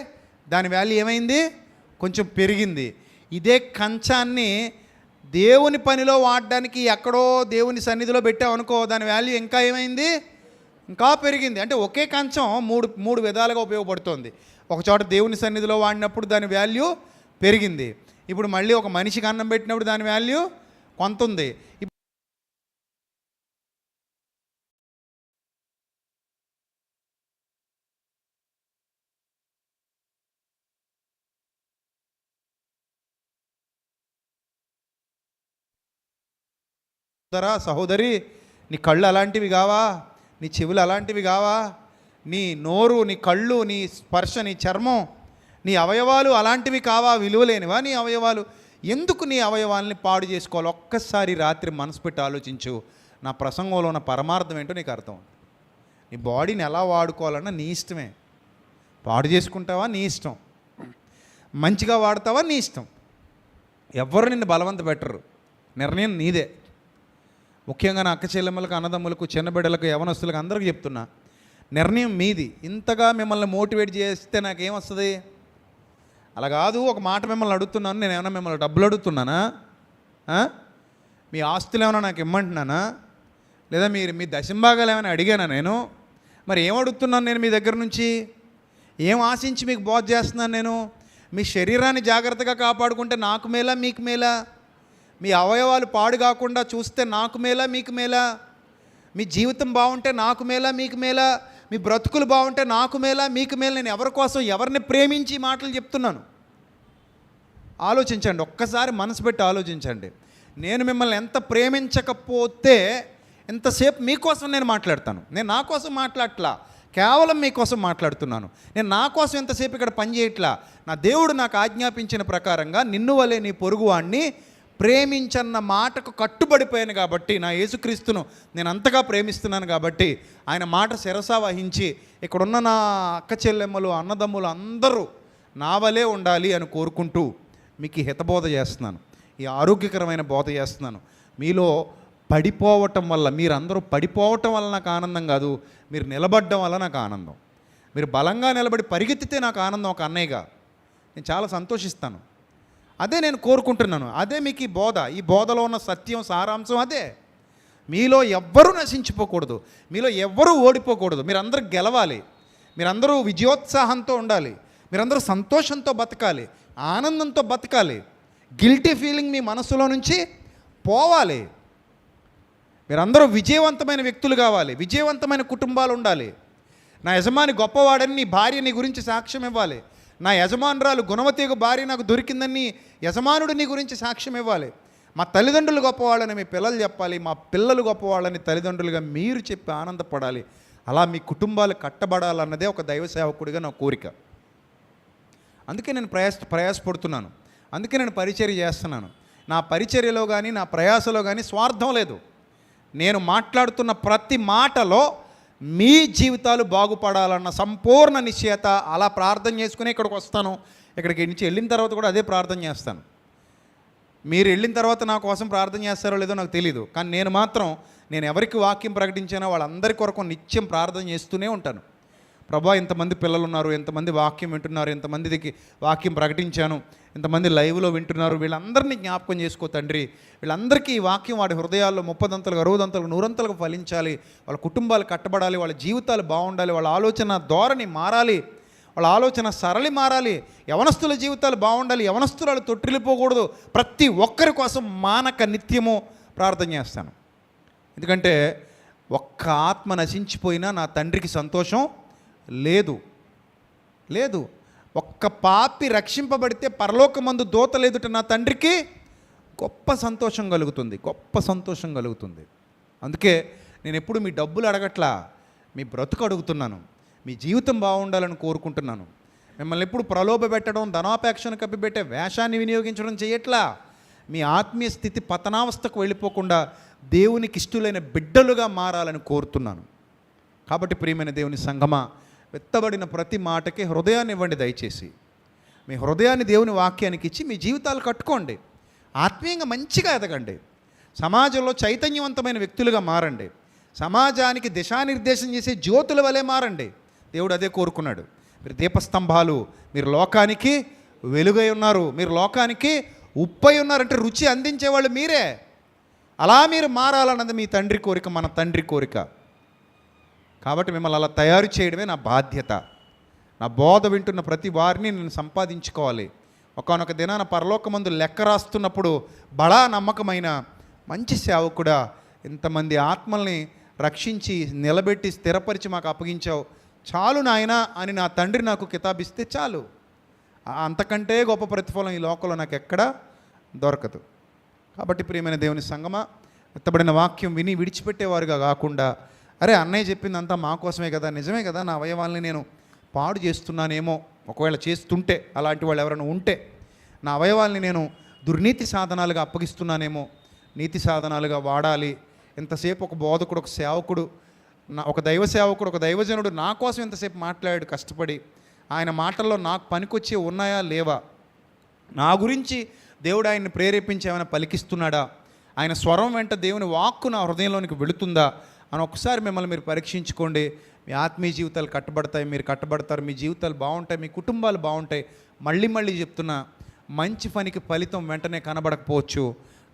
దాని వాల్యూ ఏమైంది? కొంచెం పెరిగింది. ఇదే కంచాన్ని దేవుని పనిలో వాడడానికి ఎక్కడో దేవుని సన్నిధిలో పెట్టామనుకో, దాని వాల్యూ ఇంకా ఏమైంది? ఇంకా పెరిగింది. అంటే ఒకే కంచం మూడు విధాలుగా ఉపయోగపడుతుంది. ఒక చోట దేవుని సన్నిధిలో వాడినప్పుడు దాని వాల్యూ పెరిగింది. ఇప్పుడు మళ్ళీ ఒక మనిషికి అన్నం పెట్టినప్పుడు దాని వాల్యూ కొంత ఉంది. సహోదరి, నీ కళ్ళు అలాంటివి కావా? నీ చెవులు అలాంటివి కావా? నీ నోరు, నీ కళ్ళు, నీ స్పర్శ, నీ చర్మం, నీ అవయవాలు అలాంటివి కావా? విలువలేనివా నీ అవయవాలు? ఎందుకు నీ అవయవాల్ని పాడు చేసుకోవాలి? ఒక్కసారి రాత్రి మనసు పెట్టి ఆలోచించు. నా ప్రసంగంలో ఉన్న పరమార్థం ఏంటో నీకు అర్థం. నీ బాడీని ఎలా వాడుకోవాలన్నా నీ ఇష్టమే. పాడు చేసుకుంటావా నీ ఇష్టం, మంచిగా వాడతావా నీ ఇష్టం. ఎవ్వరు నిన్ను బలవంత పెట్టరు, నిర్ణయం నీదే. ముఖ్యంగా నా అక్క చెల్లెమ్మలకు, అన్నదమ్ములకు, చిన్నబిడ్డలకు, యవనస్తులకు అందరికీ చెప్తున్నా, నిర్ణయం మీది. ఇంతగా మిమ్మల్ని మోటివేట్ చేస్తే నాకేమొస్తుంది? అలా కాదు. ఒక మాట మిమ్మల్ని అడుగుతున్నాను, నేను ఏమైనా మిమ్మల్ని డబ్బులు అడుగుతున్నానా? మీ ఆస్తులు ఏమైనా నాకు ఇమ్మంటున్నానా? లేదా మీ దశంభాగాలు ఏమైనా అడిగానా నేను? మరి ఏం అడుగుతున్నాను నేను మీ దగ్గర నుంచి? ఏం ఆశించి మీకు బోధ చేస్తున్నాను నేను? మీ శరీరాన్ని జాగ్రత్తగా కాపాడుకుంటే నాకు మేలా మీకు మేలా? మీ అవయవాలు పాడు కాకుండా చూస్తే నాకు మేలా మీకు మేలా? మీ జీవితం బాగుంటే నాకు మేలా మీకు మేలా? మీ బ్రతుకులు బాగుంటే నాకు మేలా మీకు మేలా? నేను ఎవరి కోసం, ఎవరిని ప్రేమించి మాటలు చెప్తున్నాను? ఆలోచించండి, ఒక్కసారి మనసు పెట్టి ఆలోచించండి. నేను మిమ్మల్ని ఎంత ప్రేమించకపోతే ఎంతసేపు మీకోసం నేను మాట్లాడతాను? నేను నా కోసం మాట్లాడట్లా, కేవలం మీకోసం మాట్లాడుతున్నాను. నేను నా కోసం ఎంతసేపు ఇక్కడ పని చేయట్లా. నా దేవుడు నాకు ఆజ్ఞాపించిన ప్రకారంగా నిన్ను వలే నీ పొరుగువాణ్ణి ప్రేమించన్న మాటకు కట్టుబడిపోయాను కాబట్టి, నా యేసుక్రీస్తును నేను అంతగా ప్రేమిస్తున్నాను కాబట్టి ఆయన మాట శిరసా వహించి ఇక్కడున్న నా అక్క చెల్లెమ్మలు, అన్నదమ్ములు అందరూ నా వలే ఉండాలి అని కోరుకుంటూ మీకు హితబోధ చేస్తున్నాను. ఈ ఆరోగ్యకరమైన బోధ చేస్తున్నాను. మీలో పడిపోవటం వల్ల, మీరందరూ పడిపోవటం వల్ల నాకు ఆనందం కాదు, మీరు నిలబడడం వల్ల నాకు ఆనందం. మీరు బలంగా నిలబడి పరిగెత్తితే నాకు ఆనందం. ఒక అన్నయ్యగా నేను చాలా సంతోషిస్తాను. అదే నేను కోరుకుంటున్నాను. అదే మీకు ఈ బోధ. ఈ బోధలో ఉన్న సత్యం, సారాంశం అదే. మీలో ఎవ్వరూ నశించిపోకూడదు, మీలో ఎవ్వరూ ఓడిపోకూడదు. మీరందరూ గెలవాలి, మీరందరూ విజయోత్సాహంతో ఉండాలి, మీరందరూ సంతోషంతో బతకాలి, ఆనందంతో బతకాలి. గిల్టీ ఫీలింగ్ మీ మనసులో నుంచి పోవాలి. మీరందరూ విజయవంతమైన వ్యక్తులు కావాలి, విజయవంతమైన కుటుంబాలు ఉండాలి. నా యజమాని గొప్పవాడని నీ భార్య నీ గురించి సాక్ష్యం ఇవ్వాలి. నా యజమానురాలు గుణవతీగ భార్య నాకు దొరికిందని యజమానుడు నీ గురించి సాక్ష్యం ఇవ్వాలి. మా తల్లిదండ్రులు గొప్పవాళ్ళని మీ పిల్లలు చెప్పాలి, మా పిల్లలు గొప్పవాళ్ళని తల్లిదండ్రులుగా మీరు చెప్పి ఆనందపడాలి. అలా మీ కుటుంబాలు కట్టబడాలన్నదే ఒక దైవ సేవకుడిగా నా కోరిక. అందుకే నేను ప్రయాసపడుతున్నాను, అందుకే నేను పరిచర్య చేస్తున్నాను. నా పరిచర్యలో కానీ నా ప్రయాసలో కానీ స్వార్థం లేదు. నేను మాట్లాడుతున్న ప్రతి మాటలో మీ జీవితాలు బాగుపడాలన్న సంపూర్ణ నిశ్చయత, అలా ప్రార్థన చేసుకుని ఇక్కడికి వస్తాను. ఇక్కడికి నుంచి వెళ్ళిన తర్వాత కూడా అదే ప్రార్థన చేస్తాను. మీరు వెళ్ళిన తర్వాత నా కోసం ప్రార్థన చేస్తారో లేదో నాకు తెలీదు, కానీ నేను ఎవరికి వాక్యం ప్రకటించానో వాళ్ళందరి కొరకు నిత్యం ప్రార్థన చేస్తూనే ఉంటాను. ప్రభా, ఇంతమంది పిల్లలు ఉన్నారు, ఎంతమంది వాక్యం వింటున్నారు, ఎంతమందికి వాక్యం ప్రకటించాను, ఇంతమంది లైవ్లో వింటున్నారు, వీళ్ళందరినీ జ్ఞాపకం చేసుకో తండ్రి. వీళ్ళందరికీ ఈ వాక్యం వాడి హృదయాల్లో 30 60 100 ఫలించాలి, వాళ్ళ కుటుంబాలు కట్టబడాలి, వాళ్ళ జీవితాలు బాగుండాలి, వాళ్ళ ఆలోచన ధోరణి మారాలి, వాళ్ళ ఆలోచన సరళి మారాలి, యవనస్తుల జీవితాలు బాగుండాలి, యవనస్తురాలు తొట్టిల్లిపోకూడదు. ప్రతి ఒక్కరి కోసం మానక నిత్యము ప్రార్థన చేస్తాను. ఎందుకంటే ఒక్క ఆత్మ నశించిపోయినా నా తండ్రికి సంతోషం లేదు. ఒక్క పాపి రక్షింపబడితే పరలోకమందు దూతలు ఎదుట నా తండ్రికి గొప్ప సంతోషం కలుగుతుంది. అందుకే నేను ఎప్పుడు మీ డబ్బులు అడగట్లా, మీ బ్రతుకు అడుగుతున్నాను. మీ జీవితం బాగుండాలని కోరుకుంటున్నాను. మిమ్మల్ని ఎప్పుడు ప్రలోభ పెట్టడం, ధనాపేక్షను కప్పిపెట్టే వేషాన్ని వినియోగించడం చేయట్లా. మీ ఆత్మీయ స్థితి పతనావస్థకు వెళ్ళిపోకుండా దేవునికి ఇష్టలైన బిడ్డలుగా మారాలని కోరుతున్నాను. కాబట్టి ప్రియమైన దేవుని సంగమా, వెత్తబడిన ప్రతి మాటకి హృదయాన్ని ఇవ్వండి. దయచేసి మీ హృదయాన్ని దేవుని వాక్యానికి ఇచ్చి మీ జీవితాలు కట్టుకోండి. ఆత్మీయంగా మంచిగా ఎదగండి. సమాజంలో చైతన్యవంతమైన వ్యక్తులుగా మారండి. సమాజానికి దిశానిర్దేశం చేసే జ్యోతుల వలె మారండి. దేవుడు అదే కోరుకున్నాడు. మీరు దీపస్తంభాలు, మీరు లోకానికి వెలుగై ఉన్నారు, మీరు లోకానికి ఉప్పై ఉన్నారంటే రుచి అందించేవాళ్ళు మీరే. అలా మీరు మారాలన్నది మీ తండ్రి కోరిక, మన తండ్రి కోరిక. కాబట్టి మిమ్మల్ని అలా తయారు చేయడమే నా బాధ్యత. నా బోధ వింటున్న ప్రతి వారిని నేను సంపాదించుకోవాలి. ఒకానొక దినాన పరలోకమందు లెక్క రాస్తున్నప్పుడు బడా నమ్మకమైన మంచి సేవకుడా, ఇంతమంది ఆత్మల్ని రక్షించి నిలబెట్టి స్థిరపరిచి మాకు అప్పగించావు, చాలు నాయనా అని నా తండ్రి నాకు కితాబిస్తే చాలు. అంతకంటే గొప్ప ప్రతిఫలం ఈ లోకంలో నాకు ఎక్కడా దొరకదు. కాబట్టి ప్రియమైన దేవుని సంగమా, ఎత్తబడిన వాక్యం విని విడిచిపెట్టేవారుగా కాకుండా, అరే అన్నయ్య చెప్పిందంతా మా కోసమే కదా, నిజమే కదా, నా అవయవాల్ని నేను పాడు చేస్తున్నానేమో, ఒకవేళ చేస్తుంటే అలాంటి వాళ్ళు ఎవరైనా ఉంటే, నా అవయవాల్ని నేను దుర్నీతి సాధనాలుగా అప్పగిస్తున్నానేమో, నీతి సాధనాలుగా వాడాలి. ఎంతసేపు ఒక బోధకుడు, ఒక సేవకుడు, ఒక దైవ సేవకుడు, ఒక దైవజనుడు నా కోసం ఎంతసేపు మాట్లాడాడు కష్టపడి, ఆయన మాటల్లో నాకు పనికొచ్చే ఉన్నాయా లేవా, నా గురించి దేవుడు ఆయన్ని ప్రేరేపించి ఏమైనా పలికిస్తున్నాడా, ఆయన స్వరం వెంట దేవుని వాక్కు నా హృదయంలోనికి వెళుతుందా అని ఒకసారి మిమ్మల్ని మీరు పరీక్షించుకోండి. మీ ఆత్మీయ జీవితాలు కట్టబడతాయి, మీరు కట్టబడతారు, మీ జీవితాలు బాగుంటాయి, మీ కుటుంబాలు బాగుంటాయి. మళ్ళీ మళ్ళీ చెప్తున్నా, మంచి పనికి ఫలితం వెంటనే కనబడకపోవచ్చు,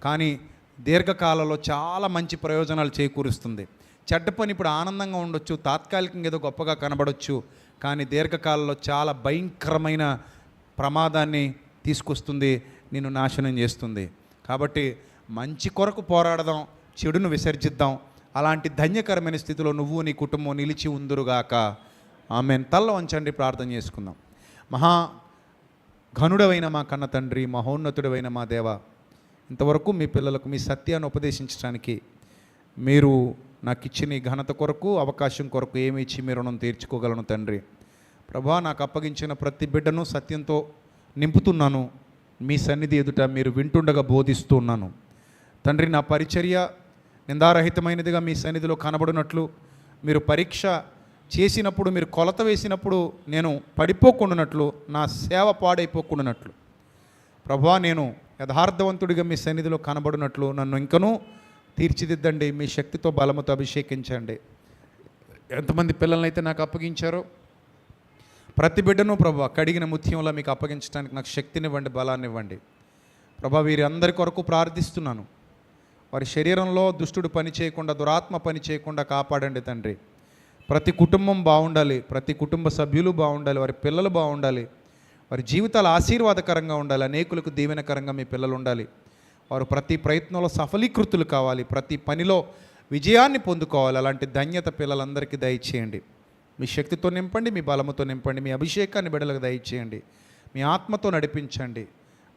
కానీ దీర్ఘకాలంలో చాలా మంచి ప్రయోజనాలు చేకూరుస్తుంది. చెడ్డ పని ఇప్పుడు ఆనందంగా ఉండొచ్చు, తాత్కాలికంగా ఏదో గొప్పగా కనబడవచ్చు, కానీ దీర్ఘకాలంలో చాలా భయంకరమైన ప్రమాదాన్ని తీసుకొస్తుంది, నిన్ను నాశనం చేస్తుంది. కాబట్టి మంచి కొరకు పోరాడదాం, చెడును విసర్జిద్దాం. అలాంటి ధన్యకరమైన స్థితిలో నువ్వు నీ కుటుంబం నిలిచి ఉందురుగాక. ఆమేన్. తల్ల వంచండి, ప్రార్థన చేసుకుందాం. మహా ఘనుడవైన మా కన్న తండ్రి, మహోన్నతుడవైన మా దేవ, ఇంతవరకు మీ పిల్లలకు మీ సత్యాన్ని ఉపదేశించడానికి మీరు నాకు ఇచ్చిన ఈ ఘనత కొరకు, అవకాశం కొరకు ఏమి ఇచ్చి మీ రుణం తీర్చుకోగలను తండ్రి. ప్రభా, నాకు అప్పగించిన ప్రతి బిడ్డను సత్యంతో నింపుతున్నాను. మీ సన్నిధి ఎదుట మీరు వింటుండగా బోధిస్తూ ఉన్నాను తండ్రి. నా పరిచర్య నిందారహితమైనదిగా మీ సన్నిధిలో కనబడినట్లు, మీరు పరీక్ష చేసినప్పుడు, మీరు కొలత వేసినప్పుడు నేను పడిపోకుండానట్లు, నా సేవ పాడైపోకుండానట్లు ప్రభా, నేను యథార్థవంతుడిగా మీ సన్నిధిలో కనబడినట్లు నన్ను ఇంకనూ తీర్చిదిద్దండి. మీ శక్తితో బలముతో అభిషేకించండి. ఎంతమంది పిల్లలనైతే నాకు అప్పగించారో ప్రతి బిడ్డను ప్రభా కడిగిన ముత్యంలో మీకు అప్పగించడానికి నాకు శక్తినివ్వండి, బలాన్ని ఇవ్వండి ప్రభా. వీరందరి కొరకు ప్రార్థిస్తున్నాను. వారి శరీరంలో దుష్టుడు పని చేయకుండా, దురాత్మ పని చేయకుండా కాపాడండి తండ్రి. ప్రతి కుటుంబం బాగుండాలి, ప్రతి కుటుంబ సభ్యులు బాగుండాలి, వారి పిల్లలు బాగుండాలి, వారి జీవితాలు ఆశీర్వాదకరంగా ఉండాలి, అనేకులకు దీవెనకరంగా మీ పిల్లలు ఉండాలి. వారు ప్రతి ప్రయత్నంలో సఫలీకృతులు కావాలి, ప్రతి పనిలో విజయాన్ని పొందుకోవాలి. అలాంటి ధన్యత పిల్లలందరికీ దయచేయండి. మీ శక్తితో నింపండి, మీ బలముతో నింపండి, మీ అభిషేకాన్ని బిడ్డలకు దయచేయండి, మీ ఆత్మతో నడిపించండి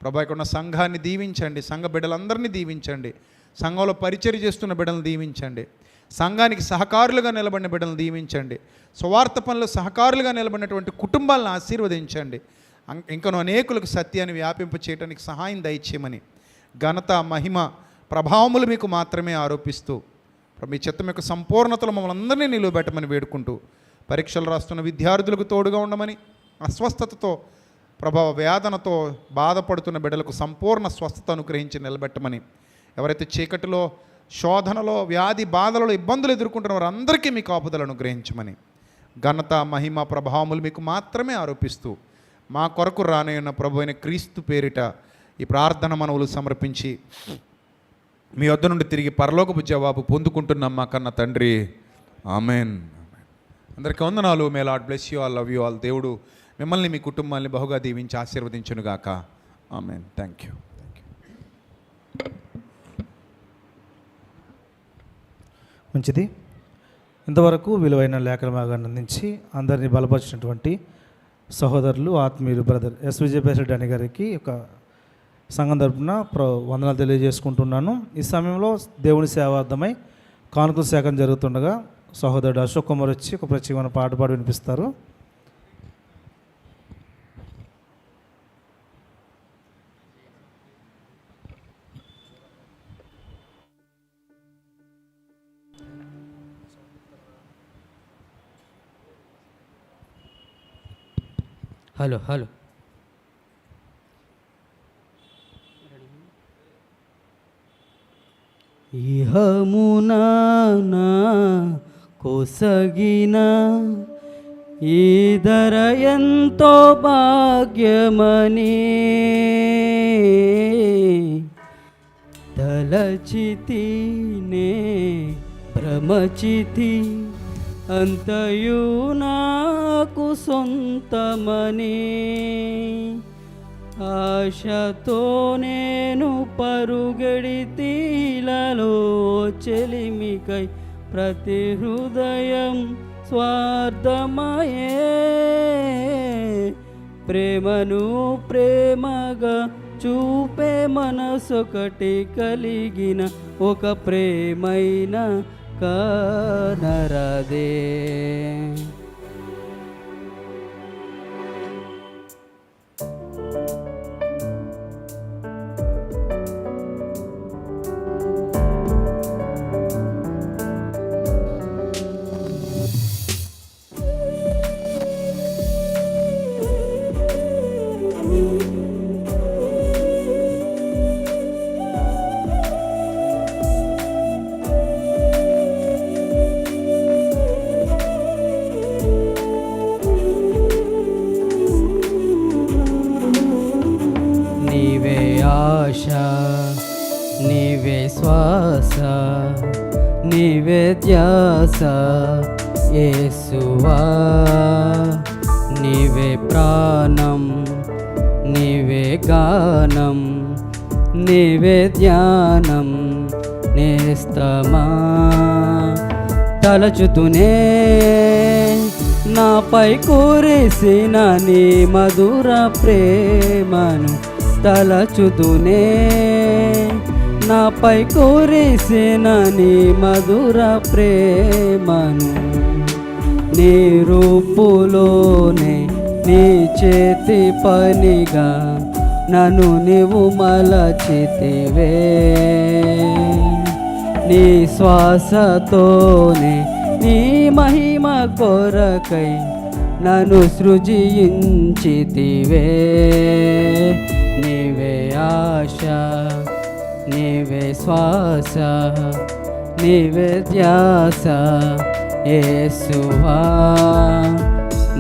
ప్రభా. ఇక్కడ ఉన్న సంఘాన్ని దీవించండి, సంఘ బిడ్డలందరినీ దీవించండి, సంఘంలో పరిచర్య చేస్తున్న బిడ్డలను దీవించండి, సంఘానికి సహకారులుగా నిలబడిన బిడ్డలను దీవించండి, సువార్త పనులు సహకారులుగా నిలబడినటువంటి కుటుంబాలను ఆశీర్వదించండి. ఇంకనూ అనేకులకు సత్యాన్ని వ్యాపింప చేయడానికి సహాయం దయచేయమని ఘనత, మహిమ, ప్రభావములు మీకు మాత్రమే ఆరోపిస్తూ మీ చిత్తం యొక్క సంపూర్ణతలు మమ్మల్ని అందరినీ నిలువబెట్టమని వేడుకుంటూ, పరీక్షలు రాస్తున్న విద్యార్థులకు తోడుగా ఉండమని, అస్వస్థతతో ప్రభావ వేదనతో బాధపడుతున్న బిడ్డలకు సంపూర్ణ స్వస్థత అనుగ్రహించి నిలబెట్టమని, ఎవరైతే చీకటిలో, శోధనలో, వ్యాధి బాధలలో ఇబ్బందులు ఎదుర్కొంటున్న వారందరికీ మీ కాపుదలను అనుగ్రహించమని ఘనత, మహిమ, ప్రభావములు మీకు మాత్రమే ఆరోపిస్తూ మా కొరకు రానయ్యున్న ప్రభు అయిన క్రీస్తు పేరిట ఈ ప్రార్థన మనవులు సమర్పించి మీ వద్ద నుండి తిరిగి పరలోకపు జవాబు పొందుకుంటున్నాం మా కన్న తండ్రి. ఆమెన్. అందరికీ వందనాలు. May Lord bless you all, love you all. దేవుడు మిమ్మల్ని, మీ కుటుంబాన్ని బహుగా దీవించి ఆశీర్వదించునుగాక. ఆమెన్. Thank you. మంచిది. ఇంతవరకు విలువైన లేఖల భాగాన్ని అందించి అందరినీ బలపరిచినటువంటి సహోదరులు, ఆత్మీయులు బ్రదర్ ఎస్ విజయభాస్కర్ రెడ్డి గారికి ఒక సంఘం తరపున వందనాలు తెలియజేసుకుంటున్నాను. ఈ సమయంలో దేవుని సేవార్థమై కానుకల సేకరణ జరుగుతుండగా సహోదరుడు అశోక్ కుమార్ వచ్చి ఒక ప్రత్యేకమైన పాట పాడి వినిపిస్తారు. హలో హలో ఇహమునా కొసగిన ఈ ధర ఎంతో భాగ్యమని తలచితినే భ్రమచితి అంతయు నాకు సొంతమని ఆశతో నేను పరుగెడితీలలో చెలిమికై ప్రతి హృదయం స్వార్థమయే ప్రేమను ప్రేమగా చూపే మనసొకటి కలిగిన ఒక ప్రేమైన కానరదే. నీవే ఆశ, నీవే శ్వాస, నీవే ధ్యాస యేసువా, నీవే ప్రాణం, నీవే గానం, నీవే ధ్యానం నేస్తమా. తలచుతూనే నాపై కురిసిన నీ మధుర ప్రేమను తలచుతూనే నాపై కురిసిన నీ మధుర ప్రేమను నీ రూపులోనే నీ చేతి పనిగా నన్ను నీవు మలచితివే. నీ శ్వాసతోనే నీ మహిమ కొరకై నన్ను సృజించితివే. నీవే ఆశ, నీవే శ్వాస, నీవే ధ్యాస యేసువా,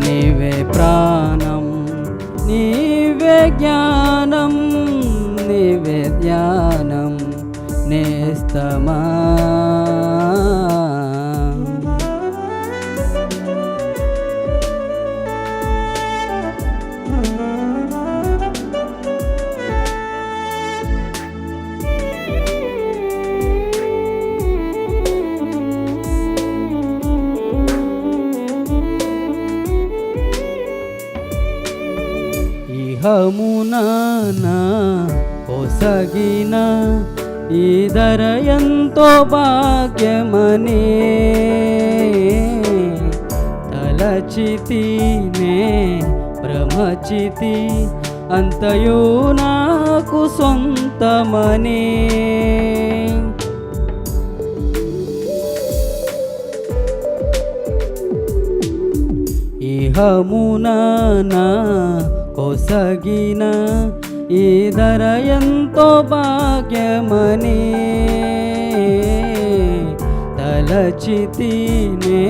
నీవే ప్రాణం, నీవే జ్ఞానం, నీవే ధ్యానం నేస్తమా. ఇహమునా ఒసగిన ఈ ధర ఎంతో భాగ్యమని తలచితినే భ్రమచితి అంతయు నాకు సొంతమని. ఇహమునా కొసగిన ఈ ధర ఎంతో భాగ్యమని తలచితినే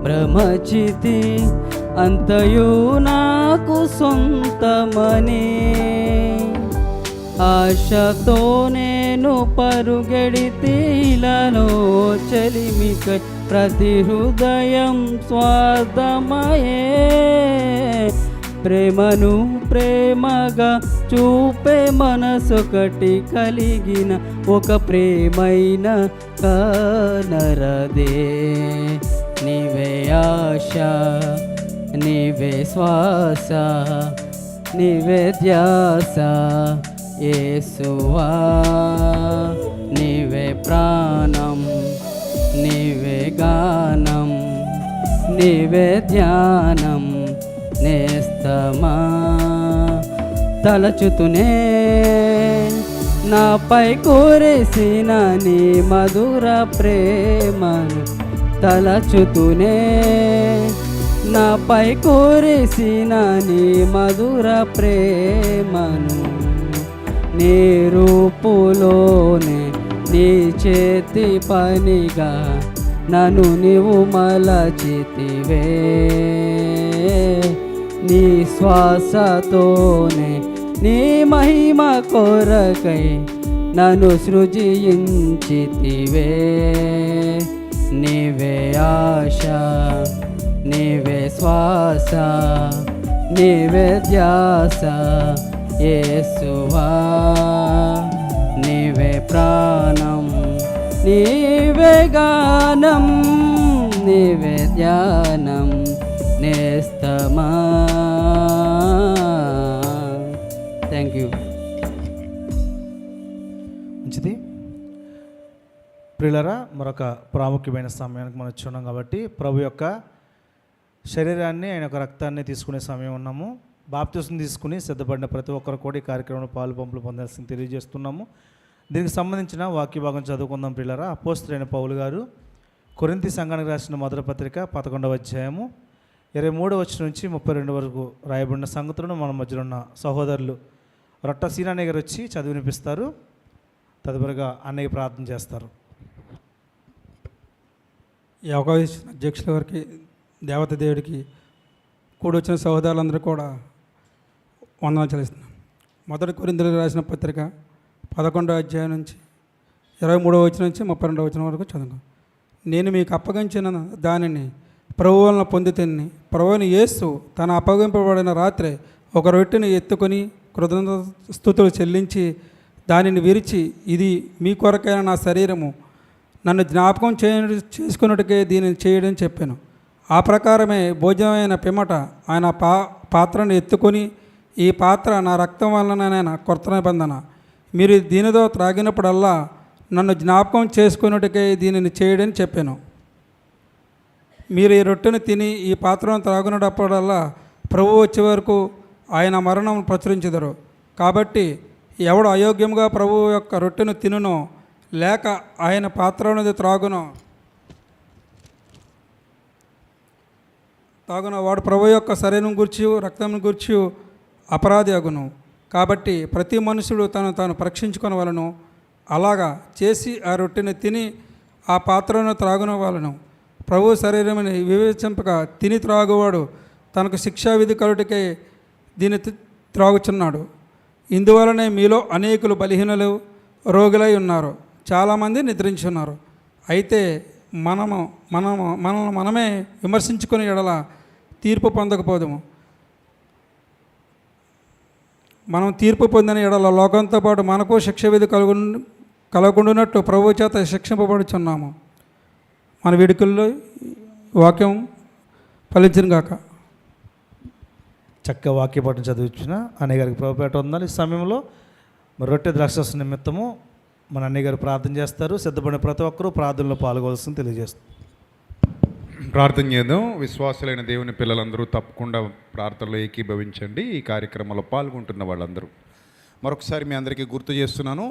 భ్రమచితి అంతయు నాకు సొంతమని. ఆశతో నేను పరుగెడితీలలో చెలిమికై ప్రతి హృదయం స్వార్థమయే ప్రేమను ప్రేమగా చూపే మనసొకటి కలిగిన ఒక ప్రేమైన కానరదే. నీవే ఆశ, నీవే శ్వాస, నీవే ధ్యాస యేసువా, నీవే ప్రాణం, నీవే గానం, నీవే ధ్యానం నేస్తమా. తలచుతూనే నాపై కురిసిన నీ మధుర ప్రేమను తలచుతూనే నాపై కురిసిన నీ మధుర ప్రేమను నీ రూపులోనే నీ చేతి పనిగా నన్ను నీవు మలచితివే. నీ శ్వాసతోనే నీ మహిమ కొరకై నన్ను సృజించితివే. నీవే ఆశ, నీవే శ్వాస, నీవే ధ్యాస యేసువా. నీవే ప్రాణం, నీవే గానం, నీవే ధ్యానం నేస్తమా. Thank you. మంచిది ప్రియులారా, మరొక ప్రాముఖ్యమైన సమయానికి మనం వచ్చి ఉన్నాం కాబట్టి ప్రభు యొక్క శరీరాన్ని ఆయన యొక్క రక్తాన్ని తీసుకునే సమయం ఉన్నాము. బాప్తిసం తీసుకుని సిద్ధపడిన ప్రతి ఒక్కరు కూడా ఈ కార్యక్రమంలో పాలు పంపులు పొందాల్సింది తెలియజేస్తున్నాము. దీనికి సంబంధించిన వాక్య భాగం చదువుకుందాం ప్రియులారా. అపోస్తలుడైన పౌలు గారు కొరింథీ సంఘానికి రాసిన మొదటి పత్రిక 11వ అధ్యాయము 23వ వచనం నుంచి 32 వరకు రాయబడిన సంగతులను మన మధ్యలో ఉన్న సహోదరులు రొట్ట సీనాన్నయ్య గారు వచ్చి చదివి వినిపిస్తారు. తదుపరిగా అన్నయ్య ప్రార్థన చేస్తారు. ఈ అవకాశం ఇచ్చిన అధ్యక్షుల వారికి, దేవత దేవుడికి, కూడొచ్చిన సహోదరులందరూ కూడా వందనాలు చెల్లిస్తున్నాం. మొదటి కొరింథీయులకు రాసిన పత్రిక 11వ అధ్యాయం నుంచి 23వ వచనం నుంచి 32వ వచనం వరకు చదువుకో. నేను మీకు అప్పగించిన దానిని ప్రభువు వలన పొందితిని. ప్రభువుని యేసు తన అప్పగింపబడిన రాత్రి ఒక రొట్టెని ఎత్తుకొని కృతజ్ఞతాస్తుతులు చెల్లించి దానిని విరిచి, ఇది మీ కొరకైన నా శరీరము, నన్ను జ్ఞాపకం చేసుకున్నట్టుకే దీనిని చేయడం చెప్పాను. ఆ ప్రకారమే భోజనమైన పిమ్మట ఆయన పాత్రను ఎత్తుకొని, ఈ పాత్ర నా రక్తం వలనైన కొత్త నిబంధన, మీరు దీనితో త్రాగినప్పుడల్లా నన్ను జ్ఞాపకం చేసుకున్నట్టుకే దీనిని చేయడం చెప్పాను. మీరు ఈ రొట్టెను తిని ఈ పాత్రను త్రాగునప్పుడల్లా ప్రభువు వచ్చే వరకు ఆయన మరణం ప్రచురించెదరు. కాబట్టి ఎవడు అయోగ్యంగా ప్రభువు యొక్క రొట్టెను తినునో లేక ఆయన పాత్రను త్రాగునో వాడు ప్రభు యొక్క శరీరం గురించి రక్తం గురించి అపరాధి అగును. కాబట్టి ప్రతి మనుషుడు తాను పరీక్షించుకొనవలను. అలాగా చేసి ఆ రొట్టెని తిని ఆ పాత్రను త్రాగునవలను. ప్రభు శరీరమని వివేచింపక తిని త్రాగువాడు తనకు శిక్షావిధి కలుటికై దీన్ని త్రాగుచున్నాడు. ఇందువలనే మీలో అనేకులు బలహీనులు, రోగులై ఉన్నారు, చాలామంది నిద్రించున్నారు. అయితే మనల్ని మనమే విమర్శించుకుని ఎడల తీర్పు పొందకపోదుము. మనం తీర్పు పొందిన ఎడల లోకంతో పాటు మనకు శిక్షావిధి కలగకుండానట్టు ప్రభు చేత శిక్షింపబడుచున్నాము. మన వేడుకల్లో వాక్యం ఫలించిన గాక. చక్కగా వాక్యపాఠం చదివించిన అన్నయ్య గారికి ప్రభుపేట ఉందని ఈ సమయంలో మరి రొట్టె ద్రాక్షరసం నిమిత్తము మన అన్నయ్య గారు ప్రార్థన చేస్తారు. సిద్ధపడిన ప్రతి ఒక్కరూ ప్రార్థనలో పాల్గొవాల్సింది తెలియజేస్తారు. ప్రార్థన చేద్దాం. విశ్వాసులైన దేవుని పిల్లలందరూ తప్పకుండా ప్రార్థనలో ఏకీభవించండి. ఈ కార్యక్రమంలో పాల్గొంటున్న వాళ్ళందరూ మరొకసారి మీ అందరికీ గుర్తు చేస్తున్నాను.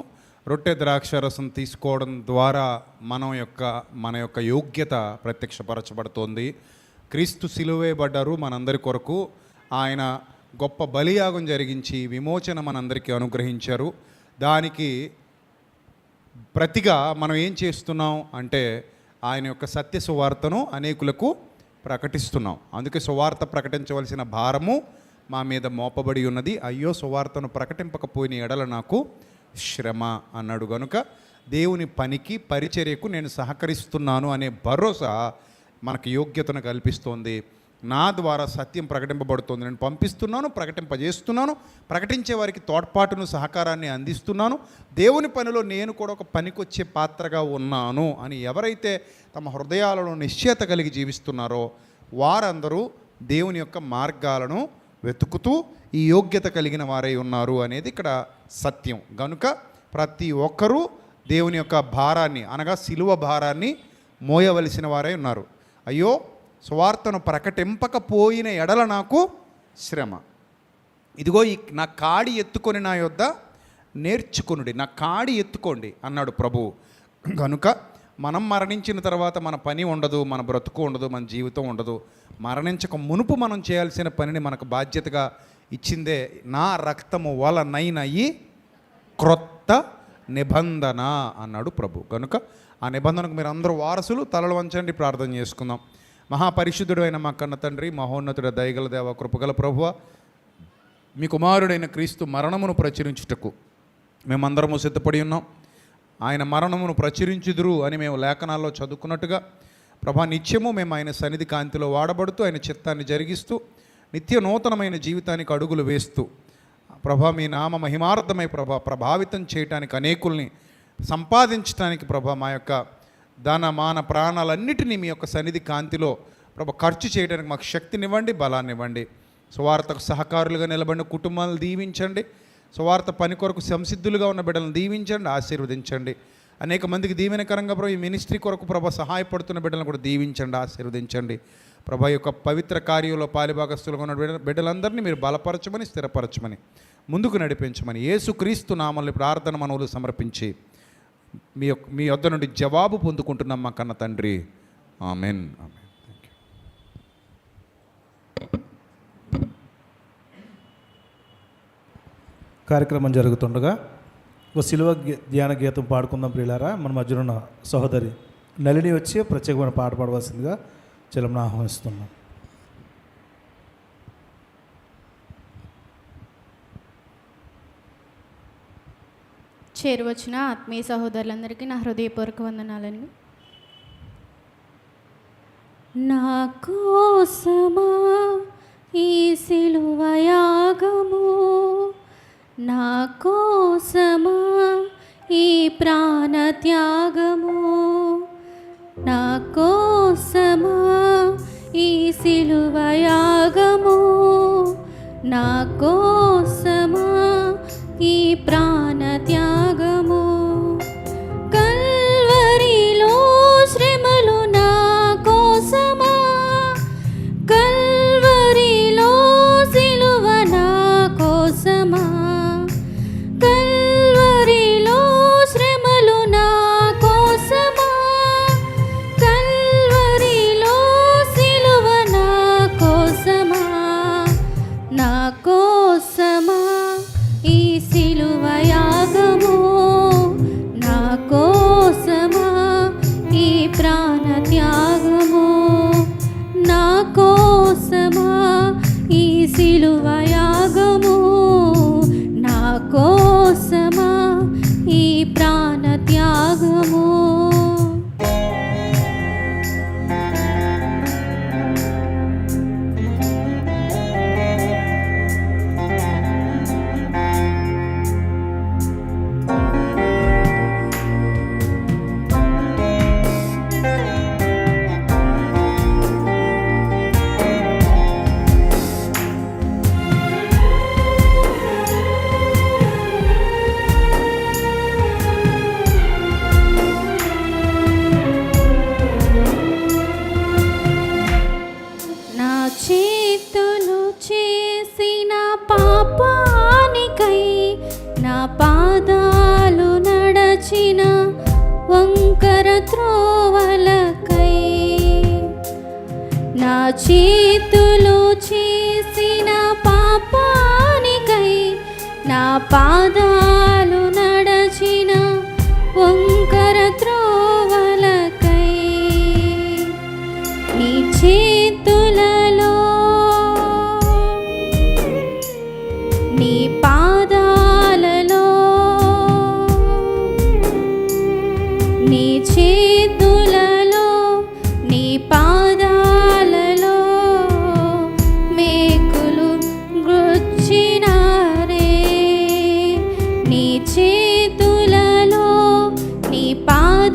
రొట్టె ద్రాక్షరసం తీసుకోవడం ద్వారా మన యొక్క యోగ్యత ప్రత్యక్షపరచబడుతోంది. క్రీస్తు సిలువేయబడ్డారు మనందరి కొరకు. ఆయన గొప్ప బలియాగం జరిగించి విమోచన మనందరికీ అనుగ్రహించారు. దానికి ప్రతిగా మనం ఏం చేస్తున్నాం అంటే ఆయన యొక్క సత్య సువార్తను అనేకులకు ప్రకటిస్తున్నాం. అందుకే సువార్త ప్రకటించవలసిన భారము మా మీద మోపబడి ఉన్నది. అయ్యో సువార్తను ప్రకటింపకపోయిన ఎడల నాకు శ్రమ అన్నాడు. గనుక దేవుని పనికి పరిచర్యకు నేను సహకరిస్తున్నాను అనే భరోసా మనకు యోగ్యతను కల్పిస్తోంది. నా ద్వారా సత్యం ప్రకటింపబడుతోంది. నేను పంపిస్తున్నాను, ప్రకటింపజేస్తున్నాను, ప్రకటించే వారికి తోడ్పాటును సహకారాన్ని అందిస్తున్నాను. దేవుని పనిలో నేను కూడా ఒక పనికొచ్చే పాత్రగా ఉన్నాను అని ఎవరైతే తమ హృదయాలలో నిశ్చయత కలిగి జీవిస్తున్నారో వారందరూ దేవుని యొక్క మార్గాలను వెతుకుతూ ఈ యోగ్యత కలిగిన వారై ఉన్నారు అనేది ఇక్కడ సత్యం. గనుక ప్రతి ఒక్కరూ దేవుని యొక్క భారాన్ని అనగా సిలువ భారాన్ని మోయవలసిన వారై ఉన్నారు. అయ్యో సువార్తను ప్రకటింపకపోయిన ఎడల నాకు శ్రమ. ఇదిగో నా కాడి ఎత్తుకొని నా యొద్ద నేర్చుకొనుడి, నా కాడి ఎత్తుకోండి అన్నాడు ప్రభువు. కనుక మనం మరణించిన తర్వాత మన పని ఉండదు, మన బ్రతుకు ఉండదు, మన జీవితం ఉండదు. మరణించక మునుపు మనం చేయాల్సిన పనిని మనకు బాధ్యతగా ఇచ్చిందే నా రక్తము వలనైన ఈ క్రొత్త నిబంధన అన్నాడు ప్రభు. కనుక ఆ నిబంధనకు మీరు అందరూ వారసులు. తలలు వంచండి, ప్రార్థన చేసుకుందాం. మహాపరిశుద్ధుడు అయిన మా కన్న తండ్రి, మహోన్నతుడ, దయగల దేవ, కృపగల ప్రభువ, మీ కుమారుడైన క్రీస్తు మరణమును ప్రచురించుటకు మేమందరము సిద్ధపడి ఉన్నాం. ఆయన మరణమును ప్రచురించుదురు అని మేము లేఖనాల్లో చదువుకున్నట్టుగా ప్రభా, నిత్యము మేము ఆయన సన్నిధి కాంతిలో వాడబడుతూ ఆయన చిత్తాన్ని జరిగిస్తూ నిత్య నూతనమైన జీవితానికి అడుగులు వేస్తూ ప్రభా, మీ నామ మహిమార్థమై ప్రభావితం చేయటానికి, అనేకుల్ని సంపాదించడానికి ప్రభా, మా యొక్క ధన మాన ప్రాణాలన్నిటినీ మీ యొక్క సన్నిధి కాంతిలో ఖర్చు చేయడానికి మాకు శక్తినివ్వండి, బలాన్నివ్వండి. సువార్తకు సహకారులుగా నిలబడిన కుటుంబాలను దీవించండి. సువార్త పని కొరకు సంసిద్ధులుగా ఉన్న బిడ్డలను దీవించండి, ఆశీర్వదించండి. అనేక మందికి దీవెనకరంగా ప్రభు ఈ మినిస్ట్రీ కొరకు ప్రభా సహాయపడుతున్న బిడ్డలను కూడా దీవించండి, ఆశీర్వదించండి. ప్రభా యొక్క పవిత్ర కార్యంలో పాలిభాగస్తులుగా ఉన్న బిడ్డలందరినీ మీరు బలపరచమని, స్థిరపరచమని, ముందుకు నడిపించమని యేసుక్రీస్తు నామల్ని ప్రార్థన మనవులు సమర్పించి మీ వద్ద నుండి జవాబు పొందుకుంటున్నాం మా కన్న తండ్రి. ఆమెన్. ఆమెన్. కార్యక్రమం జరుగుతుండగా ఒక శిలువ ధ్యాన గీతం పాడుకుందాం ప్రియులారా. మన మధ్యలో ఉన్న సహోదరి నళిని వచ్చి ప్రత్యేకమైన పాట పాడవలసిందిగా చెలమును ఆహ్వానిస్తున్నాం. చేరువచ్చిన ఆత్మీయ సహోదరులందరికీ నా హృదయపూర్వక వందనాలండి. నా కోసమా ఈ సిలువ యాగము, నా కోసమా ఈ ప్రాణ త్యాగము, నా కోసమా ఈ సిలువ యాగము, నా కోసమా ఈ ప్రాణ త్యాగము. కల్వరిలో శ్రమలు నా కోసమా, కల్వరిలో సిలువ నా కోసమా, కల్వరిలో శ్రమలు నా కోసమా, కల్వరిలో సిలువ నా కోసమా, నా కోసమా ఈ సిలువ యాగము, నా కోసమా ఈ ప్రాణ త్యాగము, నా కోసమా ఈ సిలువ యాగము, నా కోసమా ఈ ప్రాణ త్యాగము. నా చేతులు చేసిన పాపానికై, నా పాదాలు నడచిన వంకర త్రోవలకై, నా చేతులు చేసిన పాపానికై, నా పాదాలు నడచిన వంకర త్రోవలకై, నీ చేతులలో నీ పాదాలలో, నీ చేతులలో నీ పాదాలలో మేకులు గుచ్చినారే, నీ చేతులలో నీ పాదాలలో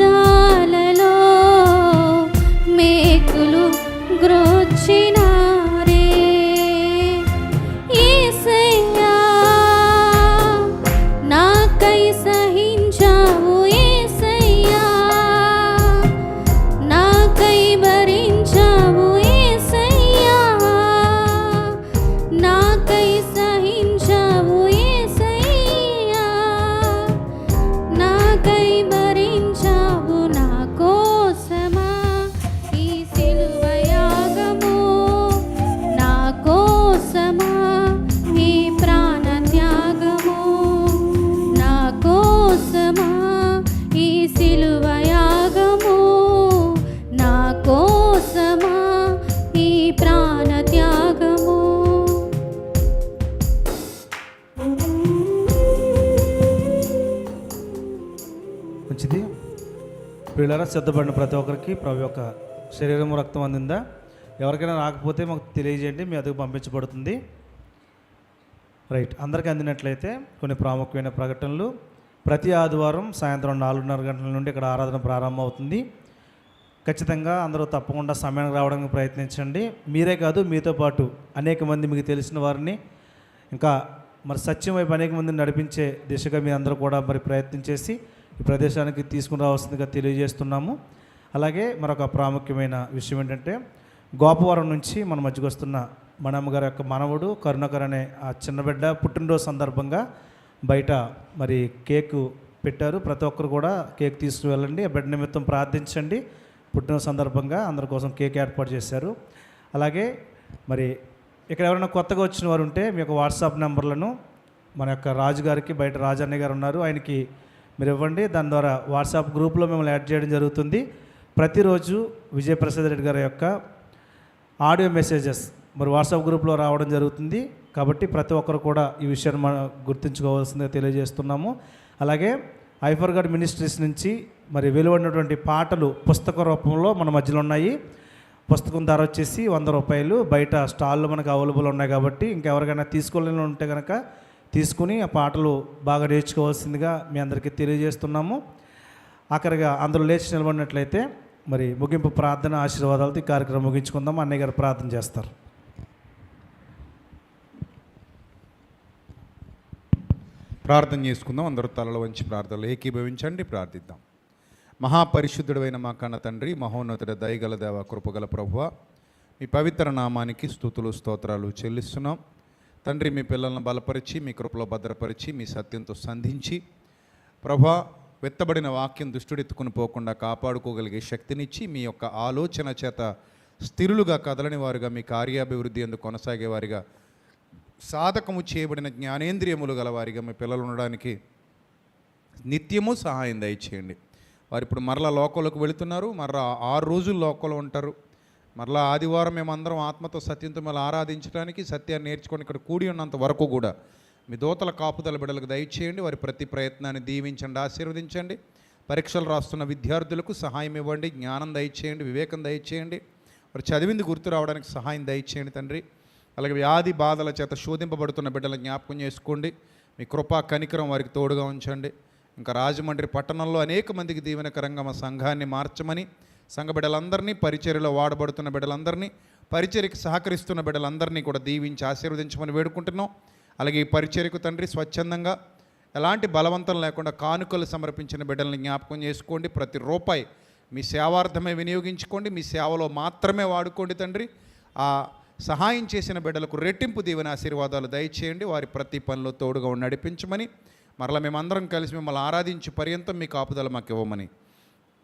వీళ్ళరా సిద్ధపడిన ప్రతి ఒక్కరికి ప్రభు యొక్క శరీరం రక్తం అందిందా? ఎవరికైనా రాకపోతే మాకు తెలియజేయండి, మీ అదుగు పంపించబడుతుంది. రైట్, అందరికీ అందినట్లయితే కొన్ని ప్రాముఖ్యమైన ప్రకటనలు. ప్రతి ఆదివారం సాయంత్రం 4:30 గంటల నుండి ఇక్కడ ఆరాధన ప్రారంభం అవుతుంది. ఖచ్చితంగా అందరూ తప్పకుండా సమయానికి రావడానికి ప్రయత్నించండి. మీరే కాదు, మీతో పాటు అనేక మంది మీకు తెలిసిన వారిని, ఇంకా మరి సత్యం వైపు అనేక మందిని నడిపించే దిశగా మీ అందరూ కూడా మరి ప్రయత్నం చేసి ఈ ప్రదేశానికి తీసుకుని రావాల్సిందిగా తెలియజేస్తున్నాము. అలాగే మరొక ప్రాముఖ్యమైన విషయం ఏంటంటే, గోపవరం నుంచి మన మధ్యకు వస్తున్న మనమ్మ గారి యొక్క మనవడు కరుణాకర్ అనే ఆ చిన్న బిడ్డ పుట్టినరోజు సందర్భంగా బయట మరి కేకు పెట్టారు. ప్రతి ఒక్కరు కూడా కేక్ తీసుకు వెళ్ళండి, ఆ బిడ్డ నిమిత్తం ప్రార్థించండి. పుట్టినరోజు సందర్భంగా అందరి కోసం కేక్ ఏర్పాటు చేశారు. అలాగే మరి ఇక్కడ ఎవరైనా కొత్తగా వచ్చిన వారు ఉంటే మీ యొక్క వాట్సాప్ నెంబర్లను మన యొక్క రాజు గారికి, బయట రాజు అన్నయ్య గారు ఉన్నారు, ఆయనకి మీరు ఇవ్వండి. దాని ద్వారా వాట్సాప్ గ్రూప్లో మిమ్మల్ని యాడ్ చేయడం జరుగుతుంది. ప్రతిరోజు విజయప్రసాద్ రెడ్డి గారి యొక్క ఆడియో మెసేజెస్ మరి వాట్సాప్ గ్రూప్లో రావడం జరుగుతుంది. కాబట్టి ప్రతి ఒక్కరు కూడా ఈ విషయాన్ని మనం గుర్తుంచుకోవాల్సిందిగా తెలియజేస్తున్నాము. అలాగే ఐఫర్గాడ్ మినిస్ట్రీస్ నుంచి మరి వెలువడినటువంటి పాటలు పుస్తక రూపంలో మన మధ్యలో ఉన్నాయి. పుస్తకం ధర వచ్చేసి 100 రూపాయలు. బయట స్టాల్లో మనకు అవైలబుల్ ఉన్నాయి. కాబట్టి ఇంకెవరికైనా తీసుకోలేని ఉంటే కనుక తీసుకుని ఆ పాటలు బాగా నేర్చుకోవాల్సిందిగా మీ అందరికీ తెలియజేస్తున్నాము. ఆఖరిగా అందరూ లేచి నిలబడినట్లయితే మరి ముగింపు ప్రార్థన ఆశీర్వాదాలతో ఈ కార్యక్రమం ముగించుకుందాం. అన్నయ్య గారు ప్రార్థన చేస్తారు. ప్రార్థన చేసుకుందాం. అందరూ తలలో వంచి ప్రార్థనలు ఏకీభవించండి, ప్రార్థిద్దాం. మహాపరిశుద్ధుడైన మా కన్న తండ్రి, మహోన్నతుడ, దయగల దేవ, కృపగల ప్రభువ, మీ పవిత్ర నామానికి స్తుతులు స్తోత్రాలు చెల్లిస్తున్నాం. తండ్రి, మీ పిల్లలను బలపరిచి, మీ కృపలో భద్రపరిచి, మీ సత్యంతో సంధించి ప్రభువా, వెత్తబడిన వాక్యం దుష్టుడెత్తుకుని పోకుండా కాపాడుకోగలిగే శక్తినిచ్చి, మీ యొక్క ఆలోచన చేత స్థిరులుగా కదలని వారుగా, మీ కార్యాభివృద్ధి ఎందుకు కొనసాగేవారిగా, సాధకము చేయబడిన జ్ఞానేంద్రియములు గలవారిగా మీ పిల్లలు ఉండడానికి నిత్యము సహాయం దయచేయండి. వారు ఇప్పుడు మరలా లోకంలోకి వెళుతున్నారు, మరలా 6 రోజులు లోకంలో ఉంటారు. మరలా ఆదివారం మేమందరం ఆత్మతో సత్యంతో మళ్ళీ ఆరాధించడానికి, సత్యాన్ని నేర్చుకొని ఇక్కడ కూడి ఉన్నంత వరకు కూడా మీ దూతల కాపుదల బిడ్డలకు దయచేయండి. వారి ప్రతి ప్రయత్నాన్ని దీవించండి, ఆశీర్వదించండి. పరీక్షలు రాస్తున్న విద్యార్థులకు సహాయం ఇవ్వండి, జ్ఞానం దయచేయండి, వివేకం దయచేయండి. వారు చదివింది గుర్తు రావడానికి సహాయం దయచేయండి తండ్రి. అలాగే వ్యాధి బాధల చేత శోధింపబడుతున్న బిడ్డలను జ్ఞాపకం చేసుకోండి. మీ కృపా కనికరం వారికి తోడుగా ఉంచండి. ఇంకా రాజమండ్రి పట్టణంలో అనేక మందికి దీవెనకరంగా మా సంఘాన్ని మార్చమని, సంఘ బిడ్డలందరినీ, పరిచర్యలో వాడబడుతున్న బిడ్డలందరినీ, పరిచర్యకు సహకరిస్తున్న బిడ్డలందరినీ కూడా దీవించి ఆశీర్వదించమని వేడుకుంటున్నాం. అలాగే ఈ పరిచర్యకు తండ్రి స్వచ్ఛందంగా ఎలాంటి బలవంతం లేకుండా కానుకలు సమర్పించిన బిడ్డల్ని జ్ఞాపకం చేసుకోండి. ప్రతి రూపాయి మీ సేవార్థమే వినియోగించుకోండి, మీ సేవలో మాత్రమే వాడుకోండి తండ్రి. ఆ సహాయం చేసిన బిడ్డలకు రెట్టింపు దీవెన ఆశీర్వాదాలు దయచేయండి. వారి ప్రతి పనిలో తోడుగా నడిపించమని, మరలా మేమందరం కలిసి మిమ్మల్ని ఆరాధించి పర్యంతం మీ కాపుదల మాకు ఇవ్వమని,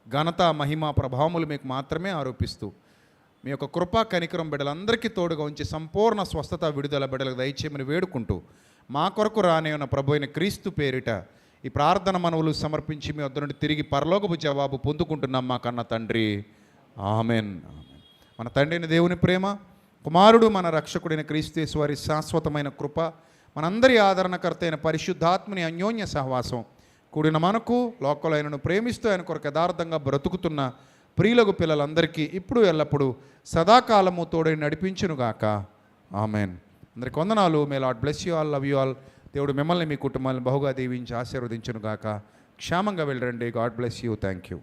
ఘనత, మహిమ, ప్రభావములు మీకు మాత్రమే ఆరోపిస్తూ మీ యొక్క కృపా కనికరం బిడ్డలందరికీ తోడుగా ఉంచి సంపూర్ణ స్వస్థత, విడుదల బిడ్డలకు దయచేయమని వేడుకుంటూ, మా కొరకు రానే ఉన్న ప్రభు అయిన క్రీస్తు పేరిట ఈ ప్రార్థన మనవులు సమర్పించి మీ వద్ద నుండి తిరిగి పరలోకపు జవాబు పొందుకుంటున్నాం మా కన్న తండ్రి. ఆమెన్. మన తండ్రి అయిన దేవుని ప్రేమ, కుమారుడు మన రక్షకుడైన క్రీస్తు యేసు వారి శాశ్వతమైన కృప, మనందరి ఆదరణకర్త అయిన పరిశుద్ధాత్మని అన్యోన్య సహవాసం కూడిన మనకు, లోకంలో ఆయనను ప్రేమిస్తూ ఆయన కొరకు యథార్థంగా బ్రతుకుతున్న ప్రియులకు పిల్లలందరికీ ఇప్పుడు ఎల్లప్పుడూ సదాకాలము తోడై నడిపించునుగాక. ఆమెన్. అందరికి వందనాలు. May Lord bless you all, love you all. దేవుడు మిమ్మల్ని, మీ కుటుంబాలను బహుగా దీవించి ఆశీర్వదించునుగాక. క్షేమంగా వెళ్ళండి. God bless you. Thank you.